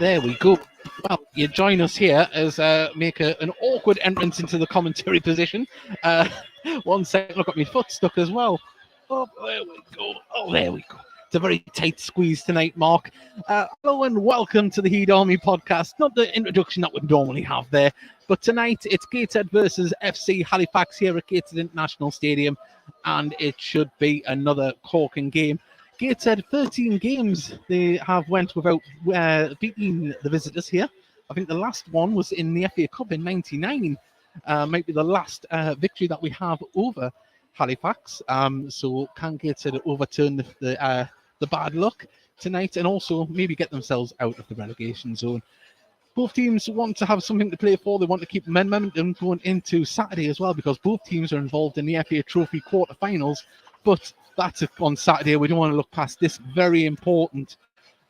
There we go. Well, you join us here as make an awkward entrance into the commentary position. 1 second, look at my foot stuck as well. Oh, there we go. Oh, there we go. It's a very tight squeeze tonight, Mark. Hello and welcome to the Heed Army podcast. Not the introduction that we normally have there, but tonight it's Gateshead versus FC Halifax here at Gateshead International Stadium, and it should be another corking game. Gateshead 13 games they have went without beating the visitors here. I think the last one was in the FA Cup in '99. Might be the last victory that we have over Halifax. So can Gateshead overturn the bad luck tonight and also maybe get themselves out of the relegation zone? Both teams want to have something to play for. They want to keep momentum going into Saturday as well, because both teams are involved in the FA Trophy quarterfinals. But that's on Saturday. We don't want to look past this. Very important.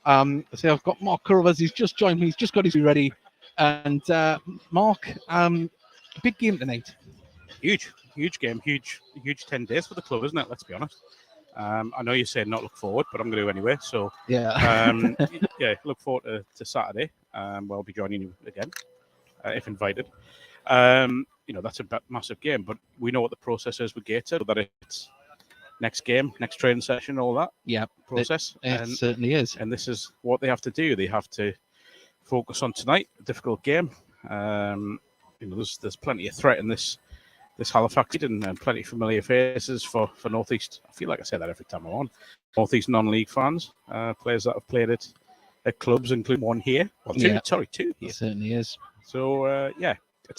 So I've got Mark Carruthers. He's just joined me. He's just got his ready. And Mark, big game tonight. Huge game. Huge 10 days for the club, isn't it? Let's be honest. I know you said not look forward, but I'm going to anyway. So yeah, look forward to Saturday. I'll be joining you again if invited. That's a massive game, but we know what the process is with Gateshead. That it's next game, next training session, all that. Yeah, process. It certainly is. And this is what they have to do. They have to focus on tonight. A difficult game. There's plenty of threat in this Halifax and plenty of familiar faces for North East. I feel like I say that every time I'm on. North East non-league fans, players that have played at clubs, including one here. Well, two here. It certainly is. So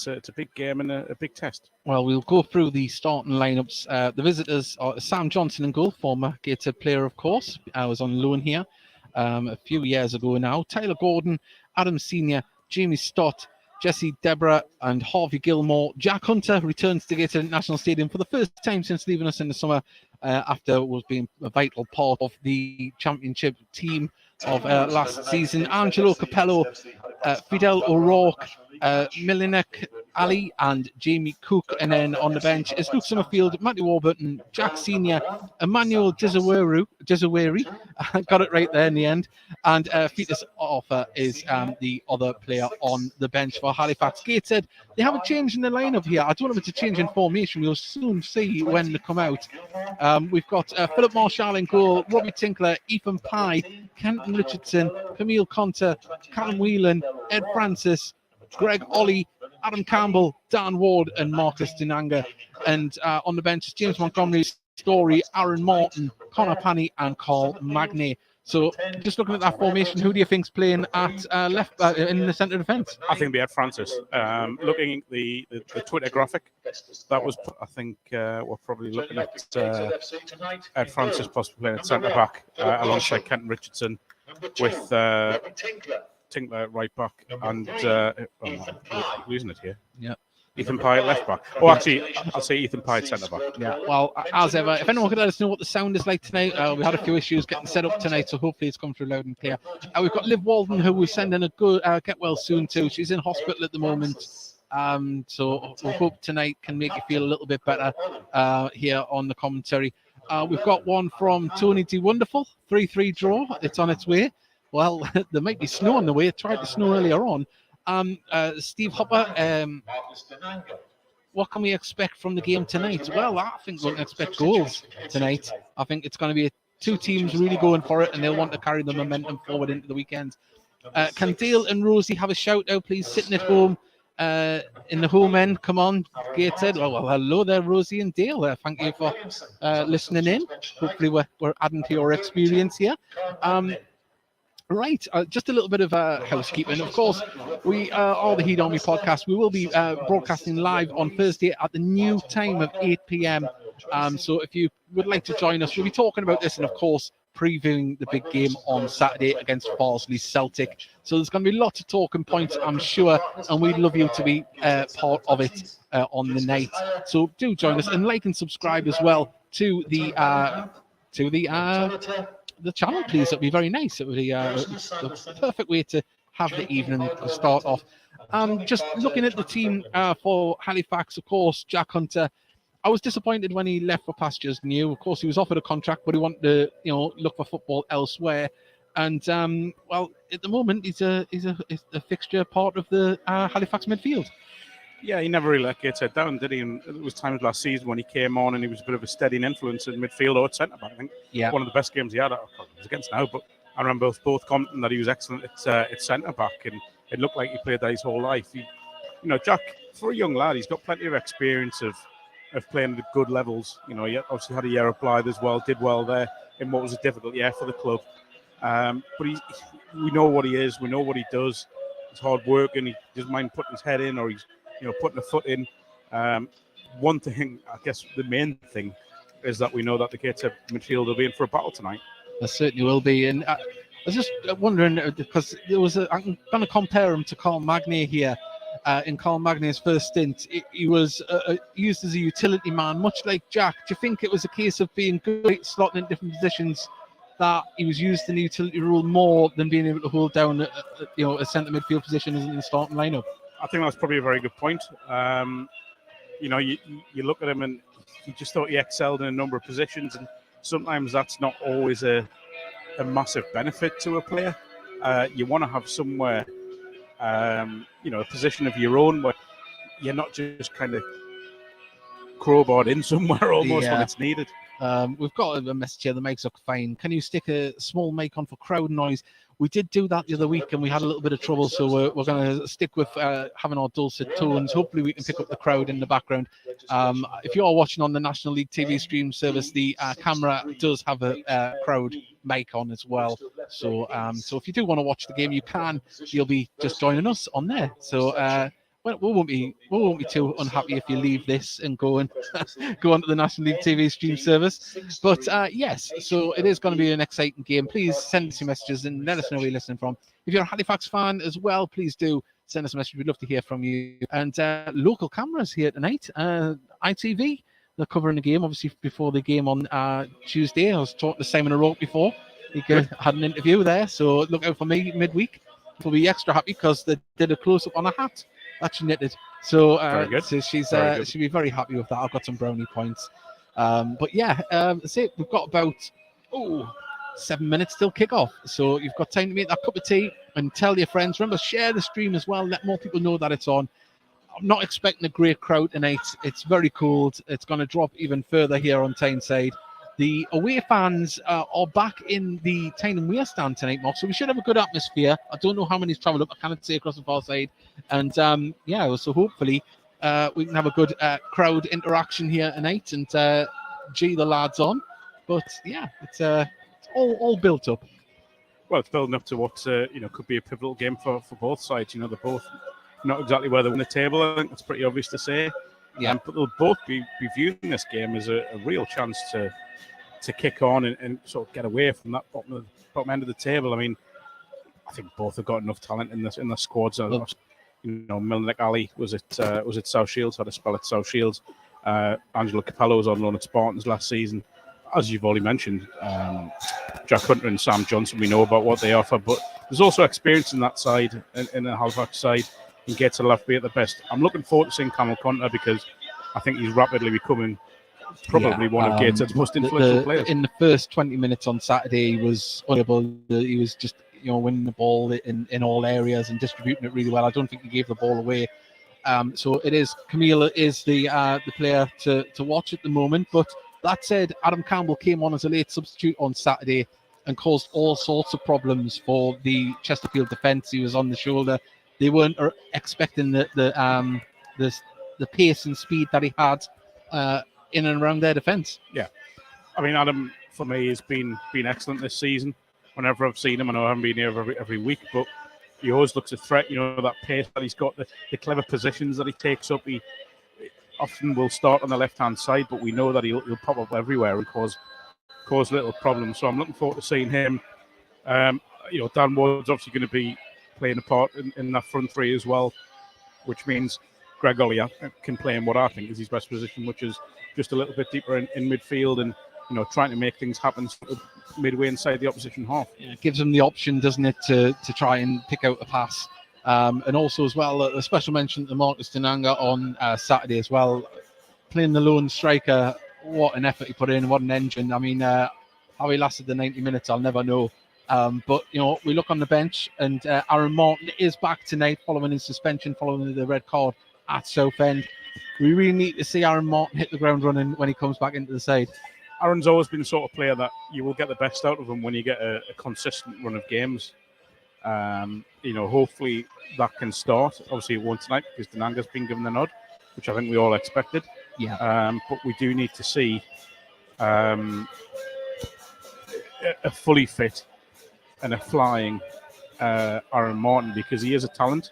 it's a big game and a big test. Well, we'll go through the starting lineups. The visitors are Sam Johnson in goal, former Gateshead player, of course. I was on loan here a few years ago now. Tyler Gordon, Adam Senior, Jamie Stott, Jesse Deborah and Harvey Gilmore. Jack Hunter returns to Gateshead National Stadium for the first time since leaving us in the summer after was being a vital part of the championship team of last season. Angelo Capello, Fidel O'Rourke, Milinek Ali and Jamie Cook. And then on the bench is Luke Summerfield, Matthew Warburton, Jack Senior, Emmanuel Jezaweri, I got it right there in the end, and Fetus Arthur is the other player on the bench for Halifax. Gateshead, they haven't changed in the lineup here. I don't know if it's a change in formation. We'll soon see when they come out. We've got Philip Marshall in goal, Robbie Tinkler, Ethan Pye, Kenton Richardson, Camille Conter, Callum Whelan, Ed Francis, Greg Ollie, Adam Campbell, Dan Ward and Marcus Dinanga. And on the bench is James Montgomery, Story, Aaron Martin, Connor Panny and Carl Magnay. So just looking at that formation, who do you think's playing at left in the centre defence? I think it'll be Ed Francis. Looking at the Twitter graphic, that was, I think, we're probably looking at Ed Francis possibly playing at centre back alongside Kenton Richardson with Tinkler at right back and losing it here. Yeah. Ethan Pye at left back. Oh, actually, I'll say Ethan Pye at centre back. Yeah, well, as ever, if anyone could let us know what the sound is like tonight, we had a few issues getting set up tonight, so hopefully it's come through loud and clear. We've got Liv Walden, who we're sending a good get well soon too. She's in hospital at the moment, so we hope tonight can make you feel a little bit better here on the commentary. We've got one from Tony D. Wonderful, 3-3 draw. It's on its way. Well, there might be snow on the way. It tried to snow earlier on. Steve Hopper, what can we expect from the game tonight? Well, I think we can expect goals tonight. I think it's going to be two teams really going for it, and they'll want to carry the momentum forward into the weekend. Can Dale and Rosie have a shout out, please? Sitting at home in the home end. Come on, Gateshead. Well, hello there, Rosie and Dale. Thank you for listening in. Hopefully we're adding to your experience here. Right, just a little bit of housekeeping. Of course, we are the Heed Army podcast. We will be broadcasting live on Thursday at the new time of 8 p.m. So if you would like to join us, we'll be talking about this and, of course, previewing the big game on Saturday against Farsley Celtic. So there's going to be lots of talking points, I'm sure, and we'd love you to be part of it on the night. So do join us and like and subscribe as well to the channel, please. It'd be very nice. It would be the perfect way to have the evening to start off. Just looking at the team for Halifax, of course, Jack Hunter. I was disappointed when he left for Pastures New. Of course, he was offered a contract, but he wanted to, look for football elsewhere. And well, at the moment, he's a fixture part of the Halifax midfield. Yeah, he never really let Gateshead down, did he? And it was times last season when he came on and he was a bit of a steadying influence in midfield or at centre back. I think one of the best games he had. It was against now, but I remember both commenting that he was excellent at centre back, and it looked like he played that his whole life. Jack, for a young lad, he's got plenty of experience of playing at good levels. He obviously had a year at Blythe as well, did well there in what was a difficult year for the club. But we know what he is, we know what he does. He's hard working, he doesn't mind putting his head in, or he's putting a foot in. One thing, I guess the main thing, is that we know that the Gateshead midfield will be in for a battle tonight. There certainly will be. And I was just wondering, because I'm going to compare him to Carl Magnier here. In Carl Magnier's first stint, he was used as a utility man, much like Jack. Do you think it was a case of being good at slotting in different positions, that he was used in the utility role more than being able to hold down a centre midfield position in the starting lineup? I think that's probably a very good point. You look at him and you just thought he excelled in a number of positions, and sometimes that's not always a massive benefit to a player. You want to have somewhere, a position of your own where you're not just kind of crowbarred in somewhere almost when it's needed. We've got a message here. The mic's look fine. Can you stick a small mic on for crowd noise? We did do that the other week and we had a little bit of trouble, so we're going to stick with having our dulcet tones. Hopefully we can pick up the crowd in the background. If you are watching on the National League TV stream service, the camera does have a crowd mic on as well. So if you do want to watch the game, you can. You'll be just joining us on there. So we won't be too unhappy if you leave this and go on to the National League TV stream service. But yes, so it is going to be an exciting game. Please send us your messages and let us know where you're listening from. If you're a Halifax fan as well, please do send us a message. We'd love to hear from you. And local cameras here tonight. ITV, they're covering the game, obviously, before the game on Tuesday. I was talking to Simon O'Rourke before. He had an interview there, so look out for me midweek. We'll be extra happy because they did a close-up on a hat that she knitted. So, she'll be very happy with that. I've got some brownie points. But yeah, that's it. We've got about 7 minutes till kick-off. So you've got time to make that cup of tea and tell your friends. Remember, share the stream as well. Let more people know that it's on. I'm not expecting a great crowd tonight. It's very cold. It's going to drop even further here on Tyneside. The away fans are back in the Tyne and Weir stand tonight, Mark, so we should have a good atmosphere. I don't know how many's travelled up. I cannot say across the far side. And so hopefully we can have a good crowd interaction here tonight and G the lads on. But yeah, it's all built up. Well, it's building up to what could be a pivotal game for both sides. They're both not exactly where they win the table. I think that's pretty obvious to say. Yeah, but they'll both be viewing this game as a real chance to kick on and sort of get away from that bottom end of the table. I mean, I think both have got enough talent in the squads. Milnick Ali was at South Shields, had a spell at South Shields. Angelo Capello was on loan at Spartans last season. As you've already mentioned, Jack Hunter and Sam Johnson, we know about what they offer, but there's also experience in that side, in the Halifax side, and Gateshead will have to be at the best. I'm looking forward to seeing Camel Conter because I think he's rapidly becoming probably one of Gateshead's most influential players. In the first 20 minutes on Saturday, he was unable. He was just winning the ball in all areas and distributing it really well. I don't think he gave the ball away. So it is Camille is the player to watch at the moment. But that said, Adam Campbell came on as a late substitute on Saturday and caused all sorts of problems for the Chesterfield defence. He was on the shoulder. They weren't expecting the pace and speed that he had in and around their defence. Yeah, I mean, Adam for me has been excellent this season. Whenever I've seen him, I know I haven't been here every week, but he always looks a threat. That pace that he's got, the clever positions that he takes up. He often will start on the left-hand side, but we know that he'll pop up everywhere and cause little problems. So I'm looking forward to seeing him. Dan Ward's obviously going to be playing a part in that front three as well, which means Greg Ollier can play in what I think is his best position, which is just a little bit deeper in midfield and trying to make things happen midway inside the opposition half. Yeah, it gives him the option, doesn't it, to try and pick out a pass. And also as well, a special mention to Marcus Denanga on Saturday as well. Playing the lone striker, what an effort he put in, what an engine. I mean, how he lasted the 90 minutes, I'll never know. But, we look on the bench, and Aaron Martin is back tonight following his suspension, following the red card at Southend. We really need to see Aaron Martin hit the ground running when he comes back into the side. Aaron's always been the sort of player that you will get the best out of him when you get a consistent run of games. Hopefully that can start. Obviously it won't tonight because Denanga's been given the nod, which I think we all expected. Yeah. But we do need to see a fully fit and a flying Aaron Martin, because he is a talent.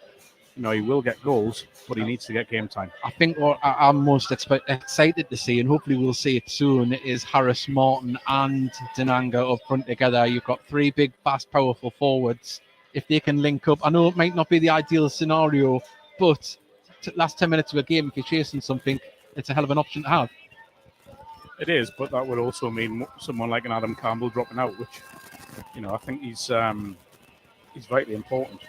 He will get goals, but he needs to get game time. I think what I'm most excited to see, and hopefully we'll see it soon, is Harris, Martin and Denanga up front together. You've got three big, fast, powerful forwards. If they can link up, I know it might not be the ideal scenario, but last 10 minutes of a game, if you're chasing something, it's a hell of an option to have. It is, but that would also mean someone like an Adam Campbell dropping out, which, I think he's vitally important.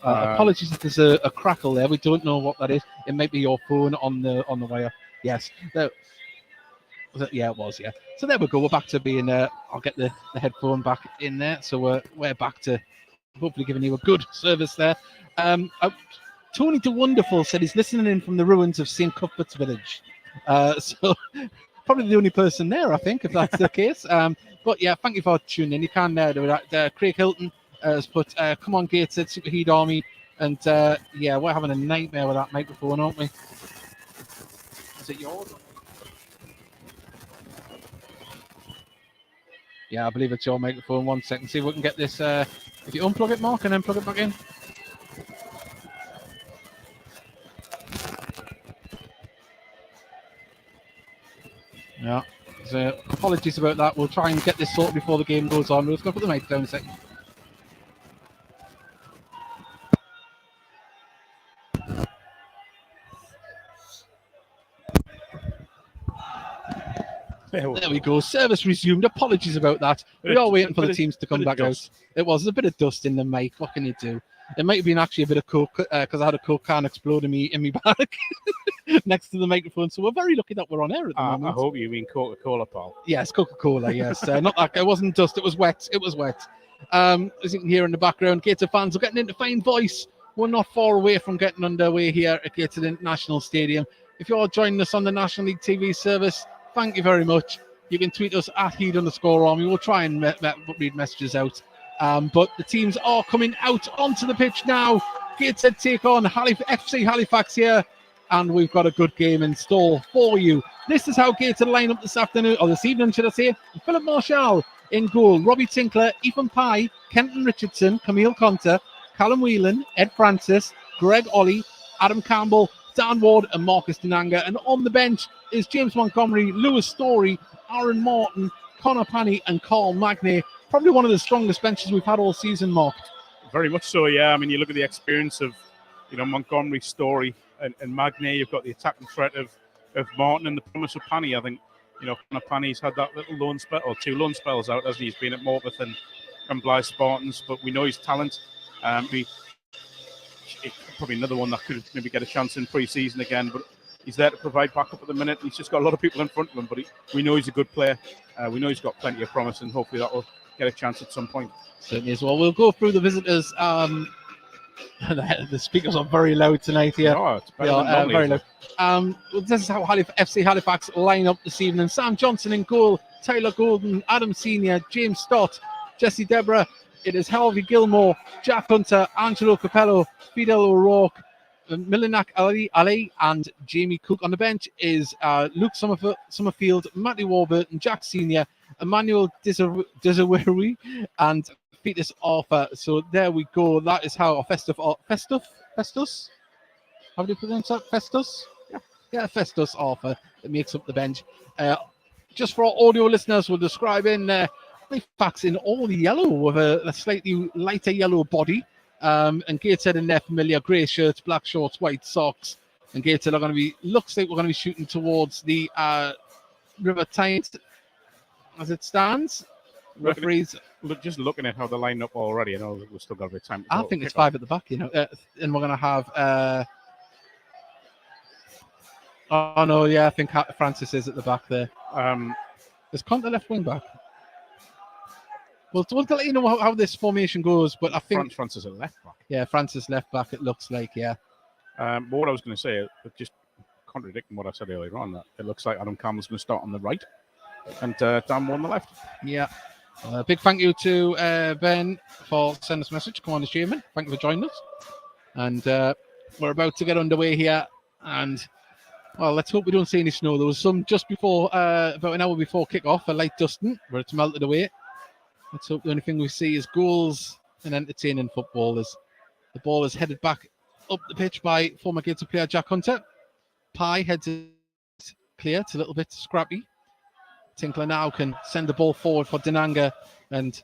Apologies if there's a crackle there. We don't know what that is. It might be your phone on the wire. Yes. Yeah, it was. Yeah. So there we go. We're back to being. I'll get the headphone back in there. So we're back to hopefully giving you a good service there. Tony De Wonderful said he's listening in from the ruins of St. Cuthbert's Village. So probably the only person there, I think, if that's the case. But yeah, thank you for tuning in. You can do that. Craig Hilton has put, come on, Gateshead, Superheat Army. And yeah, we're having a nightmare with that microphone, aren't we? Is it yours? Yeah, I believe it's your microphone. 1 second. See if we can get this. If you unplug it, Mark, and then plug it back in. Yeah. So apologies about that. We'll try and get this sorted before the game goes on. We'll just go put the mic down a second. There we go. Service resumed. Apologies about that. We are waiting for the teams to come back out. It was a bit of dust in the mic. What can you do? It might have been actually a bit of coke because I had a coke can explode in me bag next to the microphone. So we're very lucky that we're on air at the moment. I hope you mean Coca-Cola, pal. Yes, Coca-Cola. Yes, not that. It wasn't dust. It was wet. It was wet. As you can hear in the background, Gateshead fans are getting into fine voice. We're not far away from getting underway here at Gateshead International Stadium. If you're joining us on the National League TV service, thank you very much. You can tweet us at @Heed_Army. We'll try and read messages out. But the teams are coming out onto the pitch now. Gateshead take on FC Halifax here. And we've got a good game in store for you. This is how Gateshead line up this afternoon, or this evening, should I say. Philip Marshall in goal. Robbie Tinkler, Ethan Pye, Kenton Richardson, Camille Conter, Callum Whelan, Ed Francis, Greg Ollie, Adam Campbell, Dan Ward and Marcus Denanga. And on the bench is James Montgomery, Lewis Story, Aaron Martin, Connor Panny and Carl Magnay. Probably one of the strongest benches we've had all season, Mark. Very much so, yeah. I mean, you look at the experience of, Montgomery, Story and Magnay. You've got the attacking threat of Martin and the promise of Panny. I think, Connor Panny's had that little loan spell, or two loan spells out, hasn't he? He's been at Morpeth and Blythe Spartans, but we know his talent. Probably another one that could maybe get a chance in pre-season again, but he's there to provide backup at the minute. He's just got a lot of people in front of him, but we know he's a good player. We know he's got plenty of promise, and hopefully that will get a chance at some point. Certainly as well. We'll go through the visitors. The speakers are very loud tonight here. Oh, it's better than normally, very loud. This is how FC Halifax line up this evening. Sam Johnson in goal, Tyler Golden, Adam Senior, James Stott, Jesse Deborah. It is Harvey Gilmore, Jack Hunter, Angelo Capello, Fidel O'Rourke, Milinak Ali, and Jamie Cook. On the bench is Luke Summerfield, Matty Warburton, Jack Senior, Emmanuel Desaweri, and Fetus Arthur. So there we go. That is how Festus? How do you pronounce that? Festus? Yeah, Festus Arthur. It makes up the bench. Just for our audio listeners, we're describing Halifax in all yellow with a slightly lighter yellow body. And Gateshead in their familiar grey shirts, black shorts, white socks. And Gateshead are going to be, looks like we're going to be shooting towards the River Tyne as it stands. Referees. Just looking at how they line up already, I know we've still got a bit of time. I think it's 5 at the back, and we're going to have. Oh no, yeah, I think Francis is at the back there. Is Conte left wing back? We'll let you know how this formation goes, but I think Francis is left back. Yeah, Francis left back. It looks like But what I was going to say, just contradicting what I said earlier on, that it looks like Adam Campbell's going to start on the right, and Dan Moore on the left. Yeah. Big thank you to Ben for sending us a message. Come on, Chairman. Thank you for joining us. And we're about to get underway here. And, well, let's hope we don't see any snow. There was some just before, about an hour before kick-off, a light dusting where it's melted away. Let's hope the only thing we see is goals and entertaining football. As the ball is headed back up the pitch by former Gateshead player Jack Hunter. Pye heads it clear. It's a little bit scrappy. Tinkler now can send the ball forward for Dinanga, and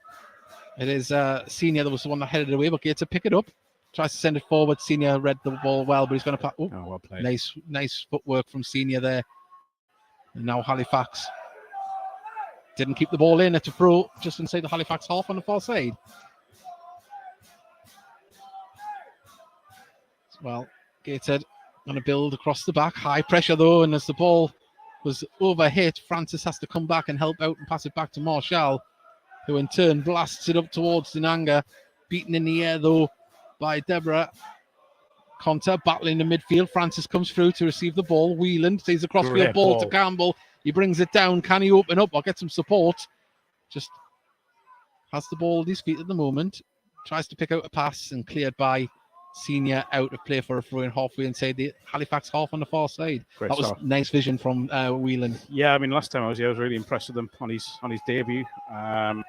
it is Senior that was the one that headed it away, but Gateshead pick it up, tries to send it forward. Senior read the ball well, but he's going to play. Well played. Nice footwork from Senior there. And now Halifax didn't keep the ball in. It's a throw just inside the Halifax half on the far side. Well, Gateshead going to build across the back. High pressure though, and as the ball was overhit, Francis has to come back and help out and pass it back to Marshall, who in turn blasts it up towards Dinanga. Beaten in the air though by Deborah. Conter battling the midfield. Francis comes through to receive the ball. Whelan sees a crossfield ball to Campbell. He brings it down. Can he open up or get some support? Just has the ball at his feet at the moment. Tries to pick out a pass and cleared by Senior out of play for a throw-in halfway inside the Halifax half on the far side. Great that was start. Nice vision from Whelan. Yeah, I mean, last time I was here, I was really impressed with him on his debut. And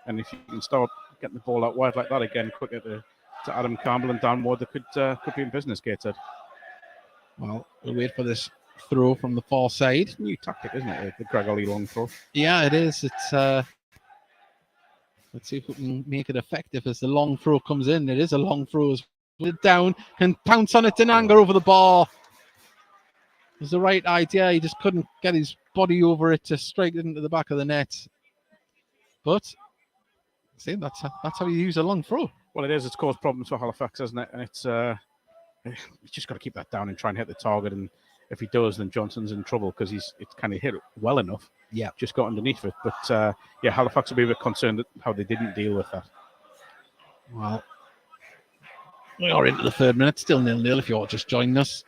if you can start getting the ball out wide like that again, quicker to Adam Campbell and Dan Moore, they could be in business, Gateshead. Well, we'll wait for this throw from the far side. It's a new tactic, isn't it? The Greg Ollie long throw. Yeah, it is. It's let's see if we can make it effective as the long throw comes in. It is a long throw. It down and pounce on it. Dinanga over the bar. It was the right idea. He just couldn't get his body over it to strike it into the back of the net. But see, that's how you use a long throw. Well, it is. It's caused problems for Halifax, hasn't it? And it's he's just got to keep that down and try and hit the target. And if he does, then Johnson's in trouble because it's kind of hit it well enough. Yeah, just got underneath it. But yeah, Halifax will be a bit concerned at how they didn't deal with that. Well, we are into the third minute, still 0-0 if you're just joining us.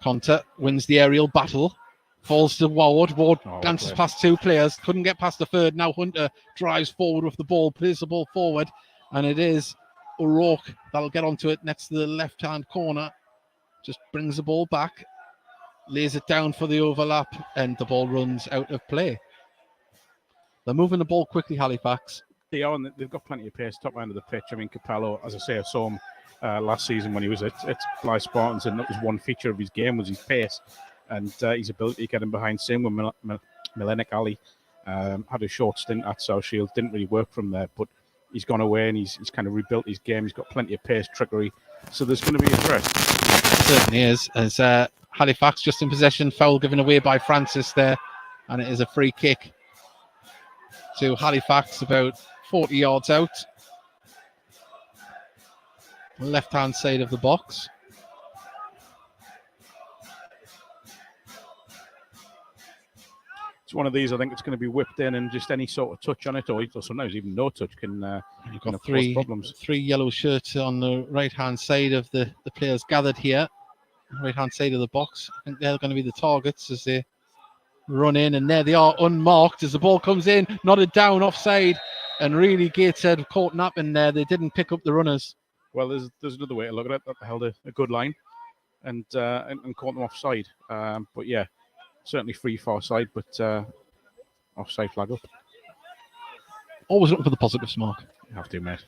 Conter wins the aerial battle, falls to Ward. Ward dances past two players, couldn't get past the third. Now Hunter drives forward with the ball, plays the ball forward, and it is O'Rourke that'll get onto it next to the left-hand corner. Just brings the ball back, lays it down for the overlap, and the ball runs out of play. They're moving the ball quickly, Halifax. They are, and they've got plenty of pace, top end of the pitch. I mean, Capello, as I say, I saw him last season when he was at Bly Spartans, and that was one feature of his game was his pace and his ability to get him behind. Same with Milenik Ali. Had a short stint at South Shield, didn't really work from there, but he's gone away and he's kind of rebuilt his game. He's got plenty of pace, trickery, so there's going to be a threat. It certainly is. As Halifax just in possession, foul given away by Francis there, and it is a free kick to Halifax about 40 yards out. Left-hand side of the box. It's one of these, I think it's going to be whipped in, and just any sort of touch on it, or sometimes even no touch, can cause problems. Three yellow shirts on the right-hand side of the players gathered here. Right-hand side of the box. I think they're going to be the targets as they run in, and there they are, unmarked as the ball comes in, nodded down offside, and really Gateshead caught napping there. They didn't pick up the runners. Well, there's another way to look at it. That held a good line and caught them offside. But yeah, certainly free far side, but offside flag up. Always looking for the positives, Mark. You have to, mate.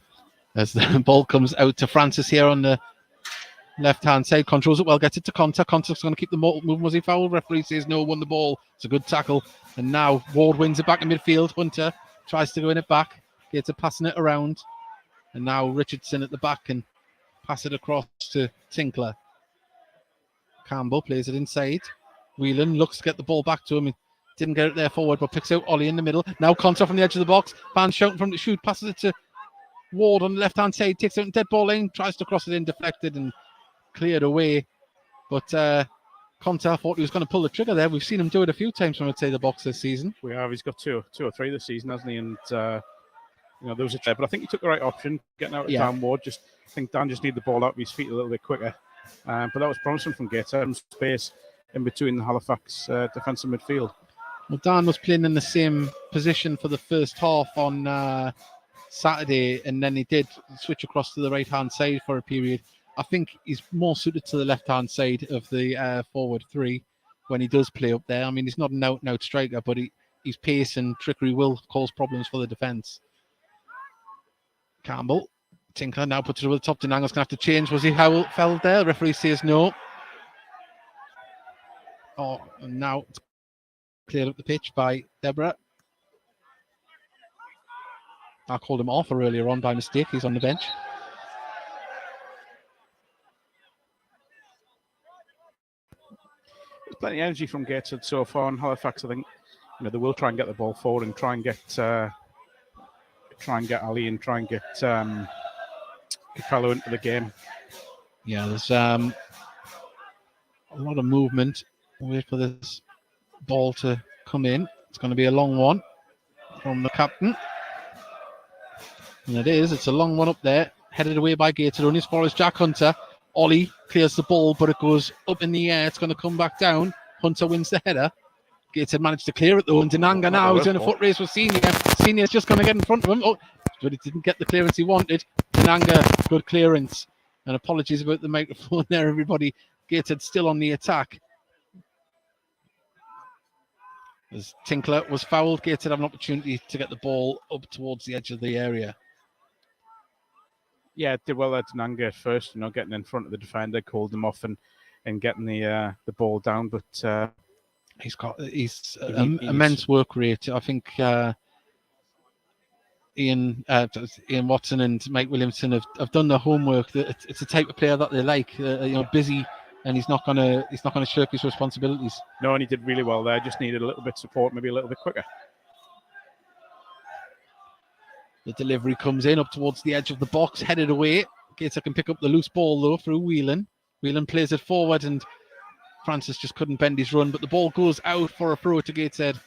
As the ball comes out to Francis here on the left-hand side, controls it well, gets it to Conter. Conter's going to keep the moving. Was he fouled? Referee says no, won the ball. It's a good tackle. And now Ward wins it back in midfield. Hunter tries to win it back. Gets it, passing it around. And now Richardson at the back can pass it across to Tinkler. Campbell plays it inside. Whelan looks to get the ball back to him. He didn't get it there forward, but picks out Ollie in the middle. Now Conter from the edge of the box. Fans shouting from the shoot. Passes it to Ward on the left-hand side. Takes it in dead ball lane. Tries to cross it in. Deflected and cleared away. But Conte thought he was going to pull the trigger there. We've seen him do it a few times from the box this season. We have. He's got two or three this season, hasn't he? And there was a try, but I think he took the right option, getting out of Dan Ward. I think Dan just needed the ball out of his feet a little bit quicker. But that was promising from Gateshead and space in between the Halifax defensive midfield. Well, Dan was playing in the same position for the first half on Saturday, and then he did switch across to the right-hand side for a period. I think he's more suited to the left-hand side of the forward three when he does play up there. I mean, he's not an out-and-out striker, but his pace and trickery will cause problems for the defence. Campbell, Tinkler now puts it over the top. Denanga's going to have to change. Was he fell there? The referee says no. Oh, and now it's cleared up the pitch by Deborah. I called him off earlier on by mistake. He's on the bench. There's plenty of energy from Gateshead so far, and Halifax, I think, they will try and get the ball forward and try and get Ali and try and get Capello into the game. Yeah, there's a lot of movement. We'll wait for this ball to come in. It's going to be a long one from the captain. And it is. It's a long one up there. Headed away by Gateshead. Only as far as Jack Hunter. Ollie clears the ball, but it goes up in the air. It's going to come back down. Hunter wins the header. Gateshead managed to clear it though. And Denanga now is in a foot race with Senior. Senior's just going to get in front of him. Oh, but he didn't get the clearance he wanted. Denanga, good clearance. And apologies about the microphone there, everybody. Gateshead still on the attack. As Tinkler was fouled, Gateshead have an opportunity to get the ball up towards the edge of the area. Yeah, did well at Denanga at first, getting in front of the defender, called him off and getting the ball down. But he's got immense work rate. I think Ian Watson and Mike Williamson have done their homework. It's the type of player that they like. Busy, and he's not gonna shirk his responsibilities. No, and he did really well there. Just needed a little bit of support, maybe a little bit quicker. The delivery comes in up towards the edge of the box, headed away. Gateshead can pick up the loose ball though through Whelan. Whelan plays it forward, and Francis just couldn't bend his run. But the ball goes out for a throw to Gateshead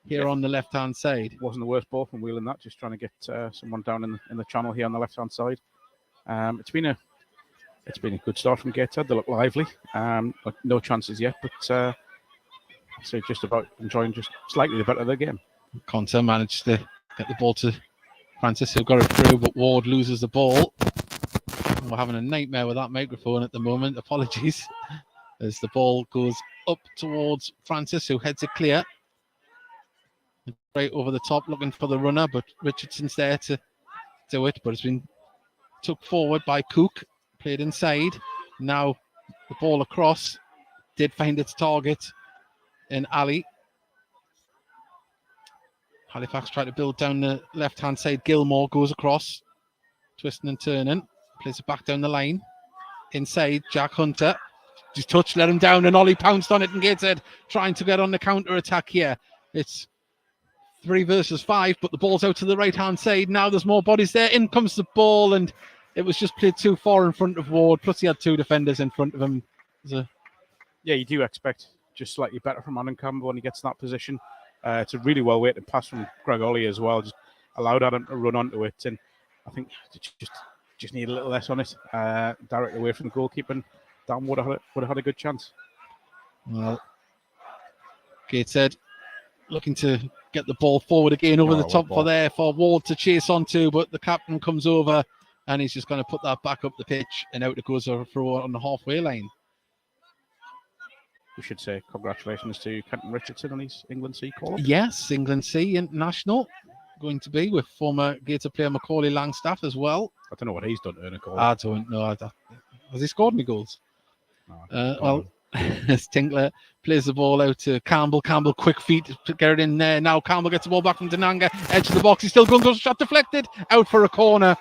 here on the left-hand side. It wasn't the worst ball from Whelan. That just trying to get someone down in the channel here on the left-hand side. It's been a good start from Gateshead. They look lively. No chances yet, but so just about enjoying just slightly the better of the game. Conte managed to get the ball to Francis, who got it through, but Ward loses the ball. We're having a nightmare with that microphone at the moment. Apologies. As the ball goes up towards Francis, who heads it clear. Right over the top, looking for the runner, but Richardson's there to do it. But it's been took forward by Cook, played inside. Now the ball across did find its target in Ali. Halifax tried to build down the left-hand side. Gilmore goes across, twisting and turning. Plays it back down the line. Inside, Jack Hunter. His touch let him down, and Ollie pounced on it, and Gateshead trying to get on the counter-attack here. It's 3 versus 5, but the ball's out to the right-hand side. Now there's more bodies there. In comes the ball, and it was just played too far in front of Ward. Plus he had 2 defenders in front of him. Yeah, you do expect just slightly better from Adam Campbell when he gets in that position. It's a really well-weighted pass from Greg Ollie as well. Just allowed Adam to run onto it, and I think just need a little less on it. Directly away from the goalkeeper. Dan would have had a good chance. Well, Gateshead looking to get the ball forward again over the top for Ward to chase onto, but the captain comes over and he's just going to put that back up the pitch, and out it goes over throw on the halfway line. We should say congratulations to Kenton Richardson on his England C call-up. Yes, England C international. Going to be with former Gateshead player Macaulay Langstaff as well. I don't know what he's done to earn a goal. I don't know. Has he scored any goals? No, as Tinkler plays the ball out to Campbell. Campbell, quick feet to get it in there. Now Campbell gets the ball back from Denanga. Edge of the box. He's still going. Goes shot deflected. Out for a corner.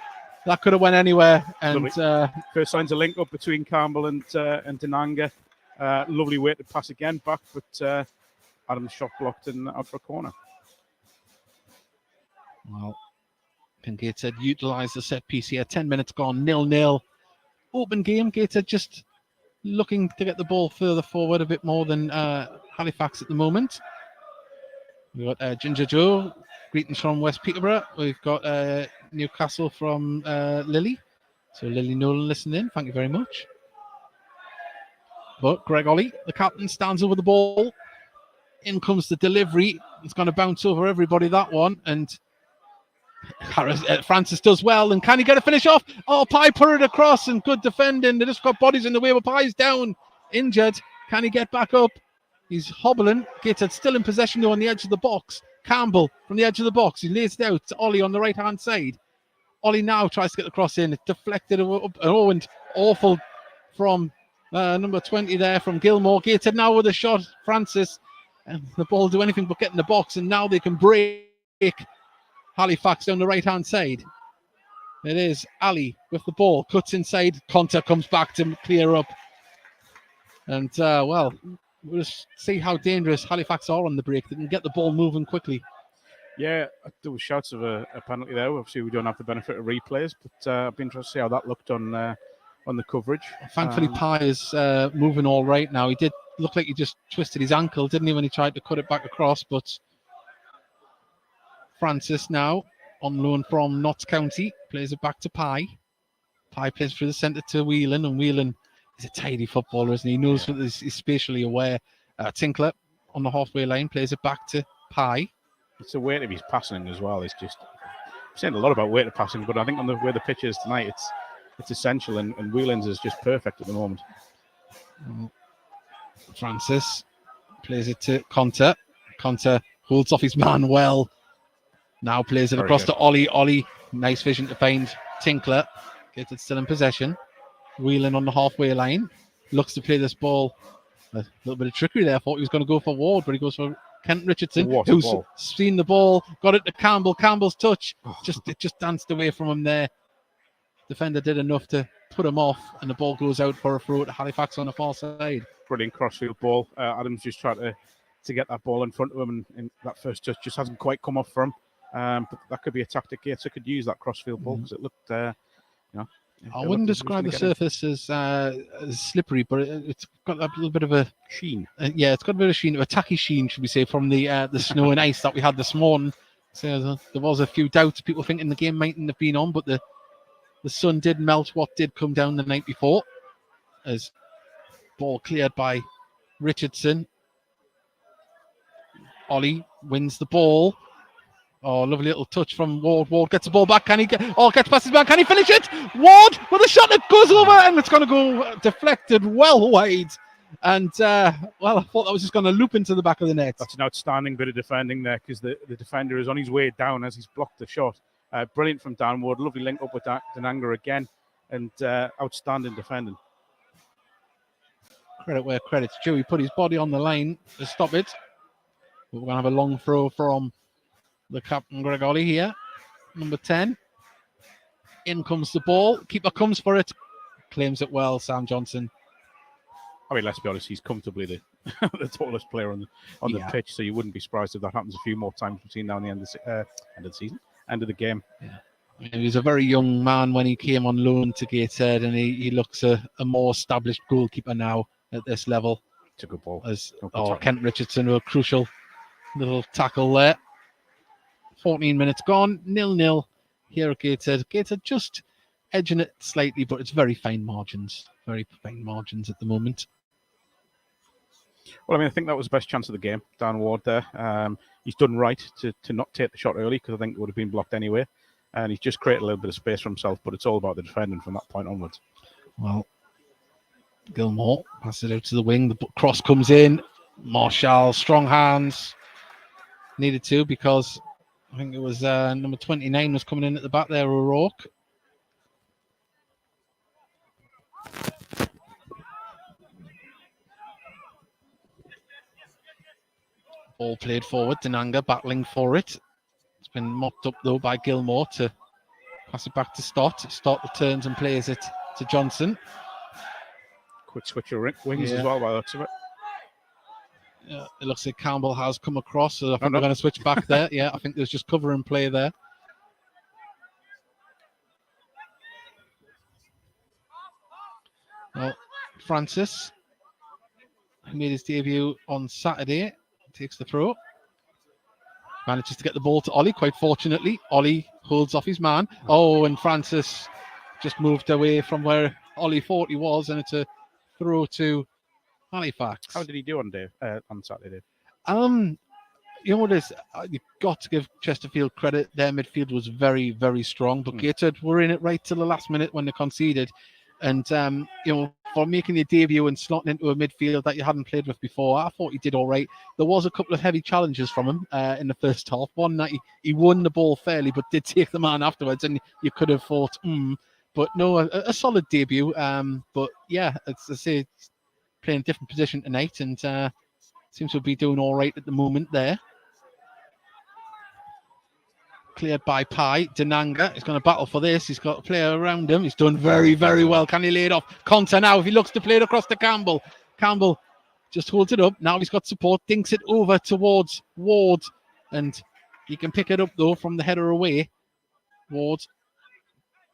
That could have went anywhere. And first signs of link up between Campbell and Denanga. Lovely way to pass again back, but Adam's shot blocked and out for a corner. Well, Gateshead utilised the set piece here. 10 minutes gone, 0-0. Open game. Gateshead just looking to get the ball further forward a bit more than Halifax at the moment. We've got Ginger Joe, greetings from West Peterborough. We've got Newcastle from Lily. So Lily Nolan listening in, thank you very much. But Greg Ollie, the captain, stands over the ball. In comes the delivery. It's going to bounce over everybody, that one. And Francis does well. And can he get a finish off? Oh, Pye put it across and good defending. They just got bodies in the way, but Pye's down, injured. Can he get back up? He's hobbling. Gateshead still in possession though on the edge of the box. Campbell from the edge of the box. He lays it out to Ollie on the right-hand side. Ollie now tries to get the cross in. It's deflected up. Oh, and awful from number 20 there from Gilmore. Gateshead now with a shot. Francis. And the ball do anything but get in the box. And now they can break Halifax down the right-hand side. It is Ali with the ball. Cuts inside. Conter comes back to clear up. And, well, we'll just see how dangerous Halifax are on the break. They can get the ball moving quickly. Yeah, there was shouts of a penalty there. Obviously, we don't have the benefit of replays, but I've been interested to see how that looked on the coverage. Thankfully, Pye is moving all right now. He did look like he just twisted his ankle, didn't he, when he tried to cut it back across? But Francis now on loan from Notts County plays it back to Pye. Pye plays through the centre to Whelan, and Whelan is a tidy footballer, isn't he? He knows that he's spatially aware. Tinkler on the halfway line plays it back to Pye. It's the weight of his passing as well. It's just, I'm saying a lot about weight of passing, but I think on the way the pitch is tonight, it's essential, and Whelan's is just perfect at the moment. Francis plays it to Conter. Conter holds off his man well. Now plays it across to Ollie. Ollie, nice vision to find Tinkler. Gets it still in possession. Whelan on the halfway line. Looks to play this ball. A little bit of trickery there. Thought he was going to go for Ward, but he goes for Kent Richardson, who's seen the ball, got it to Campbell. Campbell's touch, it just danced away from him there. Defender did enough to put him off, and the ball goes out for a throw to Halifax on the far side. Brilliant crossfield ball. Adams just tried to get that ball in front of him, and that first touch just hasn't quite come off for him. But that could be a tactic. Gateshead could use that crossfield ball because it looked, I wouldn't describe the surface as slippery, but it's got a little bit of a sheen. It's got a bit of sheen, a tacky sheen, should we say, from the snow and ice that we had this morning. So there was a few doubts, people thinking the game mightn't have been on, but the sun did melt what did come down the night before. As ball cleared by Richardson. Ollie wins the ball. Oh, lovely little touch from Ward. Ward gets the ball back. Can he gets past his man. Can he finish it? Ward with a shot that goes over, and it's going to go deflected well wide. And, I thought that was just going to loop into the back of the net. That's an outstanding bit of defending there, because the defender is on his way down as he's blocked the shot. Brilliant from Dan Ward. Lovely link up with Denanga again. And outstanding defending. Credit where credit's due. He put his body on the line to stop it. But we're going to have a long throw from the captain, Greg Ollie here. Number 10. In comes the ball. Keeper comes for it. Claims it well, Sam Johnson. I mean, let's be honest, he's comfortably the tallest player on the pitch, so you wouldn't be surprised if that happens a few more times between now and the end of the season, end of the game. Yeah. I mean, he was a very young man when he came on loan to Gateshead, and he looks a more established goalkeeper now at this level. It's a good ball. Kent Richardson, a crucial little tackle there. 14 minutes gone, 0-0 here at Gateshead. Gateshead just edging it slightly, but it's very fine margins at the moment. Well, I mean, I think that was the best chance of the game, Dan Ward there. He's done right to not take the shot early, because I think it would have been blocked anyway. And he's just created a little bit of space for himself, but it's all about the defending from that point onwards. Well, Gilmore passes it out to the wing. The cross comes in. Marshall, strong hands. Needed to, because I think it was number 29 was coming in at the back there, O'Rourke. Ball played forward. Denanga battling for it. It's been mopped up, though, by Gilmore to pass it back to Stott. Stott returns and plays it to Johnson. Quick switch of wings as well, by the looks of it. Yeah, it looks like Campbell has come across, so I think we're going to switch back there. Yeah, I think there's just cover and play there. Well, Francis, who made his debut on Saturday, takes the throw. Manages to get the ball to Ollie, quite fortunately. Ollie holds off his man. Oh, and Francis just moved away from where Ollie thought he was, and it's a throw to Halifax. How did he do on Saturday? You know what is? You've got to give Chesterfield credit. Their midfield was very, very strong, but Gateshead were in it right till the last minute when they conceded. And, for making your debut and slotting into a midfield that you hadn't played with before, I thought he did all right. There was a couple of heavy challenges from him in the first half. One that he won the ball fairly, but did take the man afterwards, and you could have thought, But no, a solid debut. But yeah, as I say, it's playing a different position tonight, and seems to be doing all right at the moment there. Cleared by Pai. Denanga is going to battle for this. He's got a player around him. He's done very, very well. Can he lay it off? Conter now, if he looks to play it across to Campbell. Campbell just holds it up. Now he's got support. Dinks it over towards Ward. And he can pick it up, though, from the header away. Ward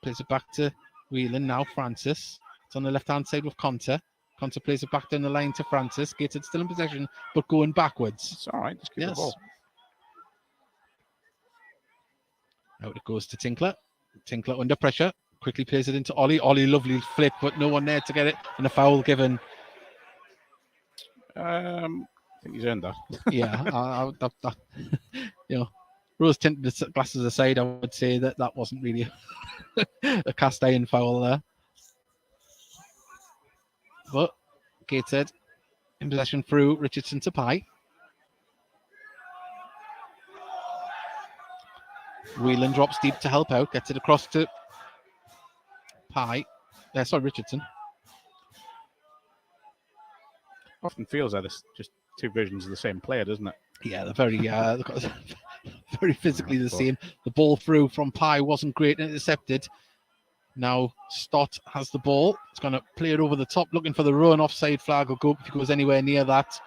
plays it back to Whelan. Now Francis. It's on the left-hand side with Conter. Conter plays it back down the line to Francis. Gateshead still in possession, but going backwards. It's all right. Just keep the ball. Out it goes to Tinkler. Tinkler under pressure. Quickly plays it into Ollie. Ollie, lovely flick, but no one there to get it. And a foul given. I think he's earned that. Yeah. Rose tinted the glasses aside, I would say that wasn't really a cast iron foul there. But Gateshead in possession through Richardson to Pai. Whelan drops deep to help out, gets it across to Richardson. Often feels like it's just two versions of the same player, doesn't it? Yeah, they're very, very physically the same. The ball through from Pai wasn't great and intercepted. Now Stott has the ball. It's going to play it over the top, looking for the run. Offside flag will go if he goes anywhere near that.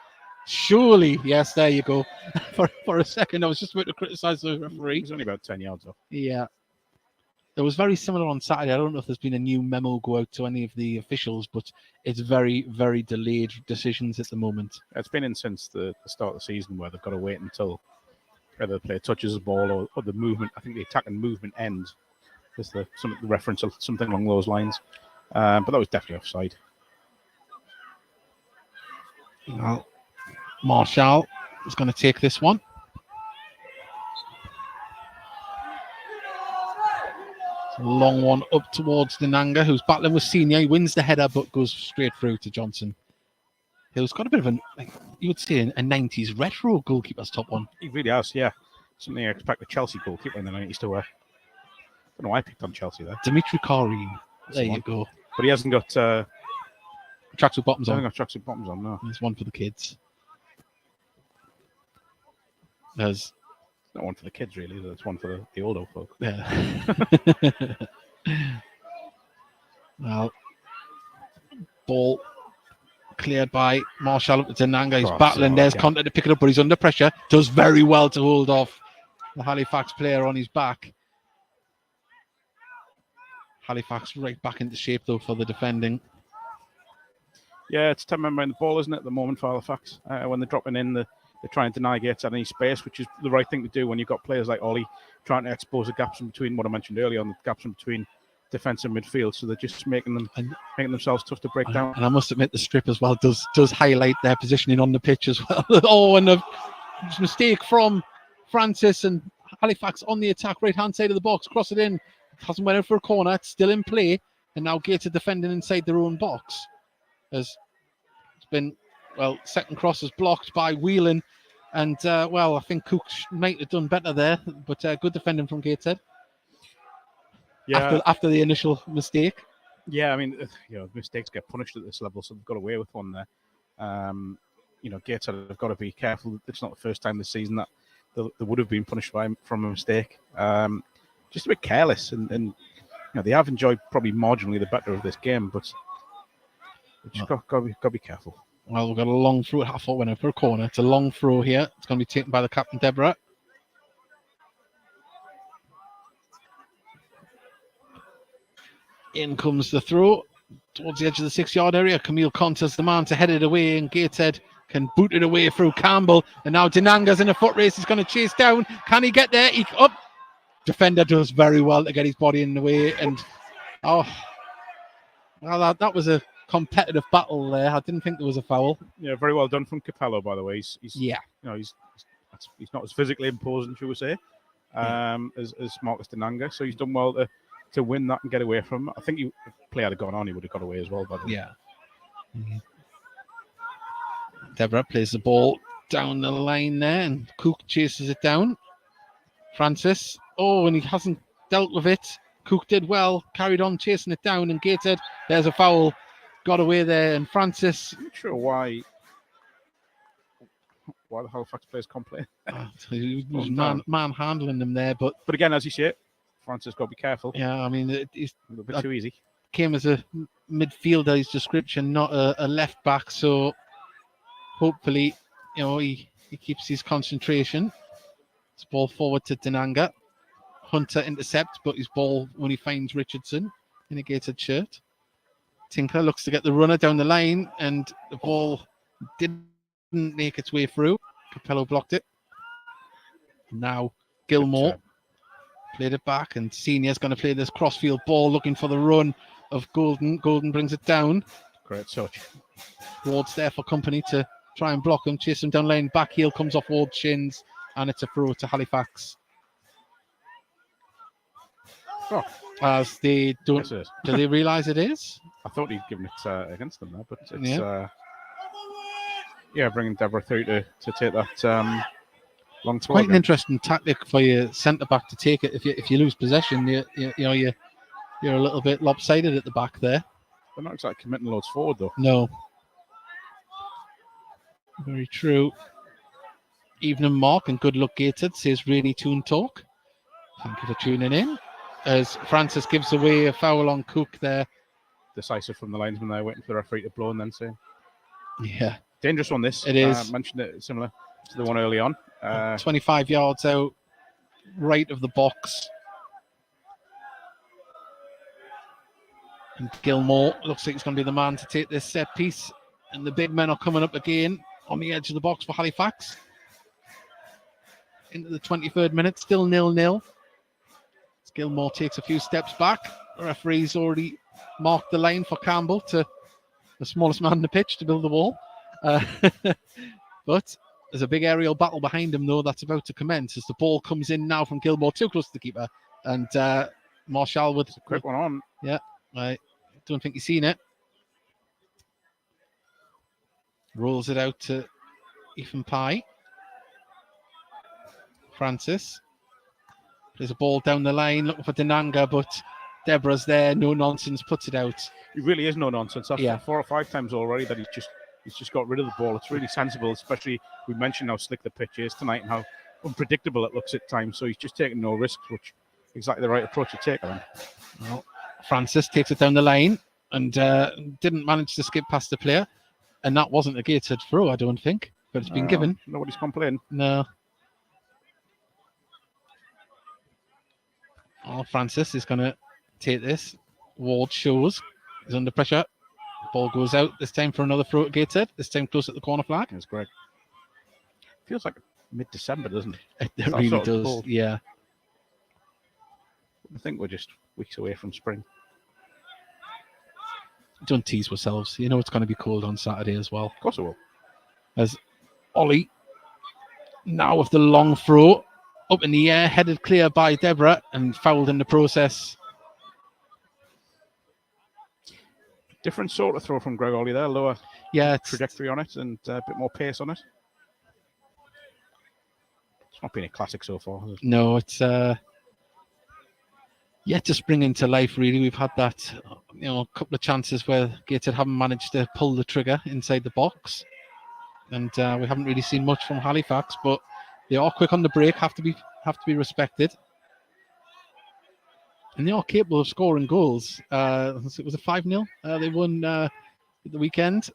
Surely, yes, there you go. For a second, I was just about to criticise the referee. He's only about 10 yards off. Yeah. It was very similar on Saturday. I don't know if there's been a new memo go out to any of the officials, but it's very, very delayed decisions at the moment. It's been in since the start of the season where they've got to wait until either the player touches the ball or the movement. I think the attacking movement ends. Is the reference or something along those lines. But that was definitely offside. Well, Marshall is going to take this one. It's a long one up towards Denanga, who's battling with Senior. He wins the header, but goes straight through to Johnson. He's got a bit of you would say, a 90s retro goalkeeper's top one. He really has, yeah. Something I expect the Chelsea goalkeeper in the 90s to wear. I don't know why I picked on Chelsea there. Dimitri Karim. There you go. But he hasn't got tracksuit bottoms on. He hasn't got tracksuit bottoms on, no. There's one for the kids. There's not one for the kids, really. There's one for the older folk. Yeah. Well, ball cleared by Marshall up to Denanga. He's battling. There's Conte to pick it up, but he's under pressure. Does very well to hold off the Halifax player on his back. Halifax right back into shape, though, for the defending. Yeah, it's 10 men behind the ball, isn't it, at the moment for Halifax? When they're dropping in, they're trying to deny Gates any space, which is the right thing to do when you've got players like Ollie trying to expose the gaps in between, what I mentioned earlier, on the gaps in between defence and midfield. So they're just making themselves tough to break down. And I must admit, the strip as well does highlight their positioning on the pitch as well. Oh, and a mistake from Francis, and Halifax on the attack, right-hand side of the box, cross it in. Hasn't went out for a corner. It's still in play. And now Gates are defending inside their own box. As it's been, second cross is blocked by Whelan. And, I think Cook might have done better there. But good defending from Gateshead. Yeah. After the initial mistake. Yeah, I mean, mistakes get punished at this level, so they've got away with one there. Gateshead have got to be careful. It's not the first time this season that they would have been punished from a mistake. Just a bit careless, and they have enjoyed probably marginally the better of this game, but just got to be careful. Well, we've got a long throw. I thought went out for a corner. It's a long throw here. It's going to be taken by the captain, Deborah. In comes the throw. towards the edge of the 6-yard area. Camille Conta's the man to head it away, and Gateshead can boot it away through Campbell. And now Denanga's in a foot race. He's going to chase down. Can he get there? Defender does very well to get his body in the way. And well, that was a competitive battle there. I didn't think there was a foul. Yeah, very well done from Capello, by the way. He's yeah, he's not as physically imposing, should we say, as Marcus Denanga. So he's done well to win that and get away from it. I think if the play had gone on, he would have got away as well. By the way. Yeah. Mm-hmm. Deborah plays the ball down the line there, and Cook chases it down. Francis, and he hasn't dealt with it. Cook did well, carried on chasing it down, and Gateshead, there's a foul, got away there, and Francis. I'm not sure why the Halifax players complain. He was man-handling them there, but again, as you say, Francis got to be careful. Yeah, I mean, it's a little bit too easy. Came as a midfielder, his description, not a left back, so hopefully, he keeps his concentration. It's ball forward to Denanga. Hunter intercepts, but his ball when he finds Richardson in a Gateshead shirt. Tinker looks to get the runner down the line, and the ball didn't make its way through. Capello blocked it. Now Gilmore played it back, and Senior's going to play this crossfield ball, looking for the run of Golden. Golden brings it down. Great touch. Ward's there for company to try and block him, chase him down lane. Back heel comes off Ward's shins, and it's a throw to Halifax. As they don't, yes, do they realise it is? I thought he'd given it against them there, but it's bringing Deborah through to take that long throw. Quite an interesting tactic for your centre back to take it. If you lose possession, you're a little bit lopsided at the back there. They're not exactly committing loads forward though. No. Very true. Evening Mark and good luck Gateshead, says Rainy Toon Talk. Thank you for tuning in. As Francis gives away a foul on Cook there. Decisive from the linesman there, waiting for the referee to blow and then saying. Yeah. Dangerous one, this. It is. Mentioned it similar to the one early on. 25 yards out, right of the box. And Gilmore looks like he's going to be the man to take this set piece. And the big men are coming up again on the edge of the box for Halifax. Into the 23rd minute, still 0-0. Gilmore takes a few steps back. The referee's already marked the line for Campbell, to the smallest man in the pitch, to build the wall. But there's a big aerial battle behind him, though, that's about to commence as the ball comes in now from Gilmore, too close to the keeper. And Marshall with a quick one on. Yeah, I don't think he's seen it. Rolls it out to Ethan Pye. Francis plays a ball down the line, looking for Denanga, but Deborah's there, no nonsense, puts it out. It really is no nonsense. That's 4 or 5 times already that he's just got rid of the ball. It's really sensible, especially we mentioned how slick the pitch is tonight and how unpredictable it looks at times. So he's just taking no risks, which is exactly the right approach to take, I think. Well, Francis takes it down the line and didn't manage to skip past the player. And that wasn't a Gateshead throw, I don't think, but it's been given. Nobody's complaining. No. Francis is going to take this. Ward shows. He's under pressure. Ball goes out. This time for another throw at Gateshead. This time close at the corner flag. That's great. Feels like mid-December, doesn't it? It really does, cold. Yeah. I think we're just weeks away from spring. Don't tease ourselves. You know it's going to be cold on Saturday as well. Of course it will. As Ollie, now with the long throw, up in the air, headed clear by Deborah and fouled in the process. Different sort of throw from Greg Ollie there. Lower trajectory on it and a bit more pace on it. It's not been a classic so far, has it? No, it's yet to spring into life, really. We've had that, a couple of chances where Gateshead haven't managed to pull the trigger inside the box. And we haven't really seen much from Halifax, but they are quick on the break, have to be respected. And they are capable of scoring goals. It was a 5-0. They won at the weekend.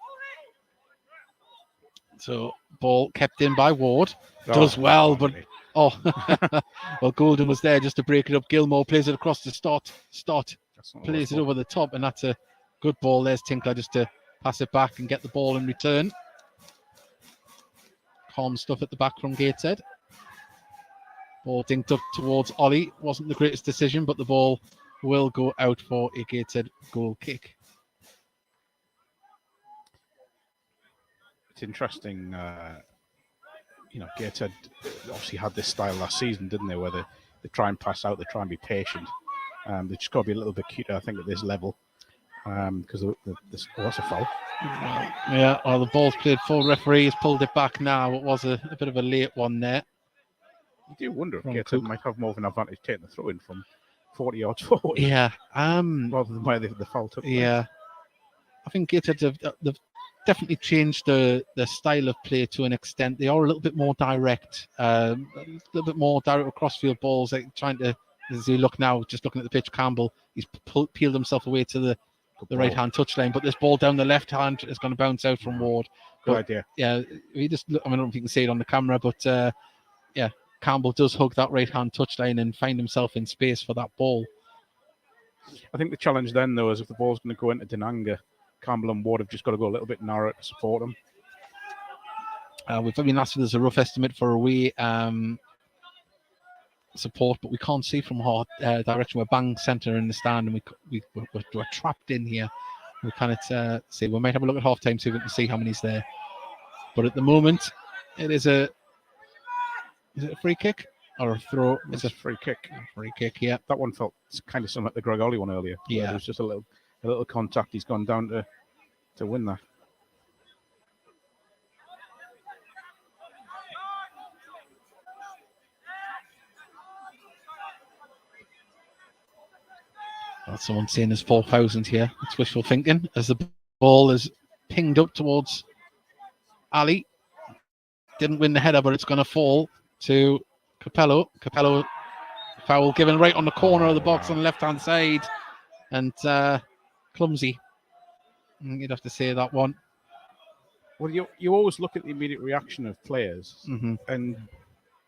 So ball kept in by Ward. Does well, but well, Golden was there just to break it up. Gilmore plays it across the Stott. Plays it over the top, and that's a Good ball. There's Tinkler just to pass it back and get the ball in return. Calm stuff at the back from Gateshead. Ball dinked up towards Ollie. Wasn't the greatest decision, but the ball will go out for a Gateshead goal kick. It's interesting, Gateshead obviously had this style last season, didn't they, where they try and pass out, they try and be patient. They just got to be a little bit cuter, I think, at this level, because that's a foul. Yeah, well, the ball's played full. Referee has pulled it back now. It was a bit of a late one there. You do wonder if Gateshead might have more of an advantage taking the throw in from 40 yards forward. Yeah. Rather than where the foul took place. Yeah. I think Gateshead they've definitely changed the style of play to an extent. They are a little bit more direct, a little bit more direct across field balls. Like trying to, as you look now, just looking at the pitch, Campbell, he's peeled himself away to the right-hand touchline, but this ball down the left hand is going to bounce out from Ward. Good idea. Yeah, I don't know if you can see it on the camera, but yeah, Campbell does hug that right-hand touchline and find himself in space for that ball. I think the challenge then, though, is if the ball's going to go into Denanga, Campbell and Ward have just got to go a little bit narrow to support him. We've been asked if there's a rough estimate for away support, but we can't see from our direction. We're bang centre in the stand, and we're trapped in here. We can't see. We might have a look at half time so we can see how many's there. But at the moment, is it a free kick or a throw? It's a free kick. Free kick, yeah. That one felt kind of similar to the Greg Ollie one earlier. Yeah, there was just a little contact. He's gone down to win that. That's someone saying there's 4,000 here. It's wishful thinking as the ball is pinged up towards Ali. Didn't win the header, but it's going to fall to Capello. Capello, foul given right on the corner of the box on the left-hand side. And clumsy. You'd have to say that one. Well, you always look at the immediate reaction of players. Mm-hmm. And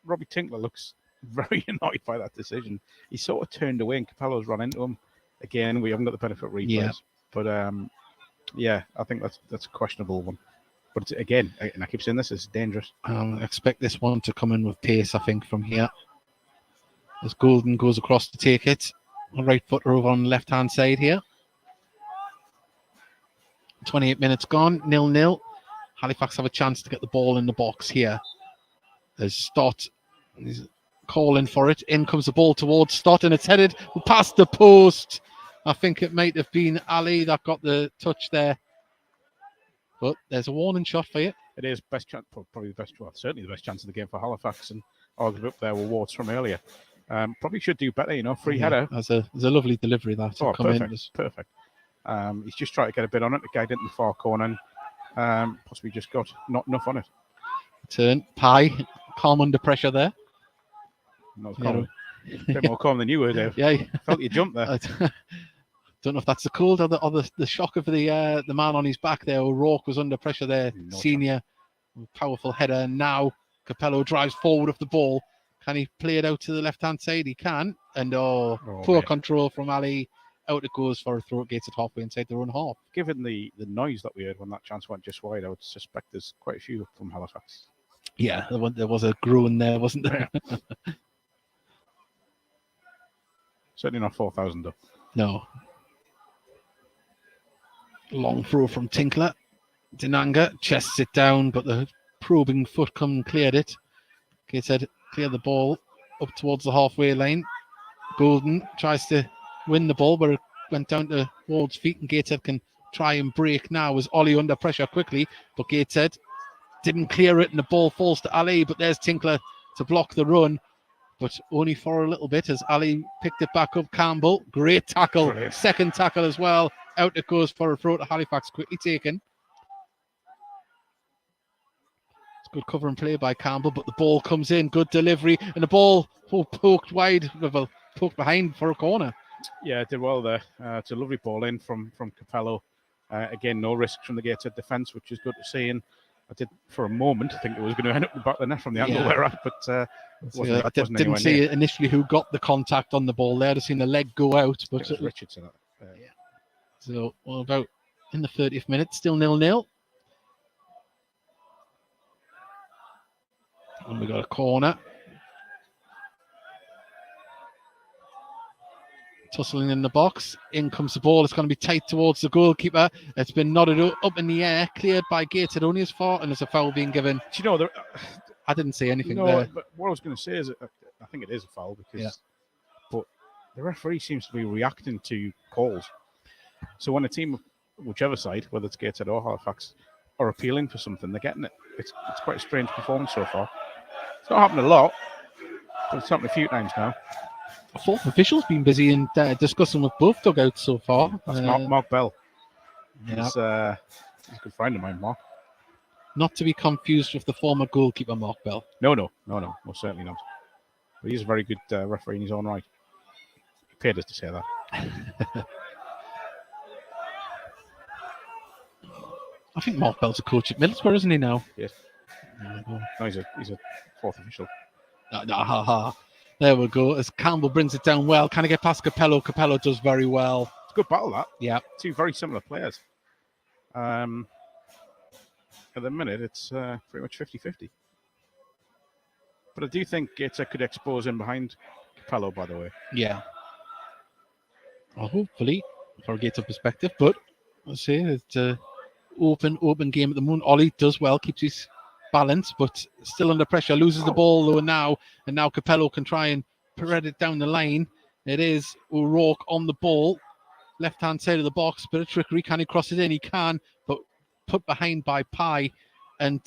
Robbie Tinkler looks very annoyed by that decision. He sort of turned away and Capello's run into him. Again, we haven't got the benefit of replays. Yeah. But, I think that's a questionable one. But again, and I keep saying this, is dangerous. I expect this one to come in with pace, I think, from here. As Golden goes across to take it. Right footer over on the left-hand side here. 28 minutes gone, 0-0. Halifax have a chance to get the ball in the box here. There's Stott. He's calling for it. In comes the ball towards Stott, and it's headed past the post. I think it might have been Ali that got the touch there. But there's a warning shot for you. It is best chance, probably the best, well, certainly the best chance of the game for Halifax, and arguably up there with Wards from earlier. Probably should do better, free header. There's a lovely delivery that. Perfect. He's just trying to get a bit on it. The guy didn't in the far corner, and possibly just got not enough on it. Turn, Pie, calm under pressure there. Not calm. A bit more calm than you were, Dave. Yeah, I felt you jump there. Don't know if that's the cold or the shock of the man on his back there. O'Rourke was under pressure there. Senior, powerful header. And now Capello drives forward of the ball. Can he play it out to the left-hand side? He can. And poor control from Ali. Out it goes for a throw. It gets it halfway inside their own half. Given the noise that we heard when that chance went just wide, I would suspect there's quite a few from Halifax. Yeah, there was a groan there, wasn't there? Certainly not 4,000 though. No. Long throw from Tinkler. Denanga chests it down, but the probing foot come and cleared it. Gateshead clear the ball up towards the halfway line. Golden tries to win the ball, but it went down to Ward's feet, and Gateshead can try and break now as Ollie under pressure quickly, but Gateshead didn't clear it, and the ball falls to Ali, but there's Tinkler to block the run, but only for a little bit as Ali picked it back up. Campbell, great tackle. Brilliant. Second tackle as well. Out it goes for a throw to Halifax, quickly taken. It's good cover and play by Campbell, but the ball comes in, good delivery, and the ball poked wide, poked behind for a corner. Yeah, did well there. It's a lovely ball in from Capello. Again, no risk from the Gateshead defence, which is good to see. And I did, for a moment, think it was going to end up in the back of the net from the angle we're at, but I didn't see initially who got the contact on the ball there. I'd seen the leg go out, but it was Richardson. So, what about in the 30th minute? Still 0-0. And we got a corner. Tussling in the box. In comes the ball. It's going to be tight towards the goalkeeper. It's been nodded up in the air. Cleared by Gateshead only as far. And there's a foul being given. Do you know, I didn't see anything no, there. But what I was going to say is I think it is a foul because but the referee seems to be reacting to calls. So when a team, whichever side, whether it's Gateshead or Halifax, are appealing for something, they're getting it. It's quite a strange performance so far. It's not happened a lot, but it's happened a few times now. The fourth official's been busy in discussing with both dugouts so far. That's Mark Bell. Yeah. He's a good friend of mine, Mark. Not to be confused with the former goalkeeper, Mark Bell. No, most certainly not. But he's a very good referee in his own right. He paid us to say that. I think Mark Bell's a coach at Middlesbrough, isn't he now? Yes. No, he's a fourth official. There we go. As Campbell brings it down well. Can I get past Capello? Capello does very well. It's a good battle, that. Yeah. Two very similar players. At the minute, it's pretty much 50-50. But I do think Gateshead could expose him behind Capello, by the way. Yeah. Well, hopefully, for a Gateshead perspective. But, let's say, it's an open game at the moment. Ollie does well, keeps his balance, but still under pressure. Loses the ball, though, now. And now Capello can try and parade it down the line. It is O'Rourke on the ball. Left-hand side of the box. Bit of trickery. Can he cross it in? He can, but put behind by Pye. And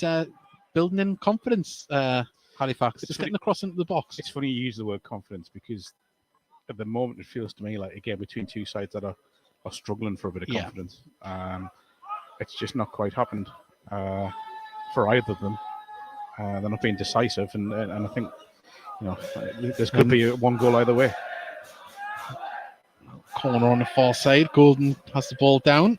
building in confidence, Halifax. Just getting across into the box. It's funny you use the word confidence because at the moment it feels to me like a game between two sides that are struggling for a bit of confidence. It's just not quite happened for either of them. They're not being decisive, and I think this could be one goal either way. Corner on the far side. Golden has the ball down.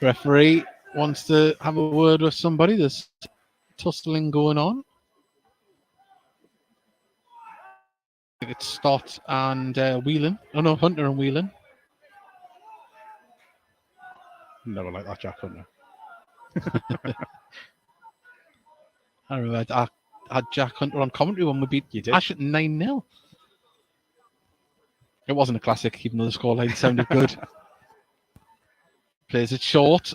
Referee wants to have a word with somebody. There's tussling going on. It's Stott and Whelan. Oh no, Hunter and Whelan. Never like that, Jack Hunter. I remember I had Jack Hunter on commentary when we beat Ashton 9-0. It wasn't a classic, even though the scoreline sounded good. Plays it short.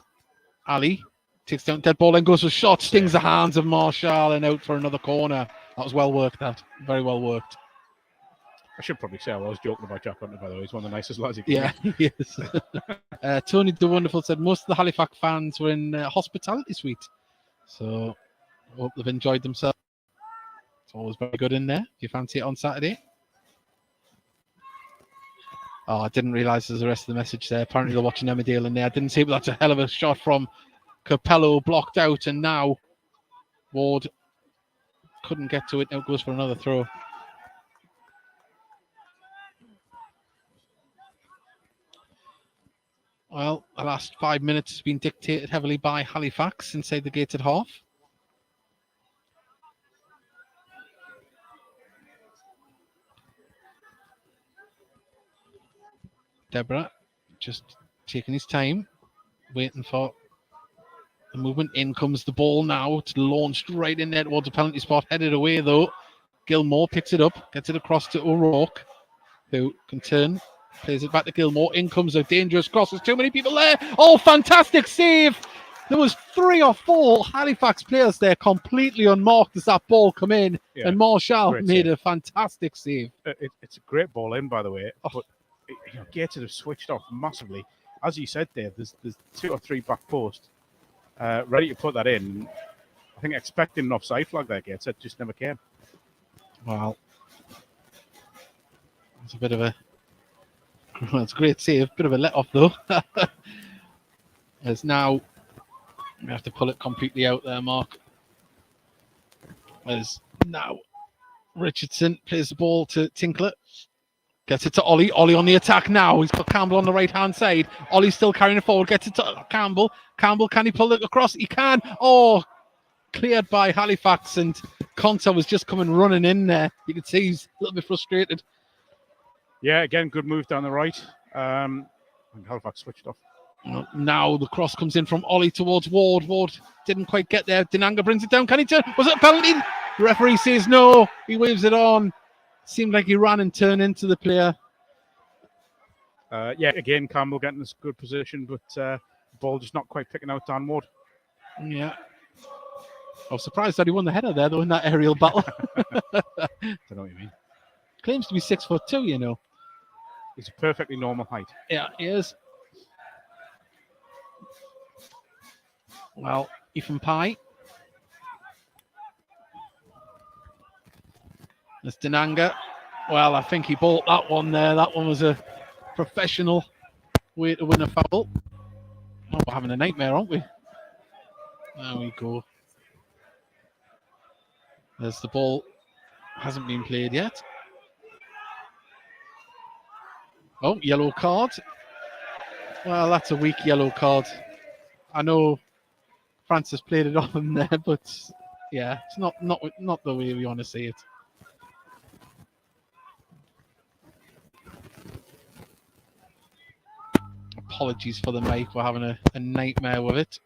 Ali takes down dead ball and goes for a shot, stings the hands of Marshall and out for another corner. That was well worked, that. Very well worked. I should probably say I was joking about Jack Hunter, by the way. He's one of the nicest lads you can. Yeah, he is. Tony the Wonderful said most of the Halifax fans were in hospitality suite. So I hope they've enjoyed themselves. It's always very good in there if you fancy it on Saturday. Oh, I didn't realise there's the rest of the message there. Apparently they're watching Emmerdale in there. I didn't see it, but that's a hell of a shot from Capello, blocked out, and now Ward couldn't get to it. Now it goes for another throw. Well, the last 5 minutes has been dictated heavily by Halifax inside the gated half. Deborah just taking his time, waiting for the movement. In comes the ball now. It's launched right in there towards the penalty spot. Headed away, though. Gilmore picks it up, gets it across to O'Rourke, who can turn. Plays it back to Gilmore. In comes a dangerous cross. There's too many people there. Oh, fantastic save. There was 3 or 4 Halifax players there completely unmarked as that ball come in. Yeah, and Marshall made a fantastic save. It's a great ball in, by the way. But Gateshead have switched off massively. As you said, Dave, there's 2 or 3 back posts ready to put that in. I think expecting an offside flag there, Gateshead just never came. Wow. It's a bit of a... It's a great save. Bit of a let-off, though. As now... We have to pull it completely out there, Mark. As now... Richardson plays the ball to Tinkler. Gets it to Ollie. Ollie on the attack now. He's got Campbell on the right-hand side. Ollie's still carrying it forward. Gets it to Campbell. Campbell, can he pull it across? He can. Oh, cleared by Halifax. And Conta was just coming running in there. You could see he's a little bit frustrated. Yeah, again, good move down the right. Halifax switched off. Now the cross comes in from Ollie towards Ward. Ward didn't quite get there. Dinanga brings it down. Can he turn? Was it a penalty? The referee says no. He waves it on. Seemed like he ran and turned into the player. Yeah, again, Campbell getting this good position, but the ball just not quite picking out Dan Ward. Yeah. I was surprised that he won the header there, though, in that aerial battle. I don't know what you mean. Claims to be 6'2", you know. He's a perfectly normal height. Yeah, he is. Well, Ethan Pye. There's Dinanga. Well, I think he bought that one there. That one was a professional way to win a foul. Oh, we're having a nightmare, aren't we? There we go. There's the ball. Hasn't been played yet. Oh, yellow card. Well, that's a weak yellow card. I know Francis played it on him there, but yeah, it's not the way we want to see it. Apologies for the mic. We're having a nightmare with it.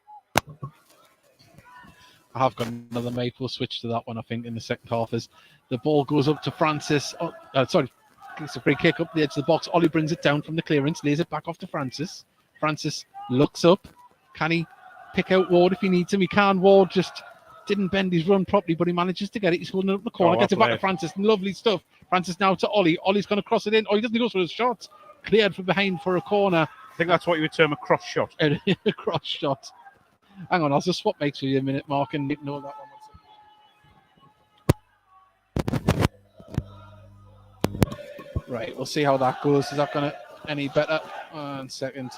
I have got another mic. We'll switch to that one, I think, in the second half. As the ball goes up to Francis. Sorry. It's a free kick up the edge of the box. Ollie brings it down from the clearance, lays it back off to Francis. Francis looks up. Can he pick out Ward if he needs him? He can. Ward just didn't bend his run properly, but he manages to get it. He's holding it up the corner. Gets it back to Francis. Lovely stuff. Francis now to Ollie. Ollie's going to cross it in. Oh, he doesn't go for his shot. Cleared from behind for a corner. I think that's what you would term a cross shot. A cross shot. Hang on, I'll just swap mates for you a minute, Mark, and ignore that one. Right, we'll see how that goes. Is that going to any better? 1 second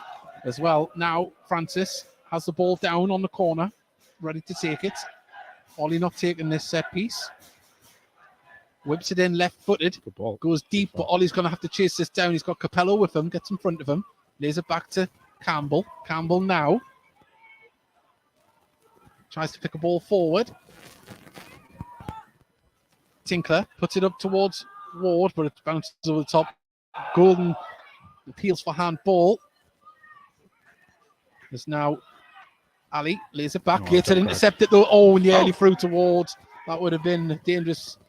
as well. Now, Francis has the ball down on the corner, ready to take it. Ollie not taking this set piece. Whips it in left-footed. Good ball. Goes deep, but Ollie's going to have to chase this down. He's got Capello with him, gets in front of him. Lays it back to Campbell. Campbell now. Tries to pick a ball forward. Tinkler puts it up towards Ward, but it bounces over the top. Golden appeals for handball. There's now Ali, lays it back, gets it intercepted though. Oh, nearly through to Ward. That would have been a dangerous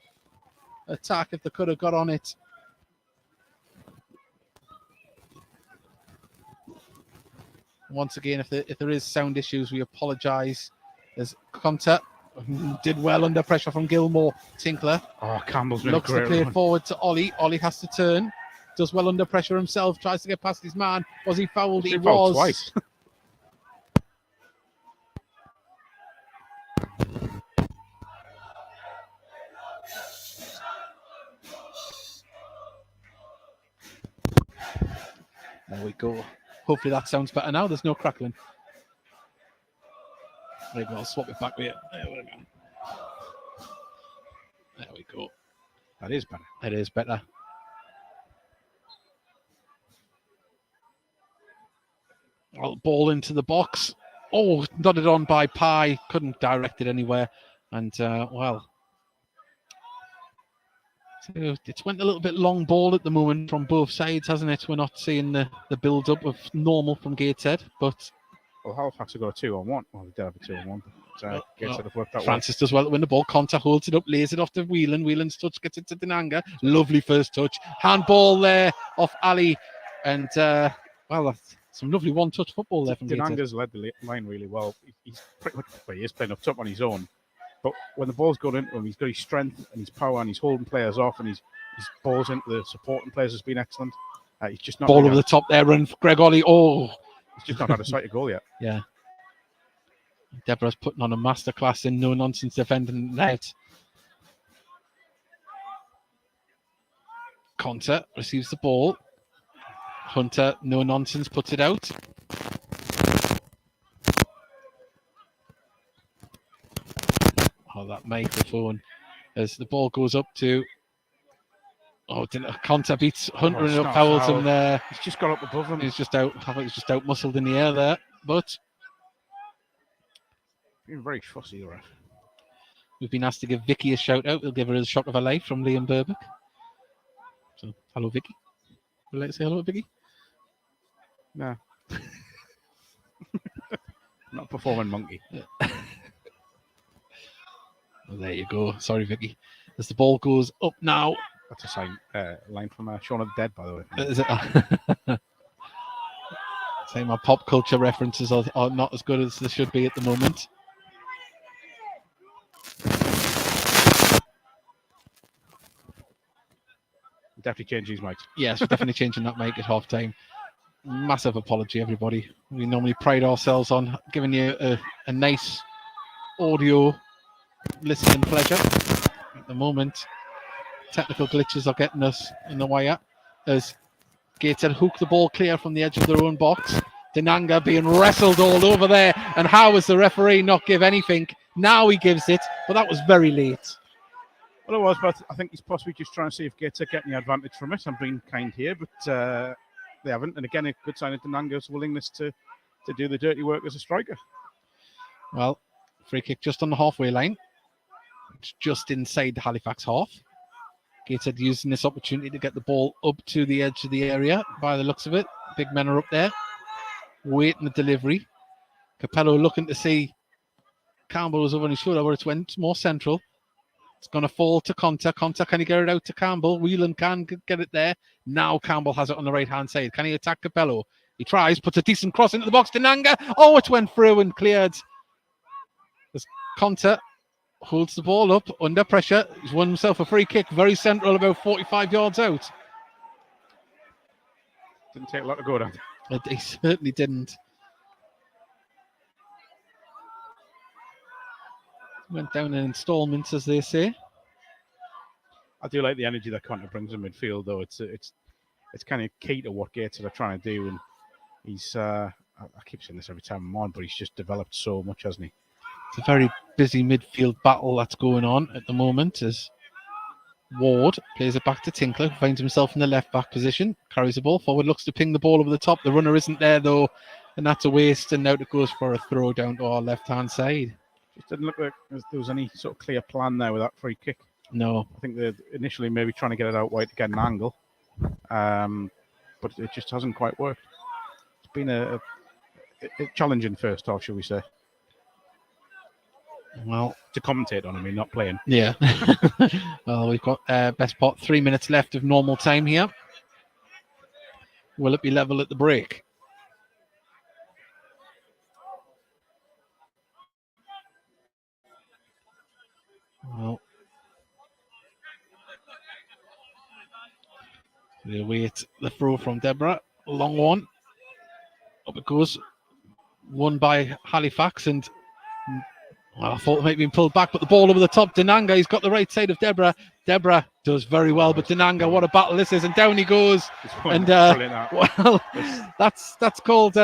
attack if they could have got on it. Once again, if there is sound issues, we apologise. There's Conta. Did well under pressure from Gilmore. Tinkler. Oh, Campbell's really looks to play it forward to Ollie. Ollie has to turn. Does well under pressure himself. Tries to get past his man. Was he fouled? He was. Twice. There we go. Hopefully that sounds better now. There's no crackling. Maybe I'll swap it back with you. There we go. There we go. That is better. It is better. Well, ball into the box. Oh, nodded on by Pye. Couldn't direct it anywhere. And, well, so it's went a little bit long ball at the moment from both sides, hasn't it? We're not seeing the build-up of normal from Gateshead, but... Well, Halifax have got a 2-on-1. Well, we did have a 2-on-1, but Gateshead have worked that Francis does well to win the ball. Conta holds it up, lays it off to Whelan. Whelan's touch gets it to Dinanga. Lovely first touch. Handball there off Ali. And, well, that's some lovely one-touch football there from Dinanga's led the line really well. He's pretty much, well, he is playing up top on his own. But when the ball's going into him, he's got his strength and his power, and he's holding players off, and his balls into the supporting players has been excellent. He's just not ball over the top there, and Greg Ollie. Oh, he's just not had a sight of goal yet. Yeah. Deborah's putting on a masterclass in no-nonsense defending net. Conta receives the ball. Hunter, no-nonsense, puts it out. Oh, that microphone. As the ball goes up to... Oh, Conta beats Hunter and fouls him there. He's just got up above him. He's just out. I think he's just out muscled in the air there. But... Being very fussy, the ref. We've been asked to give Vicky a shout out. We'll give her a shock of her life from Liam Burbick. So, hello, Vicky. Would you like to say hello, Vicky? No. Not a performing monkey. Well, there you go. Sorry, Vicky. As the ball goes up now. That's a line from Shaun of the Dead, by the way. Is it? Saying my pop culture references are not as good as they should be at the moment. Definitely changing his mic. Yes, we're definitely changing that mic at half time. Massive apology, everybody. We normally pride ourselves on giving you a nice audio listening pleasure. At the moment, technical glitches are getting us in the wire as Gateshead hook the ball clear from the edge of their own box. Dinanga being wrestled all over there. And how has the referee not give anything? Now he gives it, but that was very late. Well, it was, but I think he's possibly just trying to see if Gateshead getting the advantage from it. I'm being kind here, but they haven't. And again, a good sign of Dinanga's willingness to do the dirty work as a striker. Well, free kick just on the halfway line. It's just inside the Halifax half. Gateshead using this opportunity to get the ball up to the edge of the area by the looks of it. Big men are up there, waiting the delivery. Capello looking to see Campbell was over his shoulder, where it went more central. It's going to fall to Conter. Conter, can he get it out to Campbell? Whelan can get it there. Now Campbell has it on the right-hand side. Can he attack Capello? He tries, puts a decent cross into the box. Dinanga. Oh, it went through and cleared. As Conter holds the ball up under pressure. He's won himself a free kick, very central, about 45 yards out. Didn't take a lot to go down. He certainly didn't. Went down in installments, as they say. I do like the energy that Conter brings in midfield, though. It's kind of key to what Gateshead are trying to do, and he's I keep saying this every time I'm on, but he's just developed so much, hasn't he? It's a very busy midfield battle that's going on at the moment as Ward plays it back to Tinkler, who finds himself in the left back position, carries the ball forward, looks to ping the ball over the top. The runner isn't there though, and that's a waste, and now it goes for a throw down to our left-hand side. Just didn't look like there was any sort of clear plan there with that free kick. No. I think they're initially maybe trying to get it out wide to get an angle, but it just hasn't quite worked. It's been a challenging first half, shall we say. Well, to commentate on, I mean, not playing. Yeah. Well, we've got best part 3 minutes left of normal time here. Will it be level at the break? Well, we wait the throw from Deborah. A long one. Up it goes. Won by Halifax, and well, I thought it might have been pulled back, but the ball over the top. Dinanga, he's got the right side of Deborah. Deborah does very well, but Dinanga, what a battle this is, and down he goes. And well, that's called.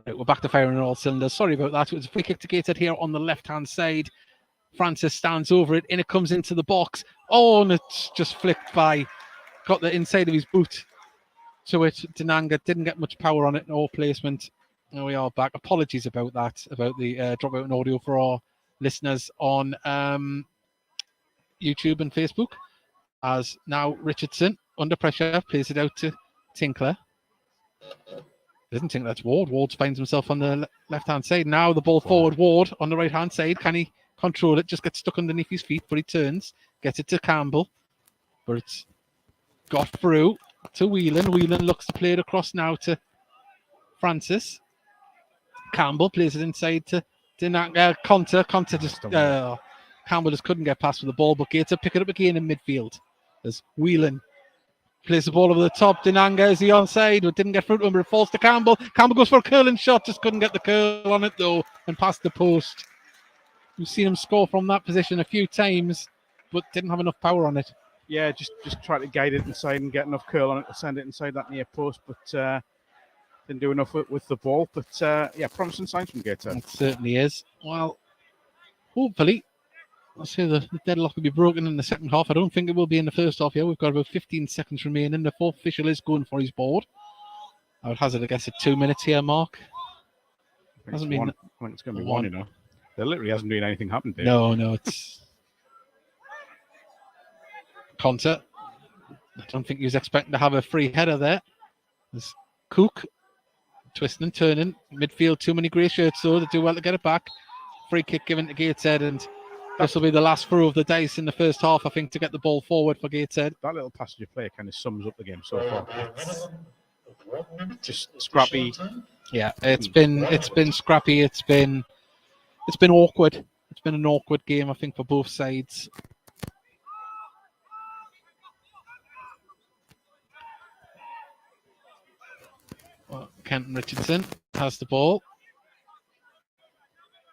Right, we're back to firing on all cylinders. Sorry about that. It was a free kick to Gateshead here on the left-hand side. Francis stands over it, and it comes into the box. Oh, and it's just flicked by. Got the inside of his boot to it. Dinanga didn't get much power on it, no placement. Now we are back. Apologies about that, about the dropout in audio for our listeners on YouTube and Facebook. As now Richardson, under pressure, plays it out to Tinkler. Doesn't think that's Ward. Ward finds himself on the left-hand side. Now the ball forward. Ward on the right-hand side. Can he control it? Just gets stuck underneath his feet, but he turns. Gets it to Campbell. But it's got through to Whelan. Whelan looks to play it across now to Francis. Campbell plays it inside to Conter. Conter just... Campbell just couldn't get past with the ball, but Gateshead pick it up again in midfield. As Whelan plays the ball over the top. Dinanga, is he onside? But didn't get through to him, but it falls to Campbell. Campbell goes for a curling shot, just couldn't get the curl on it though, and past the post. We've seen him score from that position a few times, but didn't have enough power on it. Yeah, just try to guide it inside and get enough curl on it to send it inside that near post, but didn't do enough with the ball. But yeah, promising signs from Gateshead. It certainly is. Well, hopefully, I'll say the deadlock will be broken in the second half. I don't think it will be in the first half here. We've got about 15 seconds remaining. The fourth official is going for his board. I would hazard a guess at 2 minutes here, Mark. Hasn't been. I think it's going to be one, you know. There literally hasn't been anything happened there. No, it's Conter. I don't think he was expecting to have a free header there. There's Cook twisting and turning. Midfield, too many grey shirts, though. They do well to get it back. Free kick given to Gateshead, and this will be the last throw of the dice in the first half, I think, to get the ball forward for Gateshead. That little passage of play kind of sums up the game so far. Just scrappy. Yeah, it's been scrappy. It's been awkward. It's been an awkward game, I think, for both sides. Well, Kenton Richardson has the ball.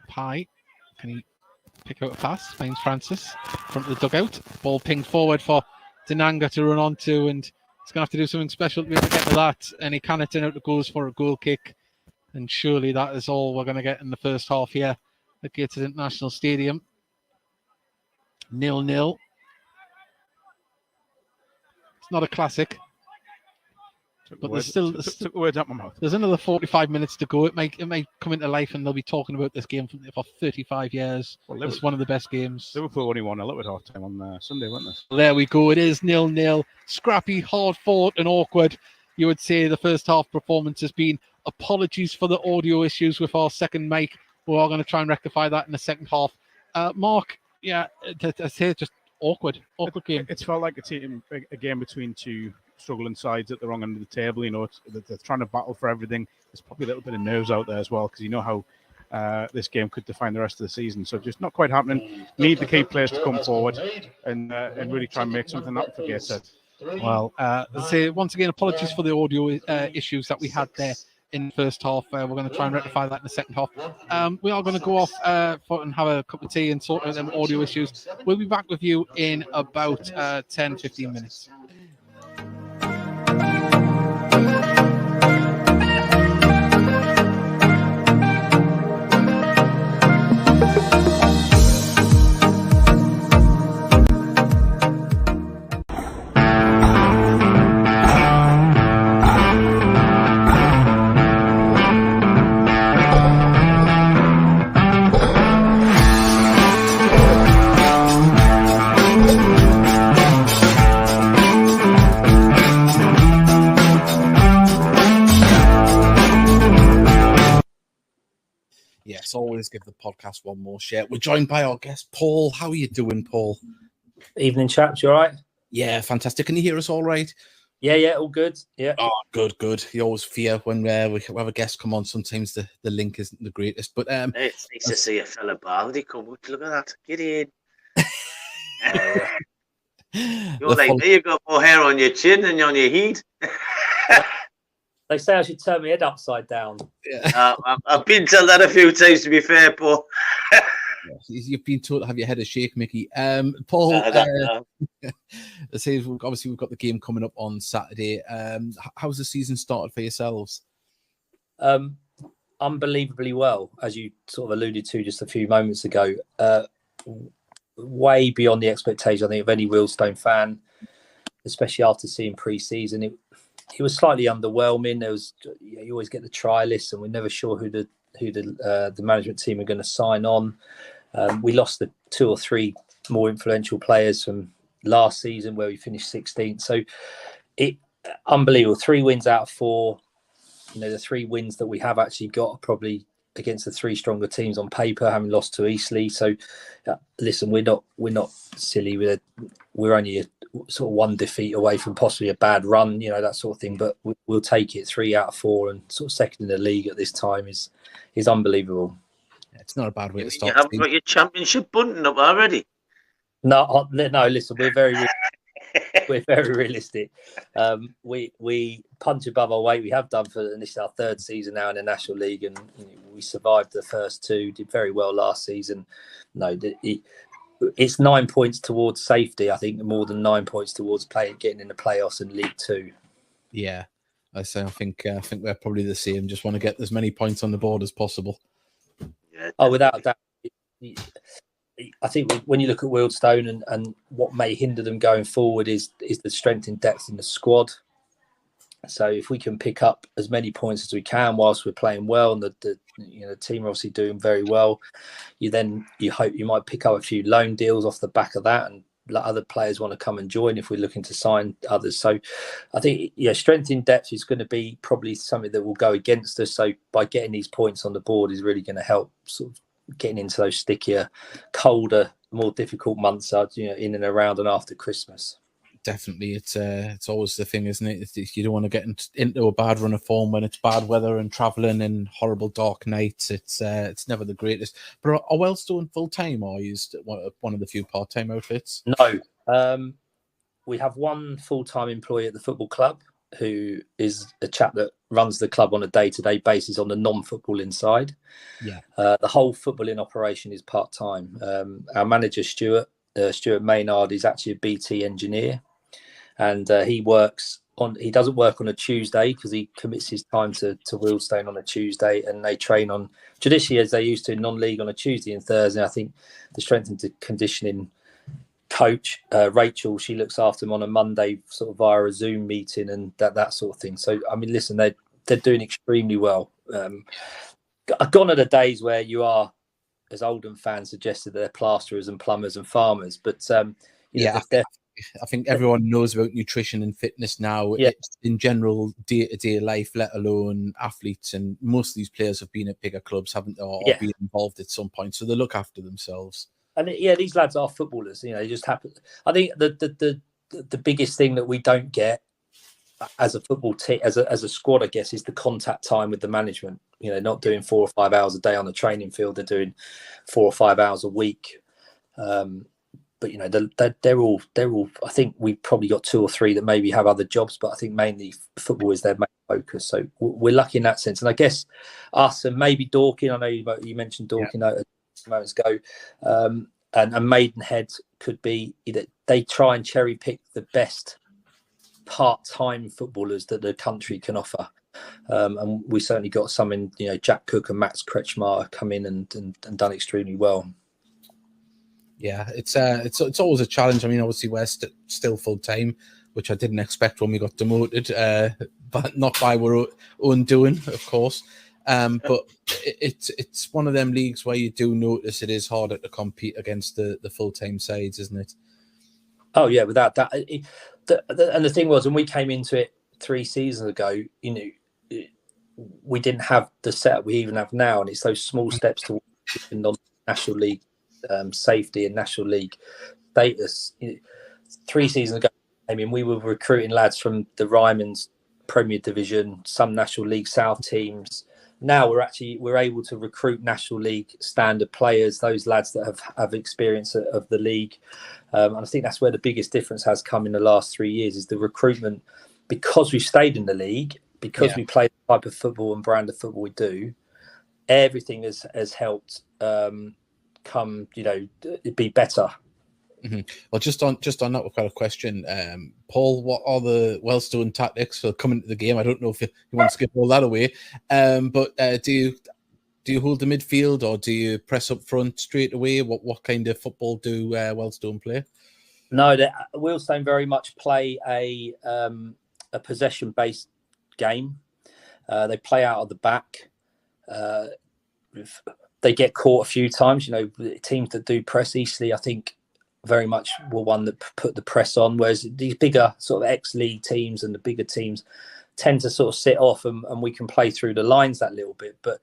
Pye, can he pick out a pass? Finds Francis, front of the dugout. Ball pinged forward for Denanga to run onto, and he's going to have to do something special to be able to get to that. And he can turn out the goals for a goal kick. And surely that is all we're going to get in the first half here at Gateshead International Stadium. 0-0. It's not a classic. But there's still took the words out my mouth. There's another 45 minutes to go. It might come into life, and they'll be talking about this game for 35 years. Well, it's one of the best games. Liverpool only won a little bit half time on Sunday, weren't they? There we go. It is 0-0. Scrappy, hard fought, and awkward. You would say the first half performance has been. Apologies for the audio issues with our second mic. We are going to try and rectify that in the second half. Mark, yeah, I say just awkward game. It's felt like a game between two struggling sides at the wrong end of the table. You know, they're trying to battle for everything. There's probably a little bit of nerves out there as well, because you know how this game could define the rest of the season. So just not quite happening. Need the key players to come forward and really try and make something happen for Gateshead. Well, say once again, apologies for the audio issues that we had there in the first half. We're going to try and rectify that in the second half. We are going to go off and have a cup of tea and sort out them audio issues. We'll be back with you in about 10-15 minutes. Yes, always give the podcast one more share. We're joined by our guest, Paul. How are you doing, Paul? Evening, chaps. You all right? Yeah, fantastic. Can you hear us all right? Yeah, all good. Yeah. Oh, good. You always fear when we have a guest come on. Sometimes the link isn't the greatest, but it's nice to see a fella Baldy come. Look at that. Get in. You're like me. You got more hair on your chin than on your head. They say I should turn my head upside down. Yeah. I've been told that a few times, to be fair, Paul. You've been told to have your head a shake, Mickey. Paul, obviously we've got the game coming up on Saturday. How's the season started for yourselves? Unbelievably well, as you sort of alluded to just a few moments ago. Way beyond the expectation, I think, of any Wealdstone fan, especially after seeing pre-season. It was slightly underwhelming. There was, you always get the trialists, and we're never sure who the management team are going to sign on. We lost the 2 or 3 more influential players from last season, where we finished 16th. So unbelievable. 3 wins out of 4. You know, the 3 wins that we have actually got are probably against the 3 stronger teams on paper, having lost to Eastleigh. So listen, we're not silly. We're only a sort of 1 defeat away from possibly a bad run, you know, that sort of thing. But we'll take it. 3 out of 4 and sort of second in the league at this time is unbelievable. It's not a bad way to start. You haven't got your championship button up already. No. Listen, we're very. we're very realistic. We punch above our weight. We have done for this is our third season now in the National League, and we survived the first two. Did very well last season. No, it's 9 points towards safety. I think more than 9 points towards getting in the playoffs in League Two. Yeah, I think we're probably the same. Just want to get as many points on the board as possible. Yeah, oh, without doubt. I think when you look at Wealdstone and what may hinder them going forward is the strength and depth in the squad. So if we can pick up as many points as we can whilst we're playing well, and the team are obviously doing very well, you hope you might pick up a few loan deals off the back of that, and let other players want to come and join if we're looking to sign others. So I think strength in depth is going to be probably something that will go against us. So by getting these points on the board is really going to help sort of getting into those stickier, colder, more difficult months, in and around and after Christmas. Definitely, it's always the thing, isn't it? You don't want to get into a bad run of form when it's bad weather and travelling and horrible dark nights. It's never the greatest. But are Wealdstone full time, or used one of the few part time outfits? No, we have one full time employee at the football club who is a chap that runs the club on a day-to-day basis on the non-footballing side. Yeah. The whole footballing operation is part-time. Our manager, Stuart Maynard, is actually a BT engineer, and he doesn't work on a Tuesday because he commits his time to Wealdstone on a Tuesday, and they train on traditionally as they used to in non-league on a Tuesday and Thursday. I think the strength and conditioning coach, Rachel, she looks after them on a Monday sort of via a Zoom meeting and that sort of thing. So I mean, listen, they're doing extremely well. Gone are the days where you are, as Oldham fans suggested, they're plasterers and plumbers and farmers, but I think everyone knows about nutrition and fitness now. Yeah. It's in general day-to-day life, let alone athletes, and most of these players have been at bigger clubs, haven't they, or been involved at some point, so they look after themselves. And these lads are footballers. They just happen. I think the biggest thing that we don't get as a football team, as a squad, I guess, is the contact time with the management. Not doing 4 or 5 hours a day on the training field. They're doing 4 or 5 hours a week. But they're all. I think we've probably got 2 or 3 that maybe have other jobs, but I think mainly football is their main focus. So we're lucky in that sense. And I guess us and maybe Dorking. I know you mentioned Dorking. Yeah. Moments ago, and Maidenhead could be that they try and cherry pick the best part-time footballers that the country can offer, and we certainly got some in Jack Cook and Max Kretschmar come in and done extremely well. Yeah, it's always a challenge. I mean, obviously we're still full-time, which I didn't expect when we got demoted, but not by our own doing, of course. But it's one of them leagues where you do notice it is harder to compete against the full-time sides, isn't it? Oh yeah, without that. And the thing was, when we came into it 3 seasons ago, we didn't have the setup we even have now, and it's those small steps towards non-national league safety and national league status. 3 seasons ago, I mean, we were recruiting lads from the Ryman's Premier Division, some National League South teams. Now we're able to recruit National League standard players, those lads that have experience of the league. And I think that's where the biggest difference has come in the last 3 years is the recruitment. Because we've stayed in the league, because we play the type of football and brand of football we do, everything has helped come, be better. Mm-hmm. Well, just on that, we've got a question. Paul, what are the Wealdstone tactics for coming to the game? I don't know if you want to give all that away, but do you hold the midfield or do you press up front straight away? What kind of football do Wealdstone play? No, Wealdstone very much play a possession-based game. They play out of the back. They get caught a few times. Teams that do press easily, I think, very much were one that put the press on, whereas these bigger sort of ex-league teams and the bigger teams tend to sort of sit off and we can play through the lines that little bit. But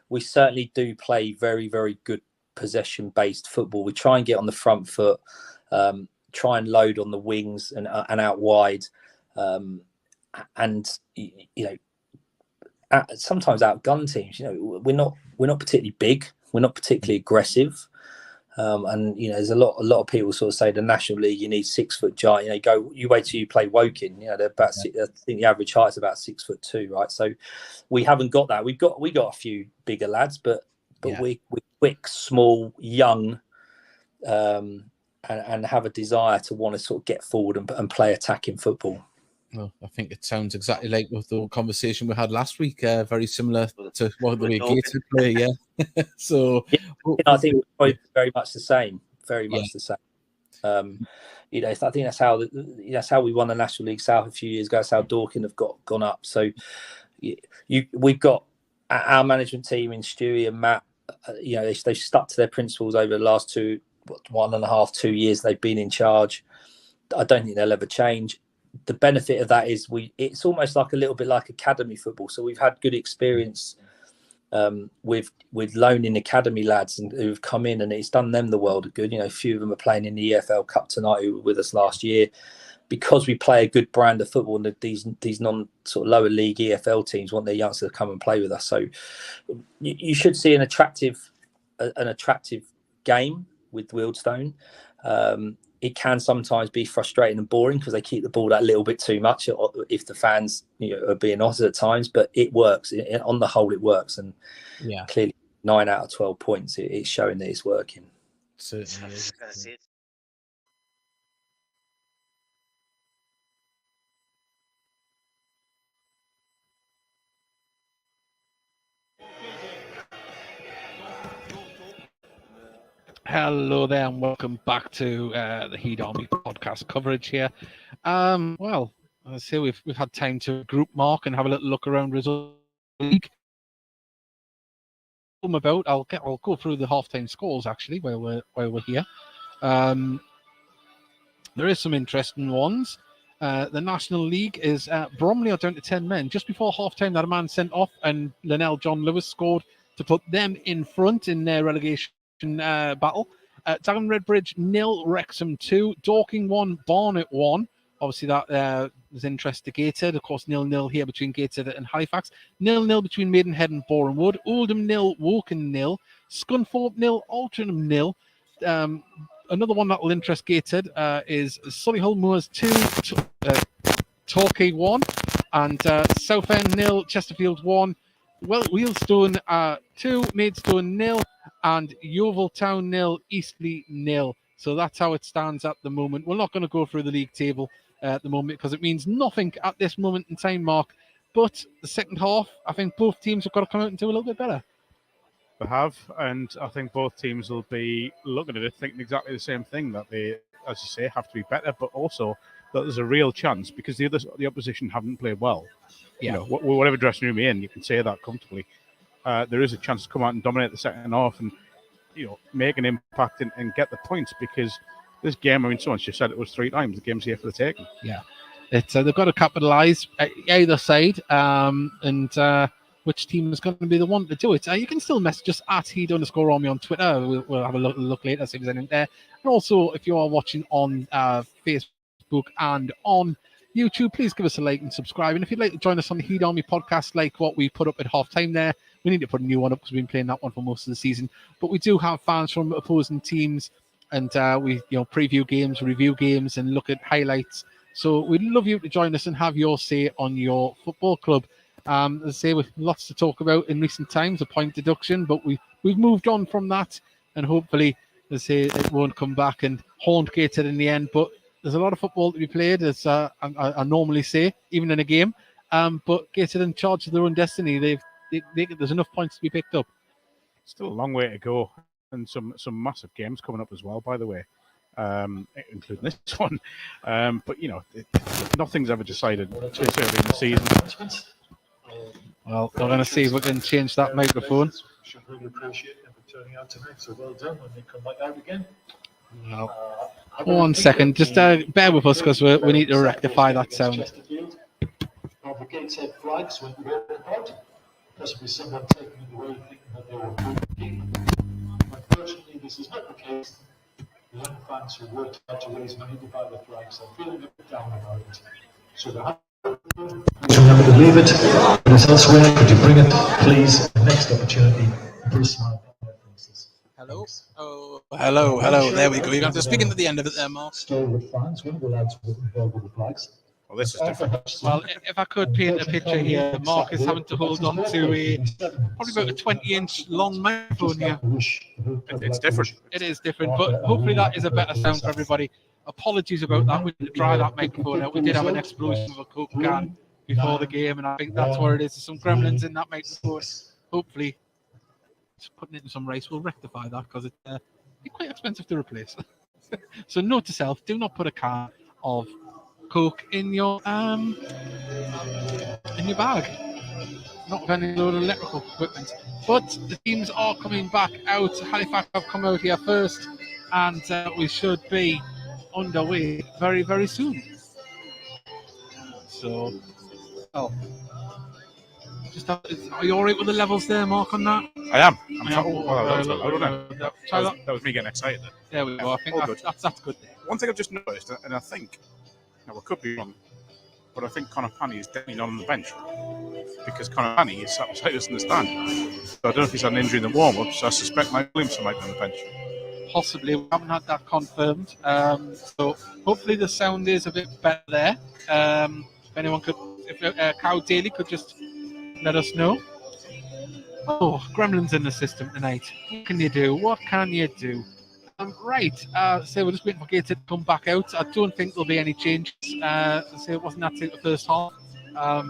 we certainly do play very, very good possession-based football. We try and get on the front foot, try and load on the wings and out wide, and sometimes outgun teams. We're not particularly big, we're not particularly aggressive. And there's a lot of people sort of say the National League you need 6 foot giant. You wait till you play Woking. They're about I think the average height is about 6'2", right? So we haven't got that. We got a few bigger lads, but we're quick, small, young, and have a desire to want to sort of get forward and play attacking football. Well, I think it sounds exactly like the conversation we had last week. Very similar to what the way Gateshead play, yeah. So I think it's very much the same. Very much the same. I think that's how we won the National League South a few years ago. That's how Dorking have gone up. So we've got our management team in Stewie and Matt. They've stuck to their principles over the last 1.5-2 years they've been in charge. I don't think they'll ever change. The benefit of that is it's almost like a little bit like academy football. So we've had good experience with loaning academy lads who've come in, and it's done them the world of good. A few of them are playing in the EFL Cup tonight who were with us last year, because we play a good brand of football, and these non sort of lower league EFL teams want their youngsters to come and play with us. So you should see an attractive game with Wealdstone. It can sometimes be frustrating and boring because they keep the ball that little bit too much if the fans are being honest at times, but it works. On the whole, it works. And clearly 9 out of 12 points, it's showing that it's working. Certainly is. Hello there, and welcome back to the Heed Army podcast coverage here. Well, let's say we've had time to group mark and have a little look around result league. I'll go through the halftime scores actually while we're here. There is some interesting ones. The National League is Bromley are down to 10 men. Just before halftime, that a man sent off, and Linnell John Lewis scored to put them in front in their relegation battle. Dagenham Redbridge 0, Wrexham 2, Dorking 1, Barnet 1. Obviously that was interest to Gateshead. Of course, 0-0 here between Gateshead and Halifax. 0-0 between Maidenhead and Boreham Wood. Oldham 0, Woking 0, Scunthorpe 0, Altrincham 0. Another one that will interest Gateshead is Solihull Moors 2, Torquay 1, and Southend 0, Chesterfield 1, Wealdstone 2, Maidstone 0, and Yeovil Town 0, Eastleigh 0. So that's how it stands at the moment. We're not going to go through the league table at the moment because it means nothing at this moment in time, Mark. But the second half, I think both teams have got to come out and do a little bit better. They have, and I think both teams will be looking at it thinking exactly the same thing, that they, as you say, have to be better, but also that there's a real chance because the opposition haven't played well. Yeah. Whatever dressing room you're in, you can say that comfortably. There is a chance to come out and dominate the second half and make an impact and get the points, because this game, I mean, someone's just said it was 3 times. The game's here for the taking. Yeah, it's they've got to capitalise either side, and which team is going to be the one to do it. You can still message us at Heed_Army on Twitter. We'll have a look later, see if there's anything there. And also, if you are watching on Facebook and on YouTube, please give us a like and subscribe. And if you'd like to join us on the Heed Army podcast, like what we put up at halftime there, we need to put a new one up because we've been playing that one for most of the season. But we do have fans from opposing teams, and we preview games, review games, and look at highlights. So we'd love you to join us and have your say on your football club. As I say, with lots to talk about in recent times, a point deduction, but we've moved on from that, and hopefully, as I say, it won't come back and haunt Gateshead in the end. But there's a lot of football to be played, as I normally say, even in a game. But Gateshead in charge of their own destiny. There's enough points to be picked up. Still a long way to go, and some massive games coming up as well, by the way, including this one. But nothing's ever decided too early in the season. Well, we're going to see if we can change that microphone. Should really appreciate them for turning out tonight. So well done when they come back out again. Well, 1 second, just bear with us because we need to rectify that sound. The Gateshead flags went walking about. Possibly someone taking it away thinking that they were good people. Unfortunately, this is not the case. The young fans who worked hard to raise money to buy the flags are feeling a bit down about it. So please remember to leave it. If it's elsewhere, could you bring it, please? Next opportunity. Put a smile on their faces. Hello. Oh, hello. There we go. You're going to have to speak into the end of it there, Mark. Still with fans, one of the lads involved with the flags. Well, this is different. Well, if I could paint a picture here, Mark is having to hold on to a probably about a 20-inch long microphone here. It's different. It is different, but hopefully that is a better sound for everybody. Apologies about that. We did dry that microphone out. We did have an explosion of a Coke can before the game, and I think that's what it is. There's some gremlins in that microphone. Hopefully, just putting it in some rice will rectify that, because it's quite expensive to replace. So note to self: do not put a can of Coke in your bag. Not with any load of electrical equipment. But the teams are coming back out. Halifax have come out here first, and we should be underway very, very soon. So, are you all right with the levels there, Mark, on that? I am. That was me getting excited. There we go. I think that's good. One thing I've just noticed, and I think, now I could be wrong, but I think Connor Panny is definitely not on the bench, because Connor Panny is sat beside us in the stand. So I don't know if he's had an injury in the warm-up, so I suspect Mike Williamson might be on the bench. Possibly. We haven't had that confirmed. So hopefully the sound is a bit better there. If anyone could, if Cow Daly could just let us know. Oh, gremlins in the system tonight. What can you do? Right. So we're just waiting for Gateshead to come back out. I don't think there'll be any changes. So it wasn't that in the first half.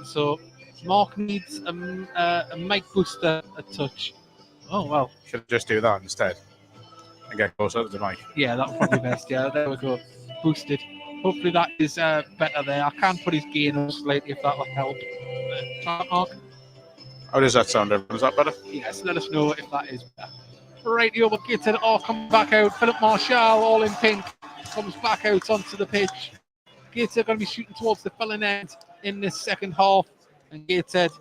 So Mark needs a mic booster a touch. Oh, well. Should just do that instead and get closer to the mic. Yeah, that would probably be best. Yeah, there we go. Boosted. Hopefully that is better there. I can put his gain up slightly if that will help. Try that, Mark. How does that sound, everyone? Is that better? Yes, let us know if that is better. Right, the Gateshead all come back out. Philip Marshall, all in pink, comes back out onto the pitch. Gateshead going to be shooting towards the filling end in this second half. And Gateshead,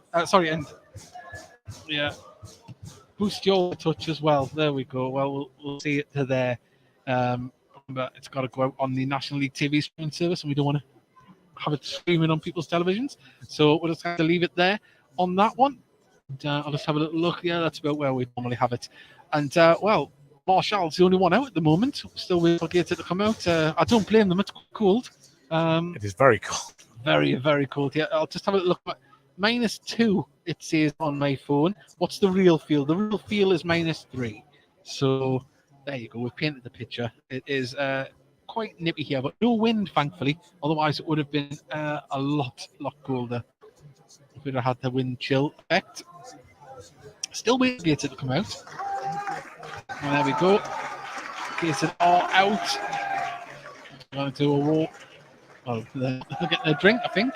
boost your touch as well. There we go. Well, we'll see it to there. But it's got to go out on the National League TV streaming service, and we don't want to have it streaming on people's televisions. So we'll just have to leave it there on that one. And, I'll just have a little look. Yeah, that's about where we normally have it. And, Marshall's the only one out at the moment. Still waiting for Gateshead to come out. I don't blame them. It's cold. It is very cold. Very, very cold. Yeah, I'll just have a look. -2, it says on my phone. What's the real feel? The real feel is -3. So there you go. We've painted the picture. It is quite nippy here, but no wind, thankfully. Otherwise, it would have been a lot colder if we'd have had the wind chill effect. Still waiting for Gateshead to come out. And there we go. Gateshead are out. Going to do a walk. Well, they're getting a drink, I think.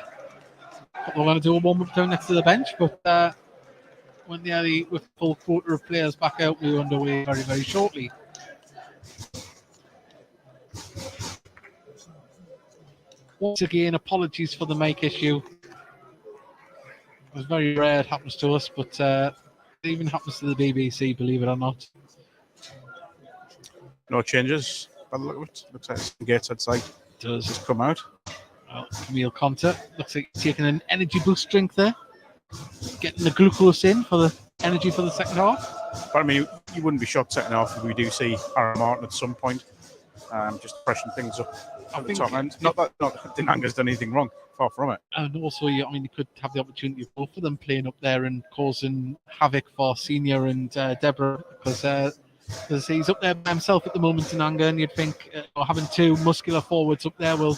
We're going to do a warm-up down next to the bench, but when with full quarter of players back out, we're underway very, very shortly. Once again, apologies for the mic issue. It's very rare it happens to us, but it even happens to the BBC, believe it or not. No changes by the look of it. Looks like the Gateshead side does just come out. Well, Camille Conter looks like he's taking an energy boost drink there. Getting the glucose in for the energy for the second half. But I mean, you wouldn't be shocked second half if we do see Aaron Martin at some point. Just freshen things up at the top end. Not that Dinanga's done anything wrong. Far from it. And also, you could have the opportunity of both of them playing up there and causing havoc for Senior and Deborah, because he's up there by himself at the moment, Dinanga, and you'd think having two muscular forwards up there will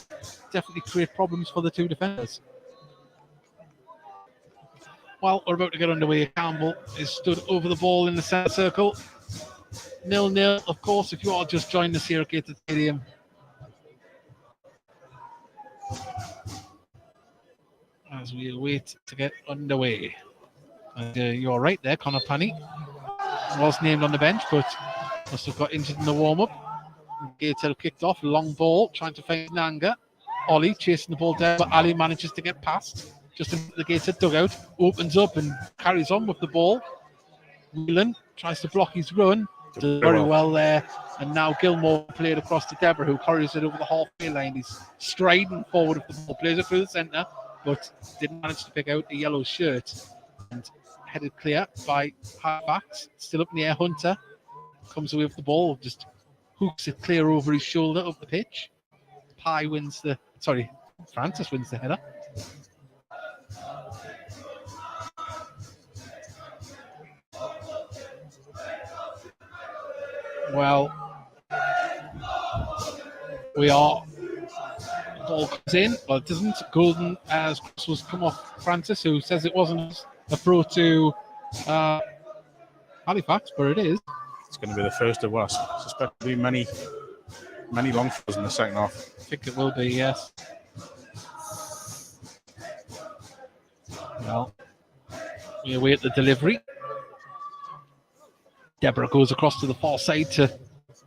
definitely create problems for the two defenders. Well, we're about to get underway. Campbell is stood over the ball in the centre circle. 0-0, of course, if you are just joining us here at Gateshead Stadium. As we wait to get underway. And you're right there, Connor Panny was named on the bench, but must have got injured in the warm-up. Gateshead kicked off, long ball, trying to find Nanga. Ollie chasing the ball down, but Ali manages to get past. Just into the Gateshead dugout, opens up and carries on with the ball. Whelan tries to block his run, does very well there. And now Gilmore played across to Deborah, who carries it over the halfway line. He's striding forward with the ball, plays it through the centre, but didn't manage to pick out a yellow shirt. And headed clear by Halifax. Still up in the air, Hunter. comes away with the ball, just hooks it clear over his shoulder up the pitch. Francis wins the header. Well, ball comes in, but it doesn't. Golden as cross was come off Francis, who says it wasn't a throw to Halifax, but it is. It's going to be the first of what I suspect will be many long throws in the second half. I think it will be, yes. Well, we await the delivery. Deborah goes across to the far side to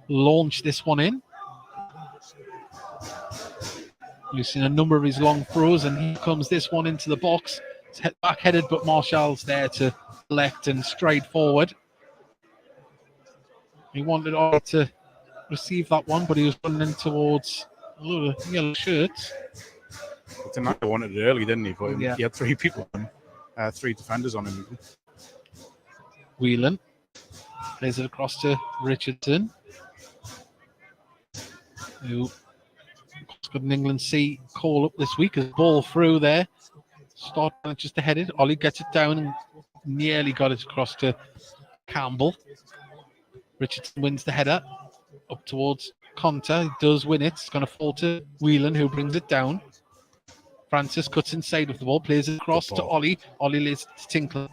launch this one in. We've seen a number of his long throws, and here comes this one into the box. It's back-headed, but Marshall's there to left and straight forward. He wanted Ollie to receive that one, but he was running towards the yellow shirts. Tonight I wanted it early, didn't he? But he had 3 people on, 3 defenders on him. Whelan plays it across to Richardson, who got an England C call up this week. A ball through there. Start just headed. Ollie gets it down and nearly got it across to Campbell. Richardson wins the header up towards Conter. He does win it. It's going to fall to Whelan, who brings it down. Francis cuts inside with the ball, plays it across to Ollie. Ollie lays it to Tinkler.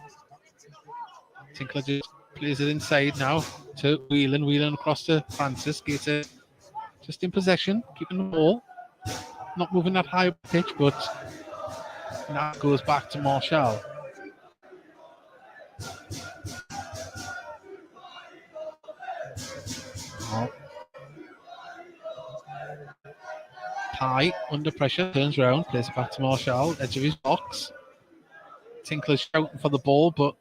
Tinkler just plays it inside now to Whelan. Whelan across to Francis. Gator just in possession, keeping the ball. Not moving that high up pitch, but now it goes back to Marshall. Pye under pressure, turns around, plays it back to Marshall, edge of his box. Tinkler's shouting for the ball, but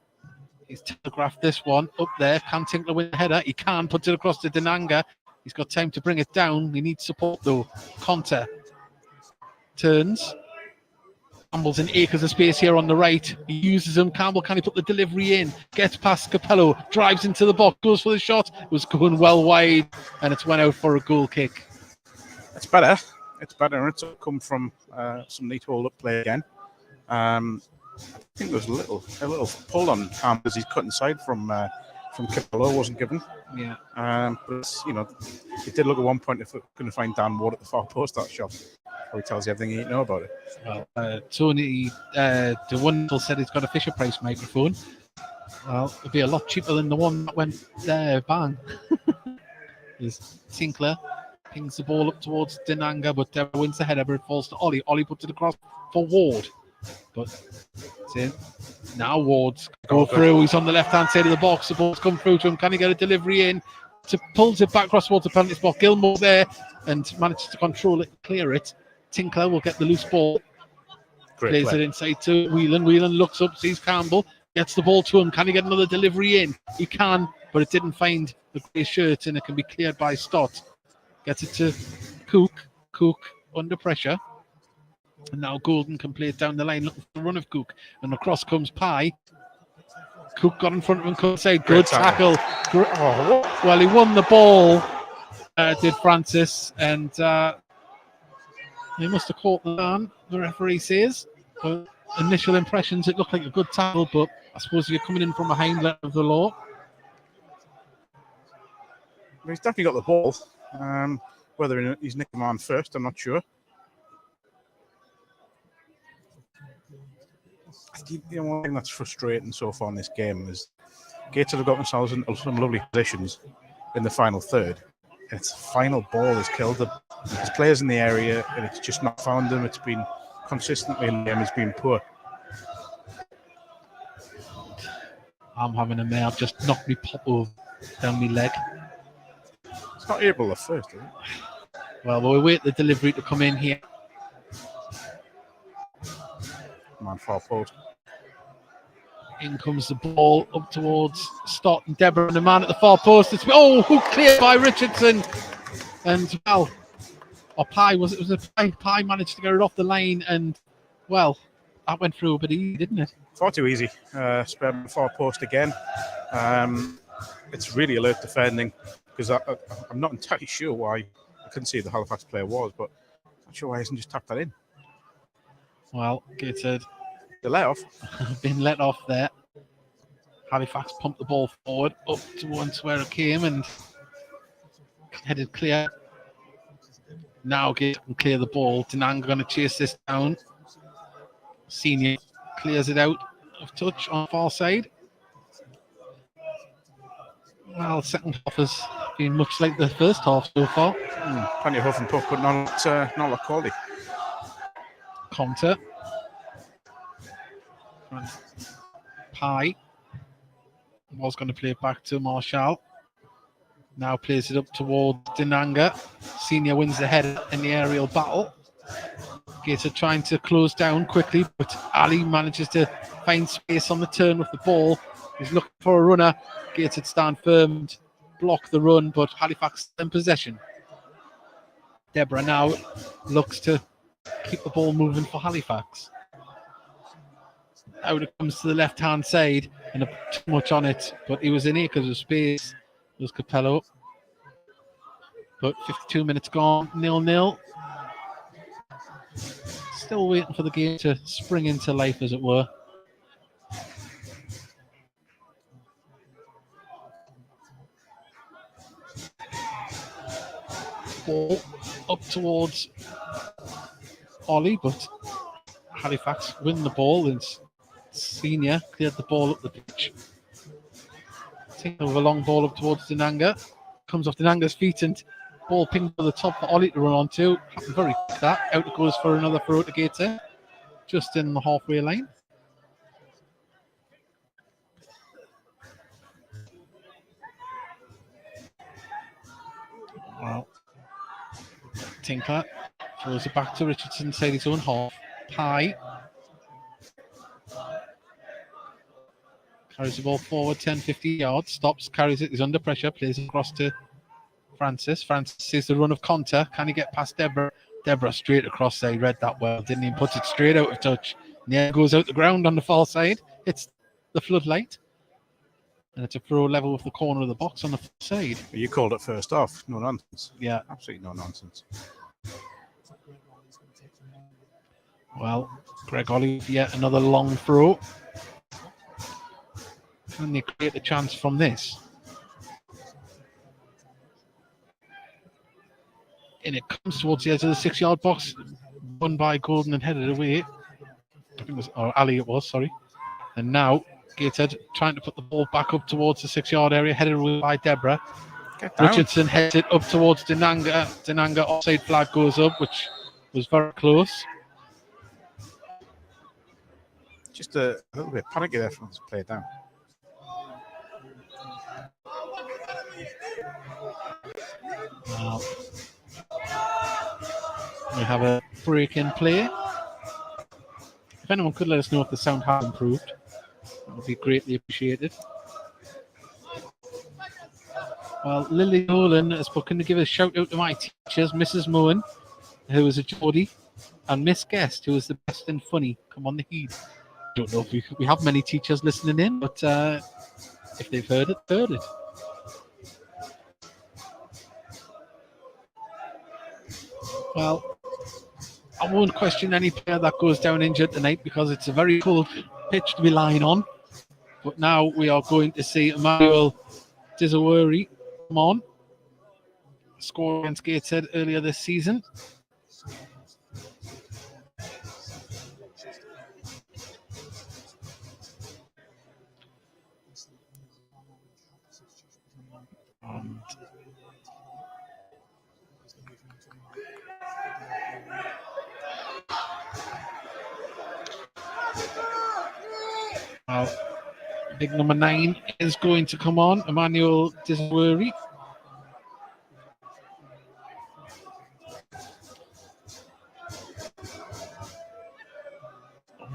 he's telegraphed this one up there. Can Tinkler win the header? He can, puts it across to Denanga. He's got time to bring it down. He needs support though. Conter turns. Campbell's in acres of space here on the right. He uses them. Campbell, can he put the delivery in? Gets past Capello, drives into the box, goes for the shot. It was going well wide, and it's went out for a goal kick. It's better. It's better. It's come from some neat hold-up play again. I think there was a little pull on Campbell as he's cut inside from Capello, wasn't given. Yeah. But it did look at one point if we're going to find Dan Ward at the far post, that shot. Probably tells you everything you need to know about it. Well, Tony, the wonderful said he's got a Fisher Price microphone. Well, it'd be a lot cheaper than the one that went there, bang. There's Tinkler, pings the ball up towards Denanga, but Deborah wins the header, but it falls to Ollie. Ollie puts it across for Ward. But it's in. Now Ward's go through. He's on the left-hand side of the box. The ball's come through to him. Can he get a delivery in? Pulls it back across towards the penalty spot. Gilmore there and manages to control it, clear it. Tinkler will get the loose ball. Plays it inside to Whelan. Whelan looks up, sees Campbell, gets the ball to him. Can he get another delivery in? He can, but it didn't find the grey shirt and it can be cleared by Stott. Gets it to Cook. Cook under pressure. And now Golden can play it down the line, looking for the run of Cook. And across comes Pye. Cook got in front of him, couldn't say. Good tackle. Well, he won the ball, did Francis. And he must have caught the man, the referee says. But initial impressions, it looked like a good tackle, but I suppose you're coming in from behind letter of the law. Well, he's definitely got the ball. Whether he's nicked the man first, I'm not sure. One thing that's frustrating so far in this game is Gateshead have got themselves in some lovely positions in the final third. And its final ball has killed them. There's players in the area and it's just not found them. It's been consistently in the game, it's been poor. I'm having a mare. I've just knocked me pop over down my leg. It's not April the 1st, is it? Well, we'll wait the delivery to come in here. Man, far post. In comes the ball up towards Stott and Deborah, and the man at the far post. It's cleared by Richardson, and Pye was a Pye managed to get it off the line, and that went through a bit easy, didn't it? Far too easy. Far post again. it's really alert defending, because I'm not entirely sure why. I couldn't see who the Halifax player was, but I'm not sure why he hasn't just tapped that in. Well, Gateshead The let off. been let off there. Halifax pumped the ball forward up towards where it came and headed clear. Now Gateshead can clear the ball. Denanga going to chase this down. Senior clears it out of touch on far side. Well, second half has been much like the first half so far. Plenty of huff and puff, but not a lot of quality. Conter. Pye was going to play it back to Marshall. Now plays it up towards Denanga. Senior wins the header in the aerial battle. Gateshead trying to close down quickly, but Ali manages to find space on the turn with the ball. He's looking for a runner. Gateshead stand firm and block the run, but Halifax in possession. Deborah now looks to keep the ball moving for Halifax. Out it comes to the left-hand side, and too much on it, but he was in acres of space. It was Capello. But 52 minutes gone, 0-0. Still waiting for the game to spring into life, as it were. Ball up towards Ollie, but Halifax win the ball, and Senior cleared the ball up the pitch. Taking over a long ball up towards Denanga. Comes off Denanga's feet and ball pinged to the top for Ollie to run onto. Happened very quick that. Out it goes for another throw to Gateshead. Just in the halfway line. Well, Tinkler throws it back to Richardson inside his own half. Pye carries the ball forward 10-50 yards, stops, carries it, he's under pressure, plays it across to Francis. Francis sees the run of Conter. Can he get past Deborah? Deborah straight across there. He read that well, didn't he? Puts it straight out of touch. Yeah, goes out the ground on the far side. It's the floodlight. And it's a throw level with the corner of the box on the far side. You called it first off. No nonsense. Yeah. Absolutely no nonsense. Well, Greg Ollie, yet another long throw. Can they create a chance from this? And it comes towards the edge of the 6-yard box. Won by Gordon and headed away. I think it was, or Ali it was, sorry. And now Gateshead trying to put the ball back up towards the 6-yard area, headed away by Deborah. Richardson heads it up towards Denanga. Denanga offside flag goes up, which was very close. Just a little bit panicky there from us to play it down. Now, we have a break in play. If anyone could let us know if the sound has improved, that would be greatly appreciated. Well, Lily Nolan has spoken to give a shout out to my teachers, Mrs. Moen, who is a Geordie, and Miss Guest, who is the best and funny. Come on the heed. Don't know if we have many teachers listening in, but if they've heard it, heard it. Well, I won't question any player that goes down injured tonight because it's a very cold pitch to be lying on. But now we are going to see Emmanuel Dizawari come on. Score against Gateshead earlier this season. Big number 9 is going to come on, Emmanuel Dizawari.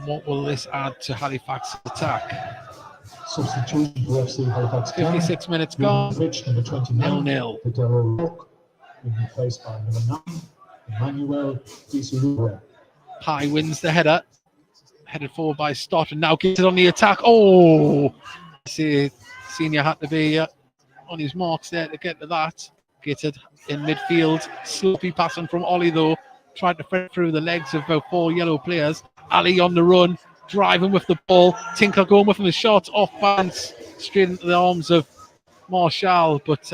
What will this add to Halifax's attack? Substitution for FC Halifax. 56 minutes gone. Rich, number 29. 0-0. Fidel Rock, being replaced by number 9, Emmanuel Dizawari. Pye wins the header. Headed forward by Stott and now gets it on the attack. Oh! See, Senior had to be on his marks there to get to that. Gateshead in midfield. Sloppy passing from Ollie, though. Tried to thread through the legs of about 4 yellow players. Ali on the run, driving with the ball. Tinkler going with him, a shot off balance, straight into the arms of Marshall. But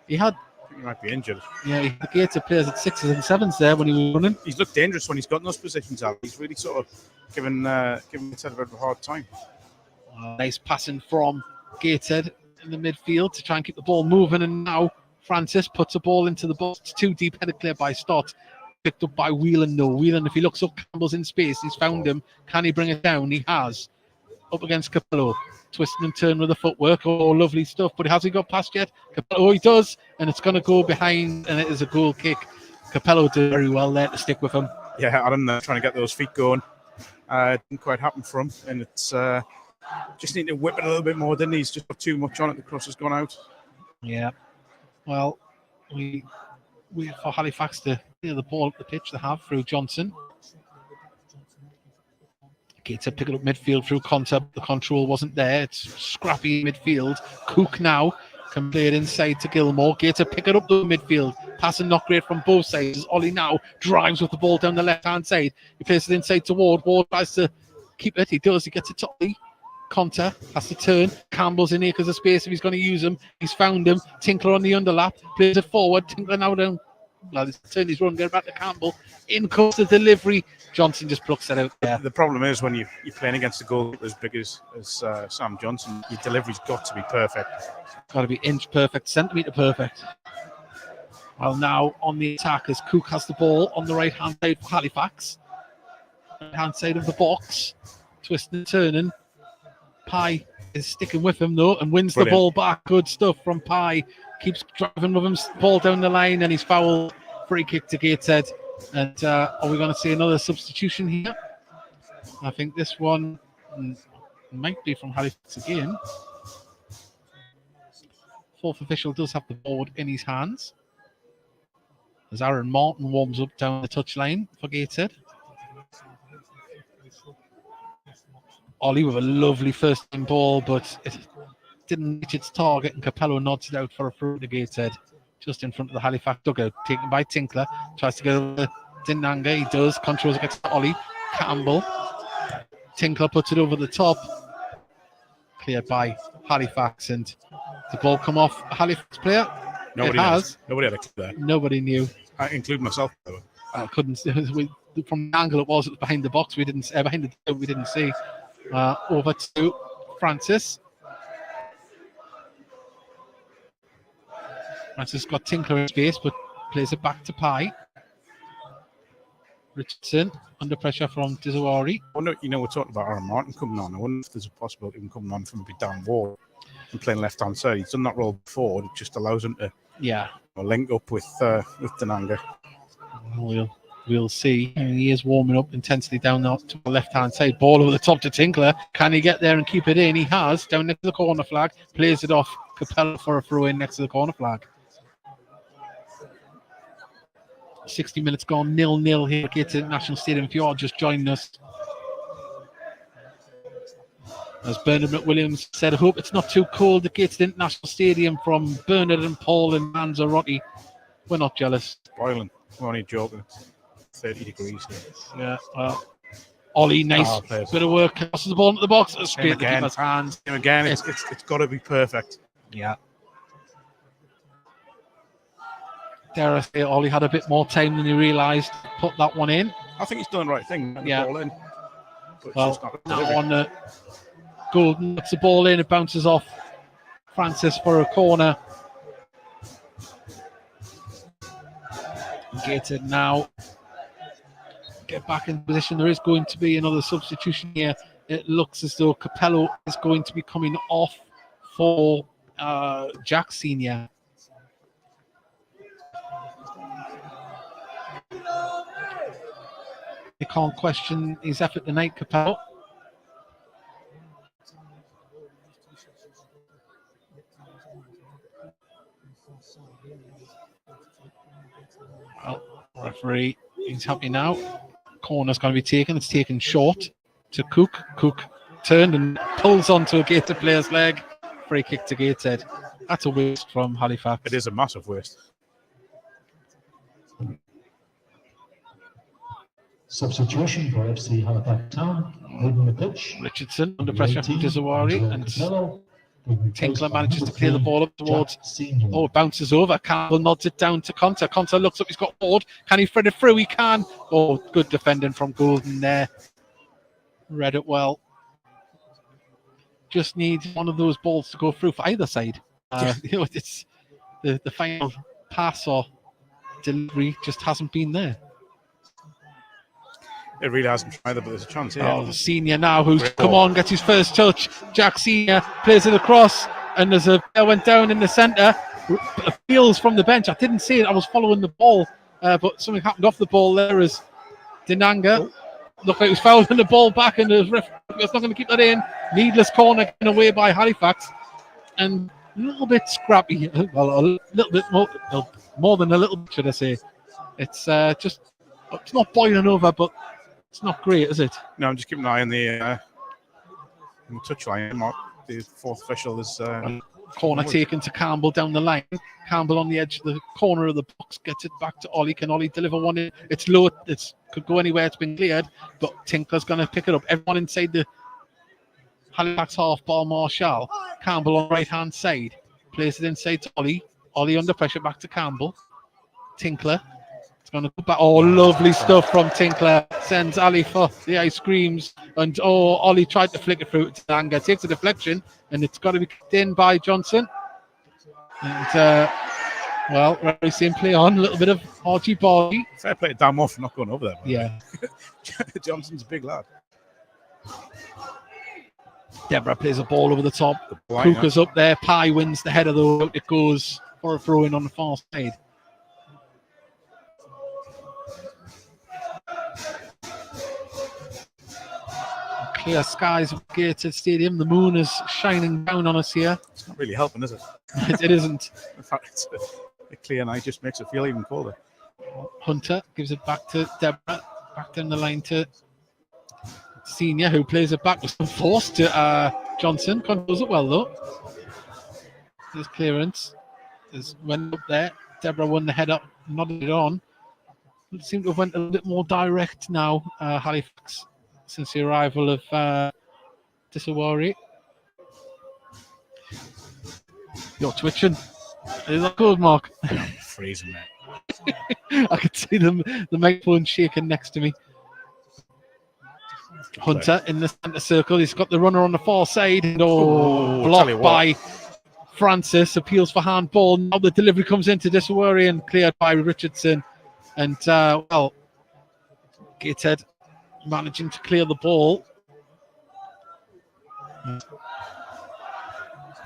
he had... He might be injured. Yeah, the Gateshead players at 6s and 7s there when he was running. He's looked dangerous when he's got in those positions, Al. He's really sort of given Gateshead a bit of a hard time. Nice passing from Gateshead in the midfield to try and keep the ball moving, and now Francis puts a ball into the box. Too deep, headed clear by Stott. Picked up by Whelan, though. Whelan, if he looks up, Campbell's in space. He's found him. Can he bring it down? He has. Up against Capello. Twisting and turn with the footwork. Oh, lovely stuff. But has he got past yet? Capello, oh, he does. And it's going to go behind, and it is a goal kick. Capello did very well there to stick with him. Yeah, Adam there trying to get those feet going. Didn't quite happen for him. And it's just need to whip it a little bit more, didn't he? He's just got too much on it. The cross has gone out. Yeah. Well, we for Halifax to clear the ball up the pitch, they have through Johnson. Gateshead pick it up midfield through Conter. The control wasn't there. It's scrappy midfield. Cook now can play it inside to Gilmore. Gateshead pick it up the midfield. Passing not great from both sides. Ollie now drives with the ball down the left-hand side. He plays it inside to Ward. Ward tries to keep it. He does. He gets it to Ollie. Conter has to turn. Campbell's in acres of space if he's going to use him. He's found him. Tinkler on the underlap. Plays it forward. Tinkler now down. Well, he's turned his run. Get back to Campbell. In comes the delivery. Johnson just plucks it out there. The problem is when you're playing against a goalkeeper as big as Sam Johnson, your delivery's got to be perfect. Got to be inch perfect, centimetre perfect. Well, now on the attack as Cook has the ball on the right-hand side for Halifax. Right-hand side of the box. Twisting and turning. Pye is sticking with him, though, and wins the ball back. Good stuff from Pye. Keeps driving with him, ball down the line, and he's fouled. Free kick to Gateshead. And are we going to see another substitution here? I think this one might be from Halifax again. Fourth official does have the board in his hands. As Aaron Martin warms up down the touchline for Gateshead. Ollie with a lovely first time ball, but it didn't reach its target, and Capello nods it out for a throw to Gateshead. Just in front of the Halifax dugout, taken by Tinkler. Tries to get over Dinanga. He does. Controls against Ollie. Campbell. Tinkler puts it over the top. Cleared by Halifax, and the ball come off a Halifax player. Nobody knows. Nobody had a clue there. Nobody knew. I include myself. I couldn't. From the angle it was behind the box. We didn't. Behind the dugout, we didn't see. Over to Francis. Francis got Tinkler in space, but plays it back to Pye. Richardson under pressure from Dizawari. I wonder, we're talking about Aaron Martin coming on. I wonder if there's a possibility of him coming on from Dan Ward and playing left-hand side. He's done that role before. It just allows him to link up with Dinanga. We'll see. I mean, he is warming up intensely down to the left-hand side. Ball over the top to Tinkler. Can he get there and keep it in? He has. Down next to the corner flag. Plays it off. Capello for a throw-in next to the corner flag. 60 minutes gone, 0-0 here at Gateshead National Stadium. If you are just joining us, as Bernard McWilliams said, I hope it's not too cold at Gateshead International Stadium. From Bernard and Paul and Lanzarote. We're not jealous. Boiling. We're only joking. 30 degrees here. Yeah. Well, Ollie, nice bit of work. Crosses the ball into the box. Straight to keeper's hands. Again, it's got to be perfect. Yeah. Dare I say, Ollie had a bit more time than he realised. Put that one in. I think he's done the right thing. The ball in. But well, now on the Golden, puts the ball in. It bounces off Francis for a corner. Gateshead now get back in position. There is going to be another substitution here. It looks as though Capello is going to be coming off for Jack Senior. You can't question his effort tonight, Capello. Well, referee, he's happy now. Corner's going to be taken. It's taken short to Cook. Cook turned and pulls onto a Gateshead player's leg. Free kick to Gateshead. That's a waste from Halifax. It is a massive waste. Substitution for FC Halifax Town. Leading the pitch. Richardson under pressure from Disawari, and Tinkler manages to clear the ball up towards. Oh, it bounces over. Campbell nods it down to Conter. Conter looks up. He's got Ward. Can he thread it through? He can. Oh, good defending from Golden there. Read it well. Just needs one of those balls to go through for either side. You know, it's the final pass or delivery just hasn't been there. It really hasn't either, but there's a chance here. Oh, the senior now who's come on, gets his first touch. Jack Senior plays it across, and there's a ball went down in the centre. Appeals from the bench. I didn't see it. I was following the ball, but something happened off the ball there as Dinanga looked like he was fouling the ball back, and the ref was not going to keep that in. Needless corner given away by Halifax, and a little bit scrappy. Well, a little bit more than a little bit, should I say. It's just, it's not boiling over, but it's not great, is it? No, I'm just keeping an eye on the touchline. The fourth official is... corner taken to Campbell down the line. Campbell on the edge of the corner of the box gets it back to Ollie. Can Ollie deliver one in? It's low. It could go anywhere. It's been cleared, but Tinkler's going to pick it up. Everyone inside the Halifax half ball. Marshall. Campbell on the right-hand side. Plays it inside to Ollie. Ollie under pressure back to Campbell. Tinkler. Going to go back. Oh, lovely stuff from Tinkler. Sends Ali for the ice creams. And Ollie tried to flick it through to Anger. Takes a deflection, and it's got to be kicked in by Johnson. And, well, very simply on. A little bit of argy-bargy. Fair play to Dan Moore for not going over there. Yeah. Johnson's a big lad. Deborah plays a ball over the top. Cooker's up there. Pye wins the header, though. It goes for a throw-in on the far side. Clear skies of Gateshead Stadium. The moon is shining down on us here. It's not really helping, is it? It isn't. In fact, it's a clear night just makes it feel even colder. Hunter gives it back to Deborah. Back down the line to Senior, who plays it back with some force to Johnson. Controls it well, though. There's clearance. There's went up there. Deborah won the head up, nodded it on. It seemed to have went a little bit more direct now, Halifax, since the arrival of Disawari. You're twitching. Is that good, Mark? I'm freezing, mate. I can see the microphone shaking next to me. Hunter in the centre circle. He's got the runner on the far side. And blocked by Francis. Appeals for handball. Now the delivery comes into Disawari and cleared by Richardson. And, well, Gateshead managing to clear the ball.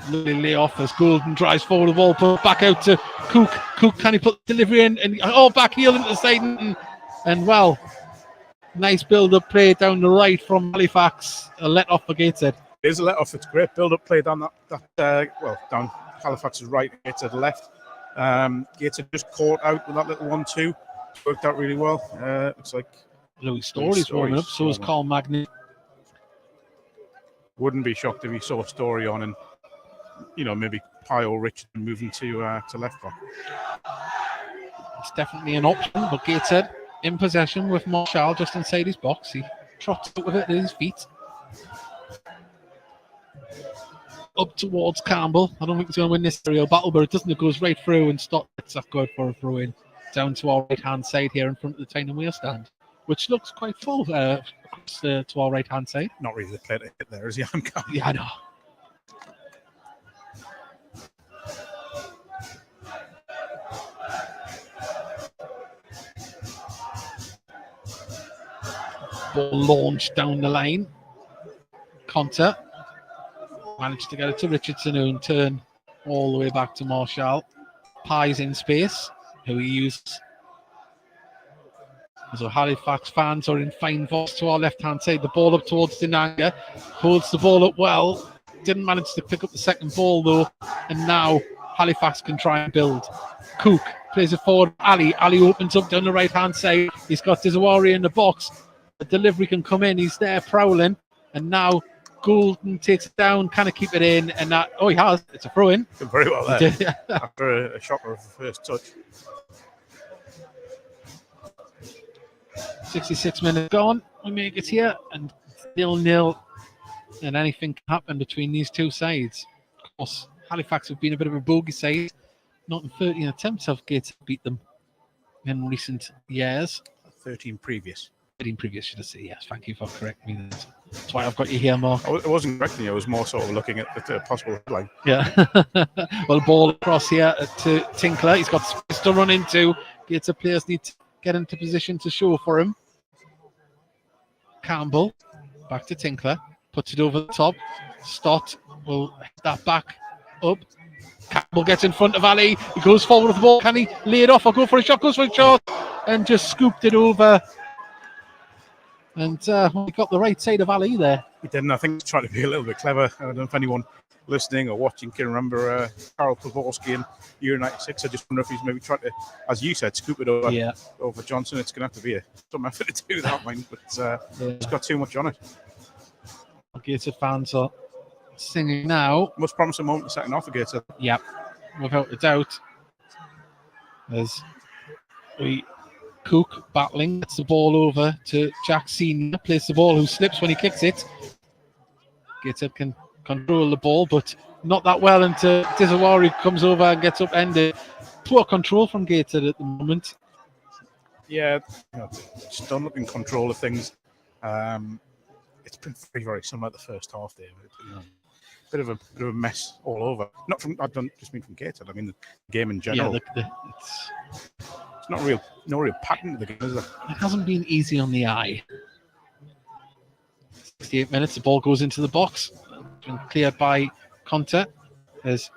Lovely layoff as Golden drives forward the ball, put back out to Cook. Cook, can he put the delivery in? And back heel into the side. And well, nice build-up play down the right from Halifax. A let-off for Gateshead. It is a let-off. It's great build-up play down down Halifax's right, Gateshead left. Gateshead just caught out with that little 1-2. Worked out really well. Looks like Louis Story's warming up, so is Carl Magny. Wouldn't be shocked if he saw a Story on and, maybe Pye or Richard moving to left back. It's definitely an option, but Gateshead in possession with Marshall just inside his box. He trots out with it at his feet. Up towards Campbell. I don't think he's going to win this aerial battle, but it doesn't. It goes right through and stops. That's good for a throw-in. Down to our right-hand side here in front of the Tyne and Wheel stand, which looks quite full across to our right-hand side. Not really the play to hit there, is he? Yeah, I know. Ball launched down the line. Conter managed to get it to Richardson, who in turn all the way back to Marshall. Pye's in space, who he uses. So Halifax fans are in fine voice to our left-hand side. The ball up towards Dinanga. Holds the ball up well. Didn't manage to pick up the second ball, though. And now Halifax can try and build. Cook plays it forward. Ali opens up down the right-hand side. He's got Disawari in the box. The delivery can come in. He's there prowling. And now Golden takes it down, kind of keep it in, and that. Oh, he has. It's a throw in. Did very well there. After a shocker of the first touch. 66 minutes gone. We make it here, and 0-0. And anything can happen between these two sides. Of course, Halifax have been a bit of a bogey side. Not in 13 attempts have Gateshead beat them in recent years. 13 previous. 13 previous, should I say. Yes, thank you for correcting me. That's why I've got you here, Mark. I wasn't correcting you. I was more sort of looking at the possible headline. Yeah. Well, ball across here to Tinkler. He's got space to run into. Gateshead players need to get into position to show for him. Campbell, back to Tinkler. Puts it over the top. Stott will hit that back up. Campbell gets in front of Ali. He goes forward with the ball. Can he lay it off or go for a shot? Goes for a shot and just scooped it over. And he got the right side of Ali there. He didn't. I think he's trying to be a little bit clever. I don't know if anyone listening or watching can remember Karol Pawlowski in Euro 96. I just wonder if he's maybe trying to, as you said, scoop it over Johnson. It's going to have to be some effort to do that, mind, but it's got too much on it. Gateshead fans are singing now. Most promising moment in the second half for Gateshead. Yep, without a doubt. As Cook battling, gets the ball over to Jack Senior, plays the ball, who slips when he kicks it. Gateshead can control the ball, but not that well until Disawari comes over and gets upended. Poor control from Gateshead at the moment. Yeah, just don't look in control of things. It's been very, very similar to the first half there. Bit of a mess all over. Not from, I don't just mean from Gateshead. I mean the game in general. Yeah, it's no real pattern to the game, is there? It hasn't been easy on the eye. 68 minutes, the ball goes into the box. It's been cleared by Conte. As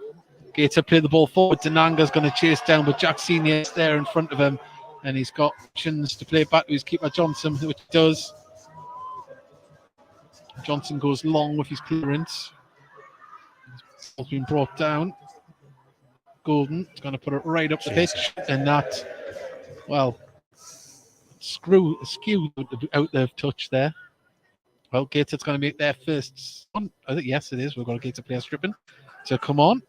Gateshead play the ball forward, Denanga's going to chase down, but Jack Senior is there in front of him, and he's got options to play back to his keeper Johnson, which he does. Johnson goes long with his clearance. Ball's been brought down. Golden is going to put it right up the pitch, and that, well, skewed out the touch there. Well, Gateshead's going to make their first one. I think, yes, it is. We've got a Gateshead player stripping. So come on.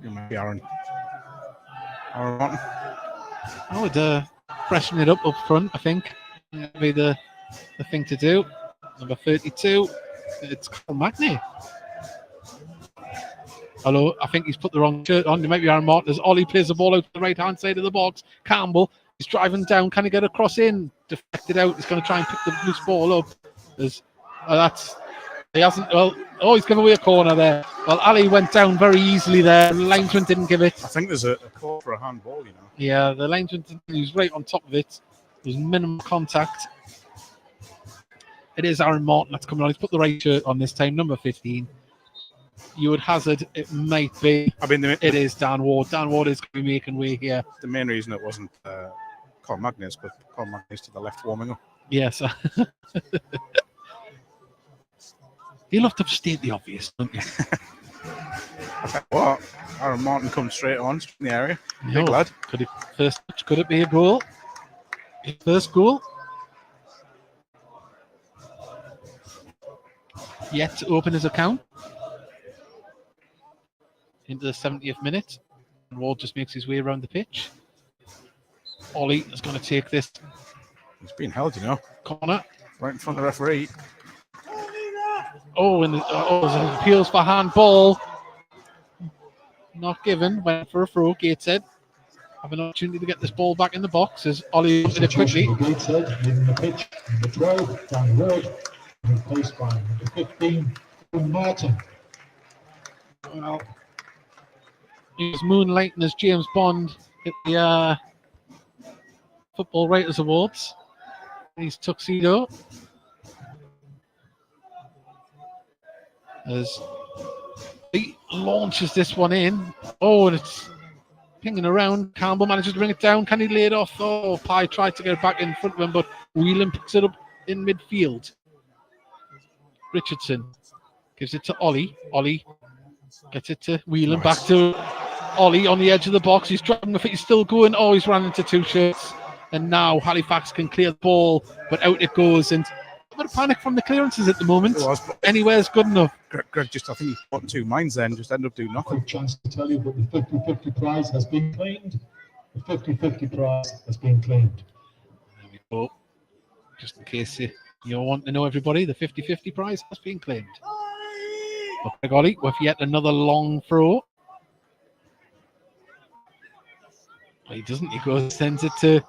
It might be Aaron Martin. I would freshen it up front, I think. That'd be the thing to do. Number 32, it's Carl Magnay. Hello, I think he's put the wrong shirt on. It might be Aaron Martin as Ollie plays the ball out to the right-hand side of the box. Campbell, he's driving down. Can he get a cross in? Deflected out. He's going to try and pick the loose ball up. He hasn't. Well, he's given away a corner there. Well, Ali went down very easily there. The linesman didn't give it. I think there's a call for a handball, you know. Yeah, the linesman didn't. He was right on top of it. There's minimum contact. It is Aaron Martin that's coming on. He's put the right shirt on this time, number 15. You would hazard it might be. I mean, it is Dan Ward. Dan Ward is going to be making way here. The main reason it wasn't Carl Magnus, but Carl Magnus to the left warming up. Yes. You love to state the obvious, don't you? What? Aaron Martin comes straight on from the area. Big lad. Could it be a goal? His first goal? Yet to open his account. Into the 70th minute. And Ward just makes his way around the pitch. Ollie is going to take this. He's being held, you know. Corner. Right in front of the referee. And there's appeals for handball. Not given. Went for a throw. Gateshead have an opportunity to get this ball back in the box as Ollie did it quickly. Gateshead in the pitch. Number 12, Dan Ward. Replaced by number 15, Martin. Well, he was moonlighting as James Bond at the Football Writers Awards. He's tuxedo. As he launches this one in. And it's pinging around. Campbell manages to bring it down. Can he lay it off? Pye tried to get it back in front of him, but Whelan picks it up in midfield. Richardson gives it to Ollie. Ollie gets it to Whelan. Nice. Back to Ollie on the edge of the box. He's driving with it. He's still going. He's ran into two shirts. And now Halifax can clear the ball, but out it goes. And a bit of panic from the clearances at the moment. It was, but anywhere's good enough. Greg just, I think he put 2 minds then, just ended up doing nothing. Quick chance to tell you, but the 50-50 prize has been claimed. The 50-50 prize has been claimed. There we go. Just in case you want to know, everybody, the 50-50 prize has been claimed. Okay, Golly, with yet another long throw. He doesn't. He goes, sends it to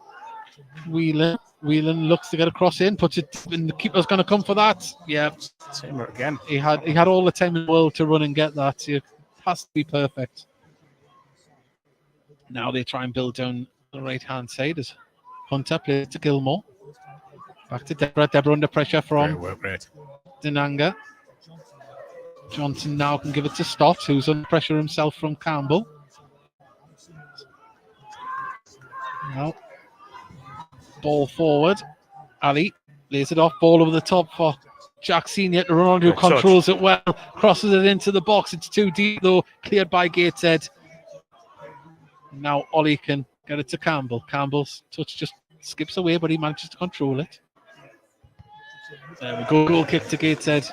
Whelan. Whelan looks to get a cross in, puts it, and the keeper's going to come for that. Yeah, Same again. he had all the time in the world to run and get that. It has to be perfect. Now they try and build down the right-hand side as Hunter plays to Gilmore. Back to Deborah. Deborah under pressure from Denanga. Johnson now can give it to Stott, who's under pressure himself from Campbell. Now, ball forward. Ali lays it off. Ball over the top for Jack Senior to run on, who controls it well. Crosses it into the box. It's too deep, though. Cleared by Gateshead. Now Ollie can get it to Campbell. Campbell's touch just skips away, but he manages to control it. There we go. Goal kick to Gateshead.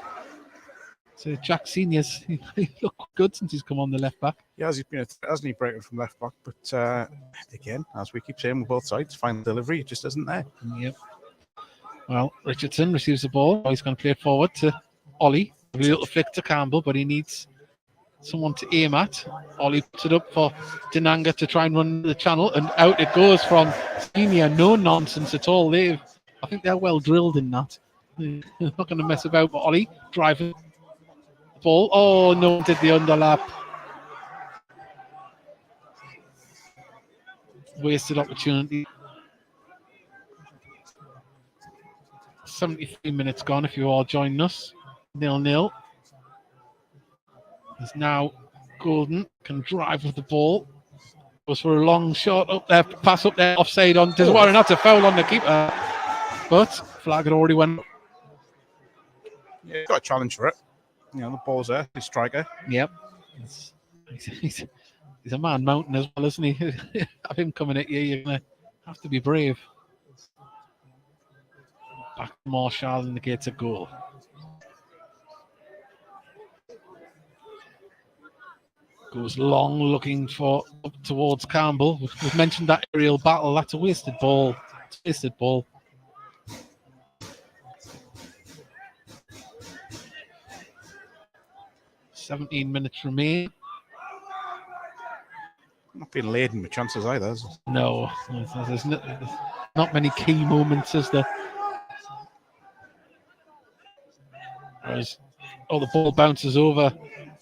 So Jack Senior's he looked good since he's come on the left back. Yeah, hasn't he breaking from left back? But again, as we keep saying with both sides, final delivery it just isn't there. Yep. Well, Richardson receives the ball. He's going to play it forward to Ollie. A little flick to Campbell, but he needs someone to aim at. Ollie puts it up for Denanga to try and run the channel, and out it goes from Senior. No nonsense at all. I think they're well drilled in that. They're not going to mess about. But Ollie driving the ball. Oh, no one did the underlap. Wasted opportunity. 73 minutes gone if you all join us. 0-0. There's now Golden can drive with the ball. Goes for a long shot up there, pass up there, offside on. Does worry not to foul on the keeper, but flag had already went. Yeah, he's got a challenge for it. You know, the ball's there. He's striker. Yep. He's a man mountain as well, isn't he? Have him coming at you, you're going to have to be brave. Back to Marshall indicates a goal. Goes long, looking for up towards Campbell. We've mentioned that aerial battle. That's a wasted ball. It's a wasted ball. "17 minutes remain." Not being laden with chances either. No, there's not many key moments, is there? Whereas, the ball bounces over,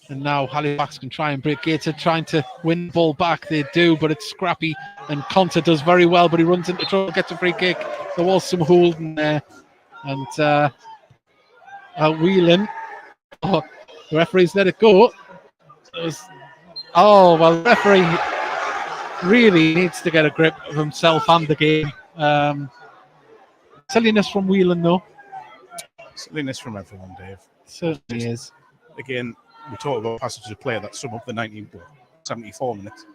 and now Halifax can try and break. Gateshead trying to win the ball back. They do, but it's scrappy, and Conter does very well, but he runs into trouble, gets a free kick. There was some holding there, and Whelan. The referee's let it go. The referee really needs to get a grip of himself and the game. Silliness from Whelan, though. Silliness from everyone, Dave. Certainly is. Again, we talk about passages of play that sum up the 74 minutes.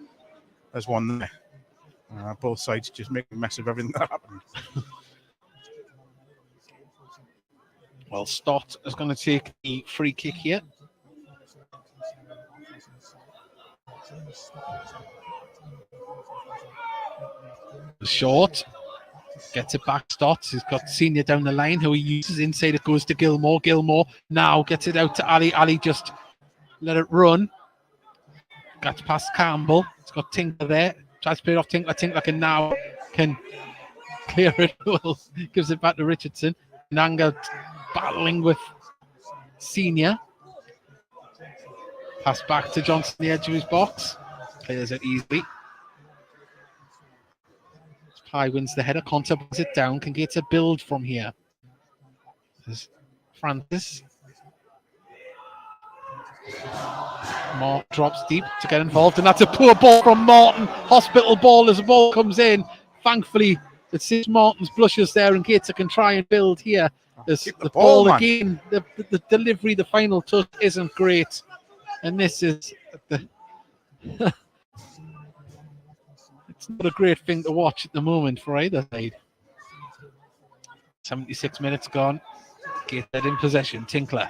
There's one there. Both sides just make a mess of everything that happened. Well, Stott is going to take the free kick here. Short. Gets it back, Stott. He's got Senior down the line, who he uses inside. It goes to Gilmore. Gilmore now gets it out to Ali. Ali just let it run. Gets past Campbell. It's got Tinker there. Tries to play it off Tinkler. Tinkler can now clear it. Well, gives it back to Richardson. Nanga battling with Senior. Pass back to Johnson, the edge of his box. Clears it easily. Pye wins the header. Conter brings it down. Can get a build from here. There's Francis. Mark drops deep to get involved, and that's a poor ball from Martin. Hospital ball as the ball comes in. Thankfully, it's Martin's blushes there, and Gates can try and build here. There's the ball again. The delivery, the final touch isn't great, and this is the. It's not a great thing to watch at the moment for either side. 76 minutes gone. Gateshead in possession. Tinkler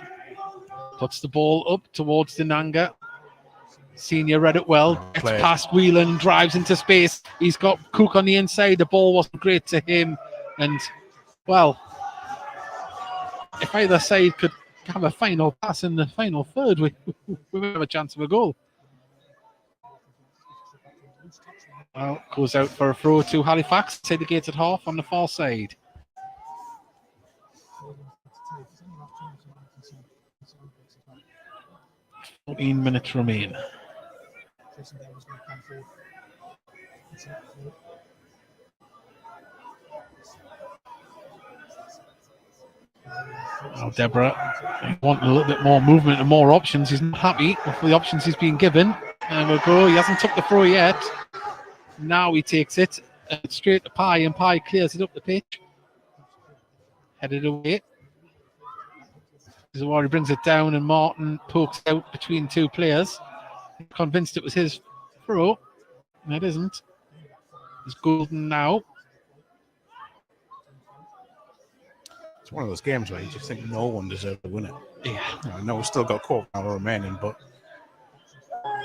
puts the ball up towards Dinanga. Senior read it well. Gets past Whelan, drives into space. He's got Cook on the inside. The ball wasn't great to him. And, well, if either side could have a final pass in the final third, we would have a chance of a goal. Well, goes out for a throw to Halifax. Inside the Gateshead half on the far side. 14 minutes remain. Now Deborah want a little bit more movement and more options. He's not happy with the options he's been given. And we'll go. He hasn't took the throw yet. Now he takes it straight to Pye, and Pye clears it up the pitch. Headed away. Zawari brings it down, and Martin pokes out between two players. Convinced it was his throw. And it isn't. It's Golden now. It's one of those games where you just think no one deserved to win it. Yeah. I know we've still got a quarter hour remaining, but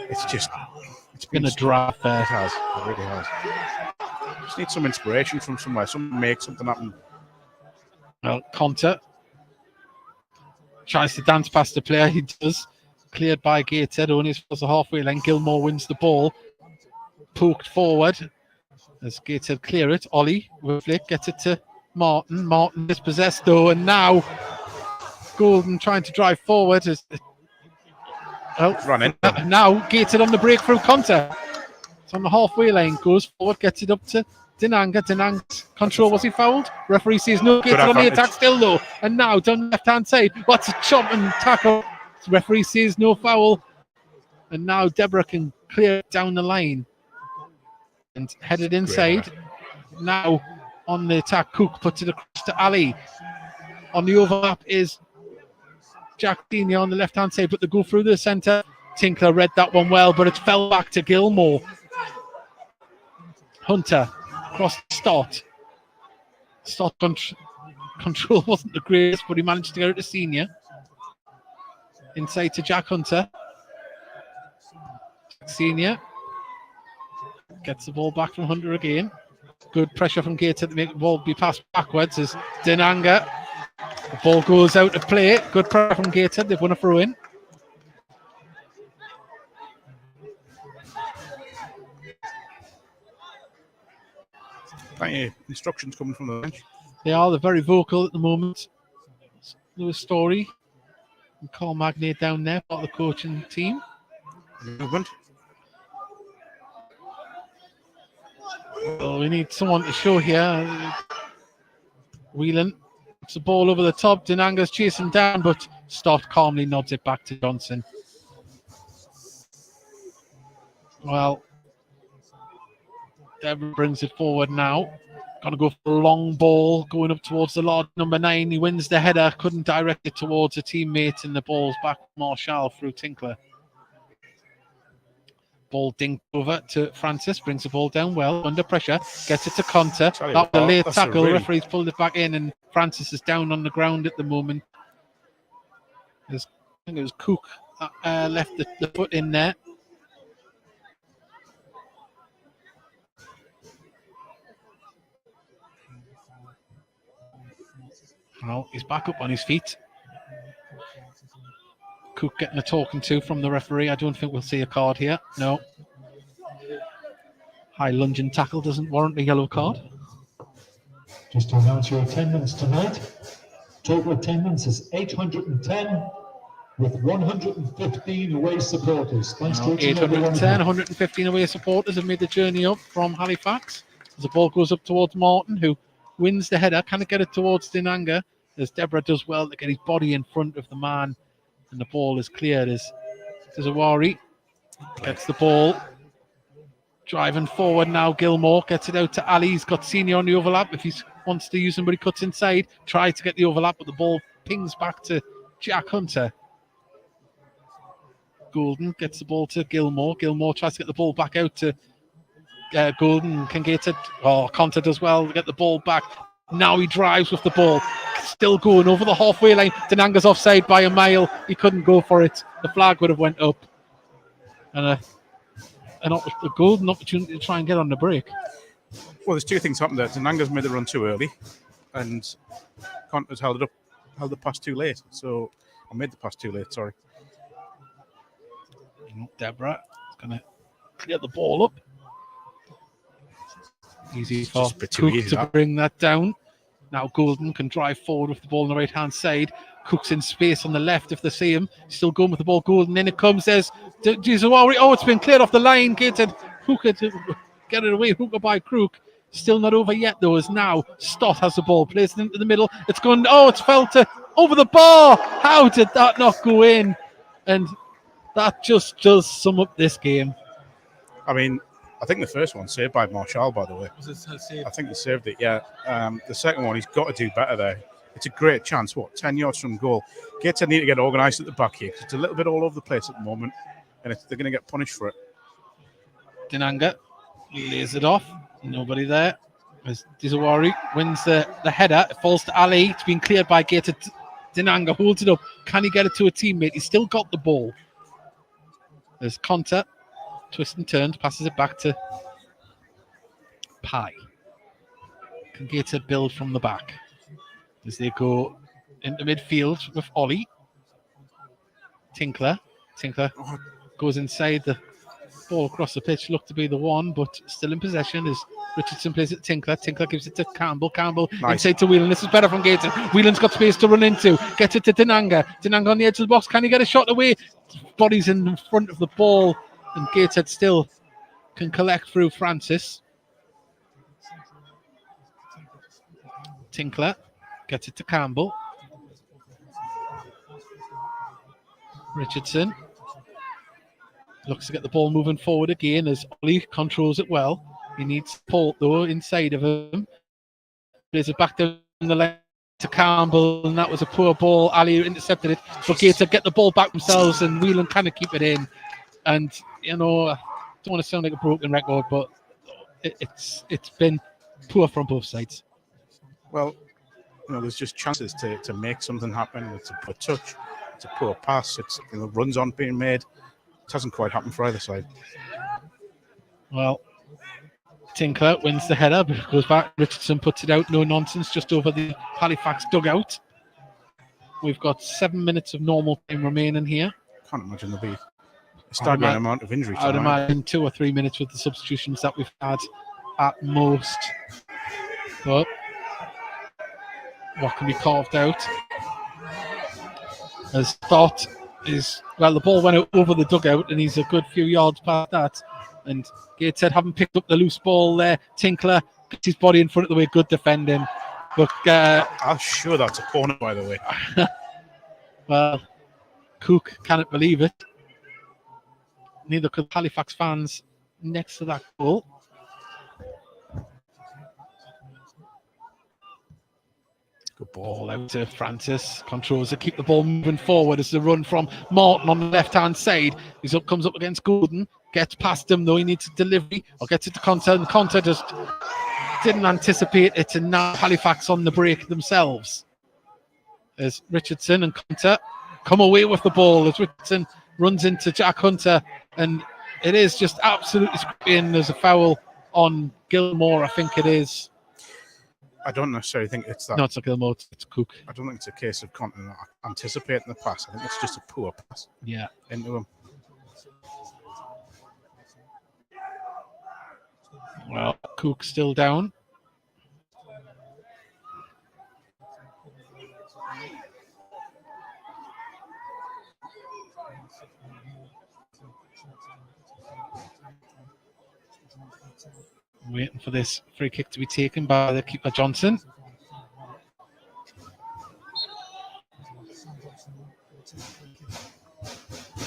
it's been a draft. It has. It really has. Just need some inspiration from somewhere. Someone make something happen. Well, Conter tries to dance past the player. He does. Cleared by Gateshead. Only as the halfway line. Gilmore wins the ball. Poked forward as Gateshead clear it. Ollie with flick gets it to Martin. Martin dispossessed though, and now Golden trying to drive forward. Running. Now Gateshead on the breakthrough. Conter. It's on the halfway line. Goes forward. Gets it up to Dinanga. Dinanga's control. Was he fouled? Referee says no. Gateshead on the attack still though. And now down the left hand side. What's a chop and tackle? Referee says no foul. And now Deborah can clear it down the line. And headed inside. Now on the attack, Cook puts it across to Ali. On the overlap is Jack Senior on the left hand side, but they go through the centre. Tinkler read that one well, but it fell back to Gilmore. Hunter across Stott. Stott control wasn't the greatest, but he managed to get it to Senior. Inside to Jack Hunter. Senior gets the ball back from Hunter again. Good pressure from Gateshead to make the ball be passed backwards as Dinanga. The ball goes out of play. Good pressure from Gateshead. They've won a throw in. Plenty of instructions coming from the bench. They're very vocal at the moment. Lewis Story and Carl Magnay down there, part of the coaching team. Movement. Well, we need someone to show here. Whelan puts the ball over the top. Dinanga's chasing down, but Stott calmly nods it back to Johnson. Well, Deborah brings it forward now. Going to go for a long ball, going up towards the Lord number 9. He wins the header, couldn't direct it towards a teammate, and the ball's back to Marshall through Tinkler. Ball dinked over to Francis, brings the ball down well, under pressure, gets it to Conter. That was a late tackle, referee's pulled it back in, and Francis is down on the ground at the moment. I think it was Cook left the foot in there. Well, he's back up on his feet. Cook getting a talking to from the referee. I don't think we'll see a card here. No. High lunging tackle doesn't warrant a yellow card. Just to announce your attendance tonight. Total attendance is 810 with 115 away supporters. Thanks to 810, 115 away supporters have made the journey up from Halifax. As the ball goes up towards Martin, who wins the header. Can it get it towards Dinanga? As Deborah does well to get his body in front of the man. And the ball is cleared as Zawari gets the ball. Driving forward now, Gilmore gets it out to Ali. He's got Senior on the overlap. If he wants to use somebody, cuts inside. Tries to get the overlap, but the ball pings back to Jack Hunter. Golden gets the ball to Gilmore. Gilmore tries to get the ball back out to Golden. Can get it. Oh, Conter does well to get the ball back. Now he drives with the ball. Still going over the halfway line. Denanga's offside by a mile. He couldn't go for it. The flag would have went up. And a golden opportunity to try and get on the break. Well, there's two things happened there. Denanga's made the run too early, and Carruthers held the pass too late. So I made the pass too late. Sorry. Deborah is going to clear the ball up. Easy for Cook to bring that down. Now Golden can drive forward with the ball on the right-hand side. Cook's in space on the left if they see him. Still going with the ball. Golden, in it comes. There's Jizawari. Oh, it's been cleared off the line. Gateshead. Hooker to get it away. Hooker by Crook. Still not over yet, though, as now Stott has the ball. Plays it into the middle. It's gone. Oh, it's fell to over the bar. How did that not go in? And that just does sum up this game. I mean, I think the first one saved by Marshall, by the way. I think he saved it, yeah. The second one, he's got to do better there. It's a great chance. 10 yards from goal. Gateshead need to get organised at the back here because it's a little bit all over the place at the moment, and they're going to get punished for it. Denanga lays it off. Nobody there. As Dizawari wins the header. It falls to Ali. It's been cleared by Gateshead. Denanga holds it up. Can he get it to a teammate? He's still got the ball. There's Conta. Twist and turns. Passes it back to Pye. Can Gateshead build from the back as they go into midfield with Ollie. Tinkler goes inside. The ball across the pitch looked to be the one, but still in possession as Richardson plays it to Tinkler. Tinkler gives it to Campbell. Nice. Inside to Whelan. This is better from Gateshead. Whelan's got space to run into. Gets it to Denanga. Denanga on the edge of the box. Can he get a shot away? Body's in front of the ball, and Gateshead still can collect through Francis. Tinkler gets it to Campbell. Richardson looks to get the ball moving forward again as Ollie controls it well. He needs support though inside of him. Plays it back down the lane to Campbell, and that was a poor ball. Ali intercepted it. But Gateshead get the ball back themselves, and Whelan kind of keep it in. And I don't want to sound like a broken record, but it's been poor from both sides. Well, there's just chances to make something happen. It's a poor touch. It's a poor pass. It's runs aren't being made. It hasn't quite happened for either side. Well, Tinkler wins the header, but goes back. Richardson puts it out. No nonsense, just over the Halifax dugout. We've got 7 minutes of normal time remaining here. Can't imagine there'll be a staggering amount of injury time. I'd imagine 2 or 3 minutes with the substitutions that we've had at most. But what can be carved out? As Stott is, the ball went out over the dugout and he's a good few yards past that. And Gateshead haven't picked up the loose ball there. Tinkler puts his body in front of the way, good defending. But I'm sure that's a corner, by the way. Well, Cook cannot believe it. Neither could Halifax fans next to that goal. Good ball out to Francis. Controls it, keep the ball moving forward as the run from Martin on the left-hand side. He's comes up against Golden. Gets past him, though. He needs a delivery. Or gets it to Conta. And Conta just didn't anticipate it. And now Halifax on the break themselves. As Richardson and Conta come away with the ball. As Richardson runs into Jack Hunter. And it is just absolutely screaming. There's a foul on Gilmore, I think it is. I don't necessarily think it's that. No, it's not Gilmore, it's Cook. I don't think it's a case of Conta not anticipating the pass. I think it's just a poor pass. Yeah. Into him. Well, Cook still down. Waiting for this free kick to be taken by the keeper Johnson.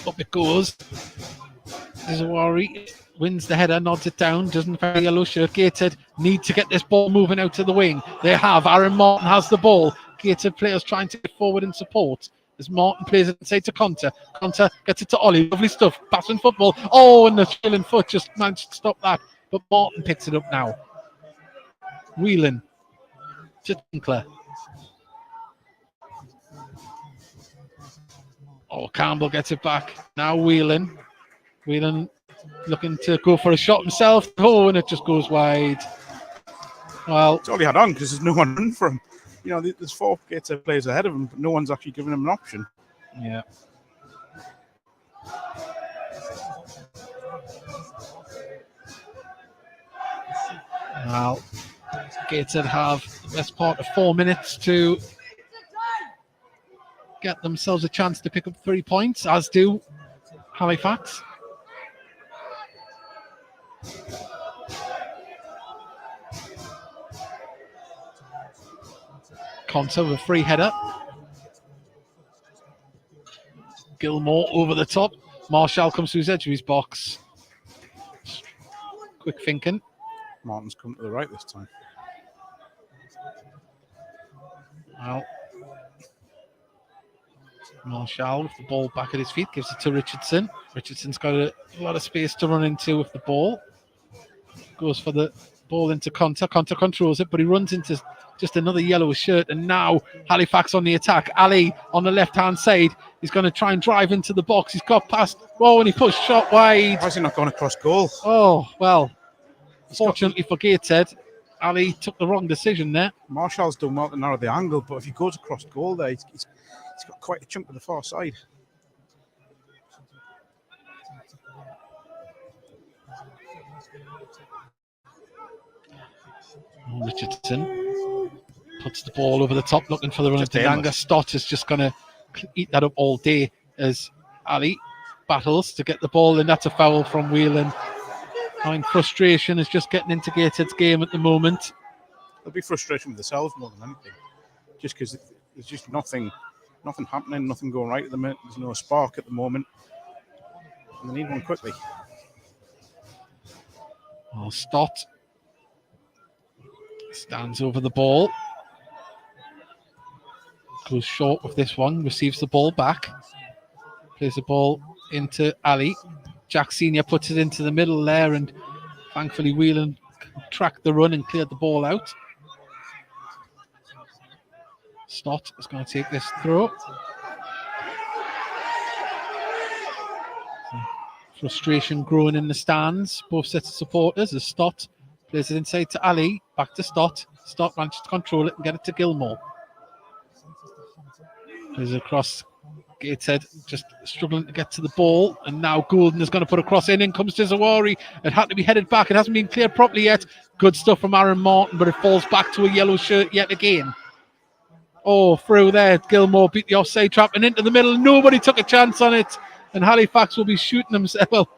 Up it goes. Zawari wins the header, nods it down, doesn't find a yellow shirt. Gateshead need to get this ball moving out to the wing. They have. Aaron Martin has the ball. Gateshead players trying to get forward in support. As Martin plays it inside to Conta. Conta gets it to Ollie. Lovely stuff. Passing football. Oh, and the trailing foot just managed to stop that. But Martin picks it up now. Whelan to Tinkler. Oh, Campbell gets it back. Now Whelan. Whelan looking to go for a shot himself. Oh, and it just goes wide. Well, it's all he had on because there's no one running for him. You know, there's 4 Gateshead players ahead of him, but no one's actually giving him an option. Yeah. Well, Gateshead have the best part of 4 minutes to get themselves a chance to pick up 3 points, as do Halifax. Conta with a free header. Gilmore over the top. Marshall comes to his edge of his box. Quick thinking. Martin's come to the right this time. Well, Marshall with the ball back at his feet gives it to Richardson. Richardson's got a lot of space to run into with the ball. Goes for the ball into Conta. Conta controls it, but he runs into just another yellow shirt. And now Halifax on the attack. Ali on the left-hand side. He's going to try and drive into the box. He's got past. Oh, and he pushed shot wide. Why is he not going across goal? Oh, well, fortunately for Gateshead, Ali took the wrong decision there. Marshall's done well to narrow the angle, but if he goes across goal there, he's got quite a chunk to the far side. Richardson puts the ball over the top, looking for the run into Nanga. aimless. Stott is just going to eat that up all day as Ali battles to get the ball, and that's a foul from Whelan. I think frustration is just getting into Gateshead's game at the moment. There'll be frustration with themselves more than anything, just because there's just nothing happening, nothing going right at the minute. There's no spark at the moment, and they need one quickly. Oh, Stott stands over the ball, goes short with this one, receives the ball back, plays the ball into Ali. Jack Senior puts it into the middle there, and thankfully Whelan tracked the run and cleared the ball out. Stott is going to take this throw. Frustration growing in the stands, both sets of supporters, as Stott plays it inside to Ali, back to Stott. Stott manages to control it and get it to Gilmore. Plays it across. Gateshead just struggling to get to the ball, and now Goulden is going to put a cross in comes to Zawari. It had to be headed back. It hasn't been cleared properly yet. Good stuff from Aaron Martin, but it falls back to a yellow shirt yet again. Oh, through there. Gilmore beat the offside trap and into the middle. Nobody took a chance on it, and Halifax will be shooting themselves, well,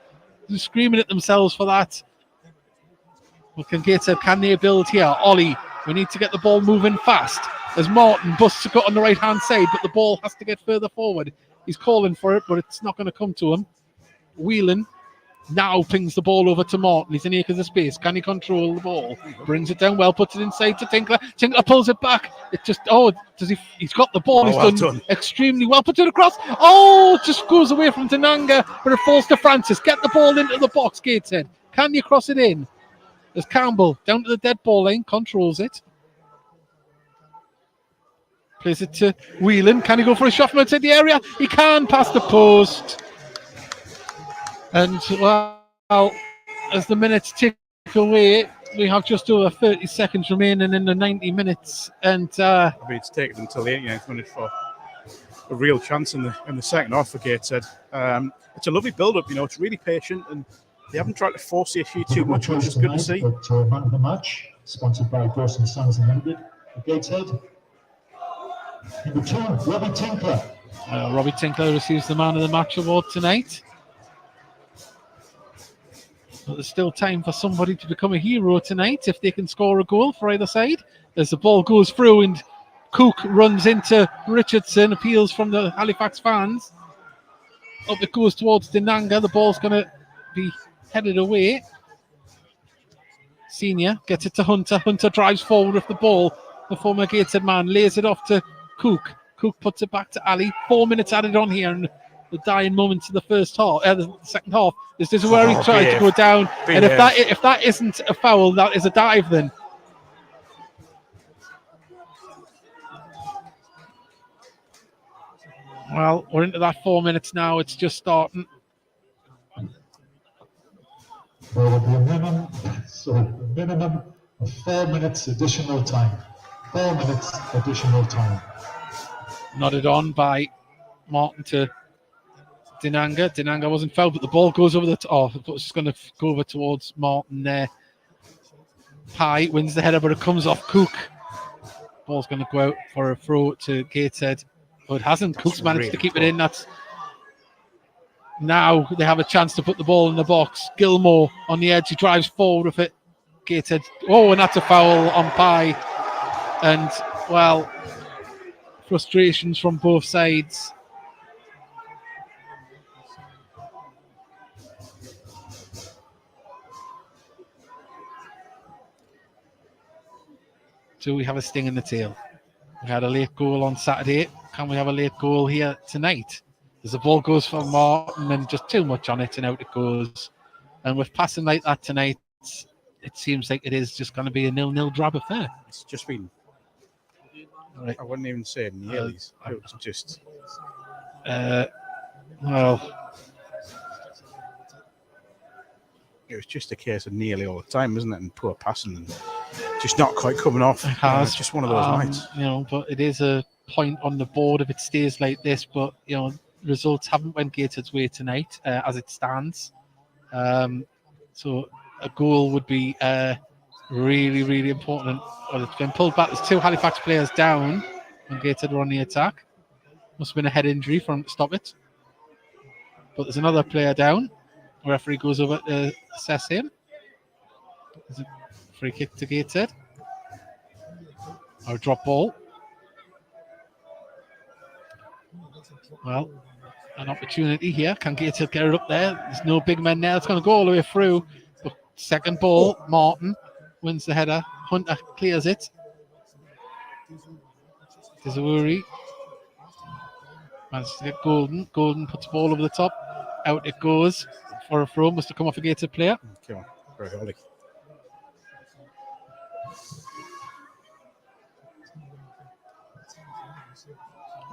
screaming at themselves for that. What can Gateshead, can they build here? Ollie, we need to get the ball moving fast. As Martin busts a cut on the right-hand side, but the ball has to get further forward. He's calling for it, but it's not going to come to him. Whelan now pings the ball over to Martin. He's in acres of space. Can he control the ball? Brings it down well, puts it inside to Tinkler. Tinkler pulls it back. It just, does he? He's got the ball. He's done extremely well. Puts it across. Oh, just goes away from Tananga, but it falls to Francis. Get the ball into the box, Gateshead. Can you cross it in? As Campbell down to the dead ball line, controls it. Plays it to Whelan. Can he go for a shot from outside the area? He can, past the post. And, well, as the minutes tick away, we have just over 30 seconds remaining in the 90 minutes. And I mean, it's taken until the 89th minute for a real chance in the second half for Gateshead. It's a lovely build-up, it's really patient, and they haven't tried to force the issue too much, which is good to see. But man of the match, sponsored by Dawson Sons Limited, Gateshead. Number 2, Robbie Tinkler. Robbie Tinkler receives the Man of the Match award tonight. But there's still time for somebody to become a hero tonight if they can score a goal for either side. As the ball goes through and Cook runs into Richardson, appeals from the Halifax fans. Up it goes towards Denanga. The ball's going to be headed away. Senior gets it to Hunter. Hunter drives forward with the ball. The former Gateshead man lays it off to Cook. Cook puts it back to Ali. 4 minutes added on here in the dying moments of the first half, the second half. This is where he tried to go down. And if that isn't a foul, that is a dive then. Well, we're into that 4 minutes now. It's just starting. There will be a minimum of 4 minutes additional time. 4 minutes additional time. Nodded on by Martin to Dinanga. Dinanga wasn't fouled, but the ball goes over the it's just going to go over towards Martin there. Pye wins the header, but it comes off Cook. Ball's going to go out for a throw to Gateshead, but it hasn't. Cook's managed to keep it in. That's now they have a chance to put the ball in the box. Gilmore on the edge. He drives forward with it. Gateshead. Oh, and that's a foul on Pye. And, well, frustrations from both sides. Do we have a sting in the tail? We had a late goal on Saturday. Can we have a late goal here tonight? As the ball goes for Martin and just too much on it and out it goes. And with passing like that tonight, it seems like it is just going to be a 0-0 drab affair. It's just been, right. I wouldn't even say nearly. It was just... well... It was just a case of nearly all the time, isn't it? And poor passing and just not quite coming off. It has. It's just one of those nights. But it is a point on the board if it stays like this. But, results haven't went Gateshead's way tonight as it stands. So a goal would be really, really important. Well, it's been pulled back. There's 2 Halifax players down when Gateshead were on the attack. Must have been a head injury for him to stop it. But there's another player down. The referee goes over to assess him. There's a free kick to Gateshead. Or a drop ball. Well, an opportunity here. Can Gateshead get it up there? There's no big men there. It's going to go all the way through. But second ball, Martin wins the header. Hunter clears it. There's a worry. Manages to get Golden. Golden puts the ball over the top. Out it goes. For a throw, must have come off a Gateshead player. Come on, very early.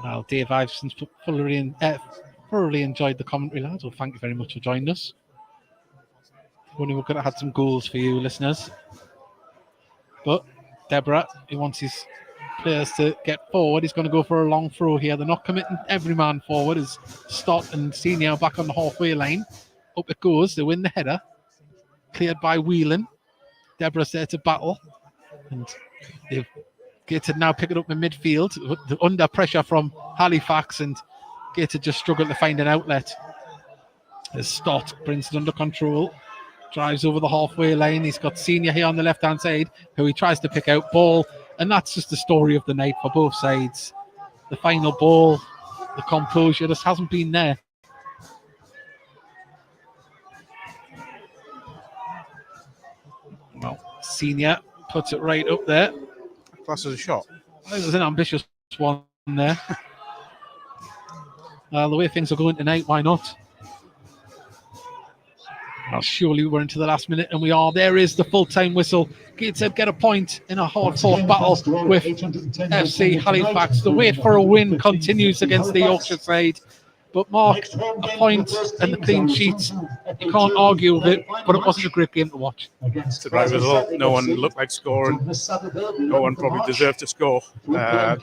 Well, Dave Iveson's thoroughly enjoyed the commentary, lads. Well, thank you very much for joining us. Only we could have had some goals for you, listeners. But Deborah, he wants his players to get forward. He's going to go for a long throw here. They're not committing every man forward as Stott and Senior back on the halfway line. Up it goes. They win the header. Cleared by Whelan. Deborah's there to battle. And they've Gateshead now pick it up in midfield. Under pressure from Halifax. And Gateshead just struggled to find an outlet. As Stott brings it under control. Drives over the halfway line. He's got Senior here on the left-hand side, who he tries to pick out ball. And that's just the story of the night for both sides. The final ball, the composure just hasn't been there. Well, Senior puts it right up there. Class as a shot. It was an ambitious one there. The way things are going tonight, why not? Well, surely we're into the last minute, and we are. There is the full-time whistle. Gateshead get a point in a hard-fought battle with FC Halifax. The wait for a win continues against the Yorkshire side. But Mark, a point and the clean sheets, you can't argue with it, but it wasn't a great game to watch. It's the right result. No one looked like scoring. No one probably deserved to score.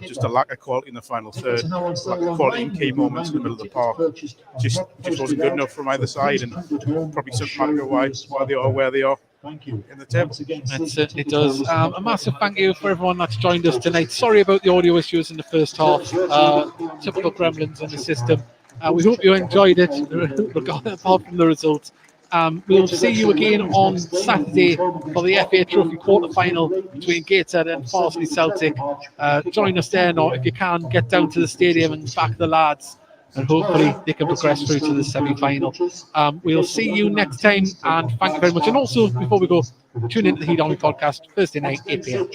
Just a lack of quality in the final third. Lack of quality in key moments in the middle of the park. Just wasn't good enough from either side, and probably symptomatic of why they are where they are in the table. It certainly does. A massive thank you for everyone that's joined us tonight. Sorry about the audio issues in the first half. Typical gremlins in the system. We hope you enjoyed it, apart from the result. We'll see you again on Saturday for the FA Trophy quarter-final between Gateshead and Farsley Celtic. Join us there now if you can. Get down to the stadium and back the lads, and hopefully they can progress through to the semi-final. We'll see you next time, and thank you very much. And also, before we go, tune into the Heat Army podcast, Thursday night, 8 p.m.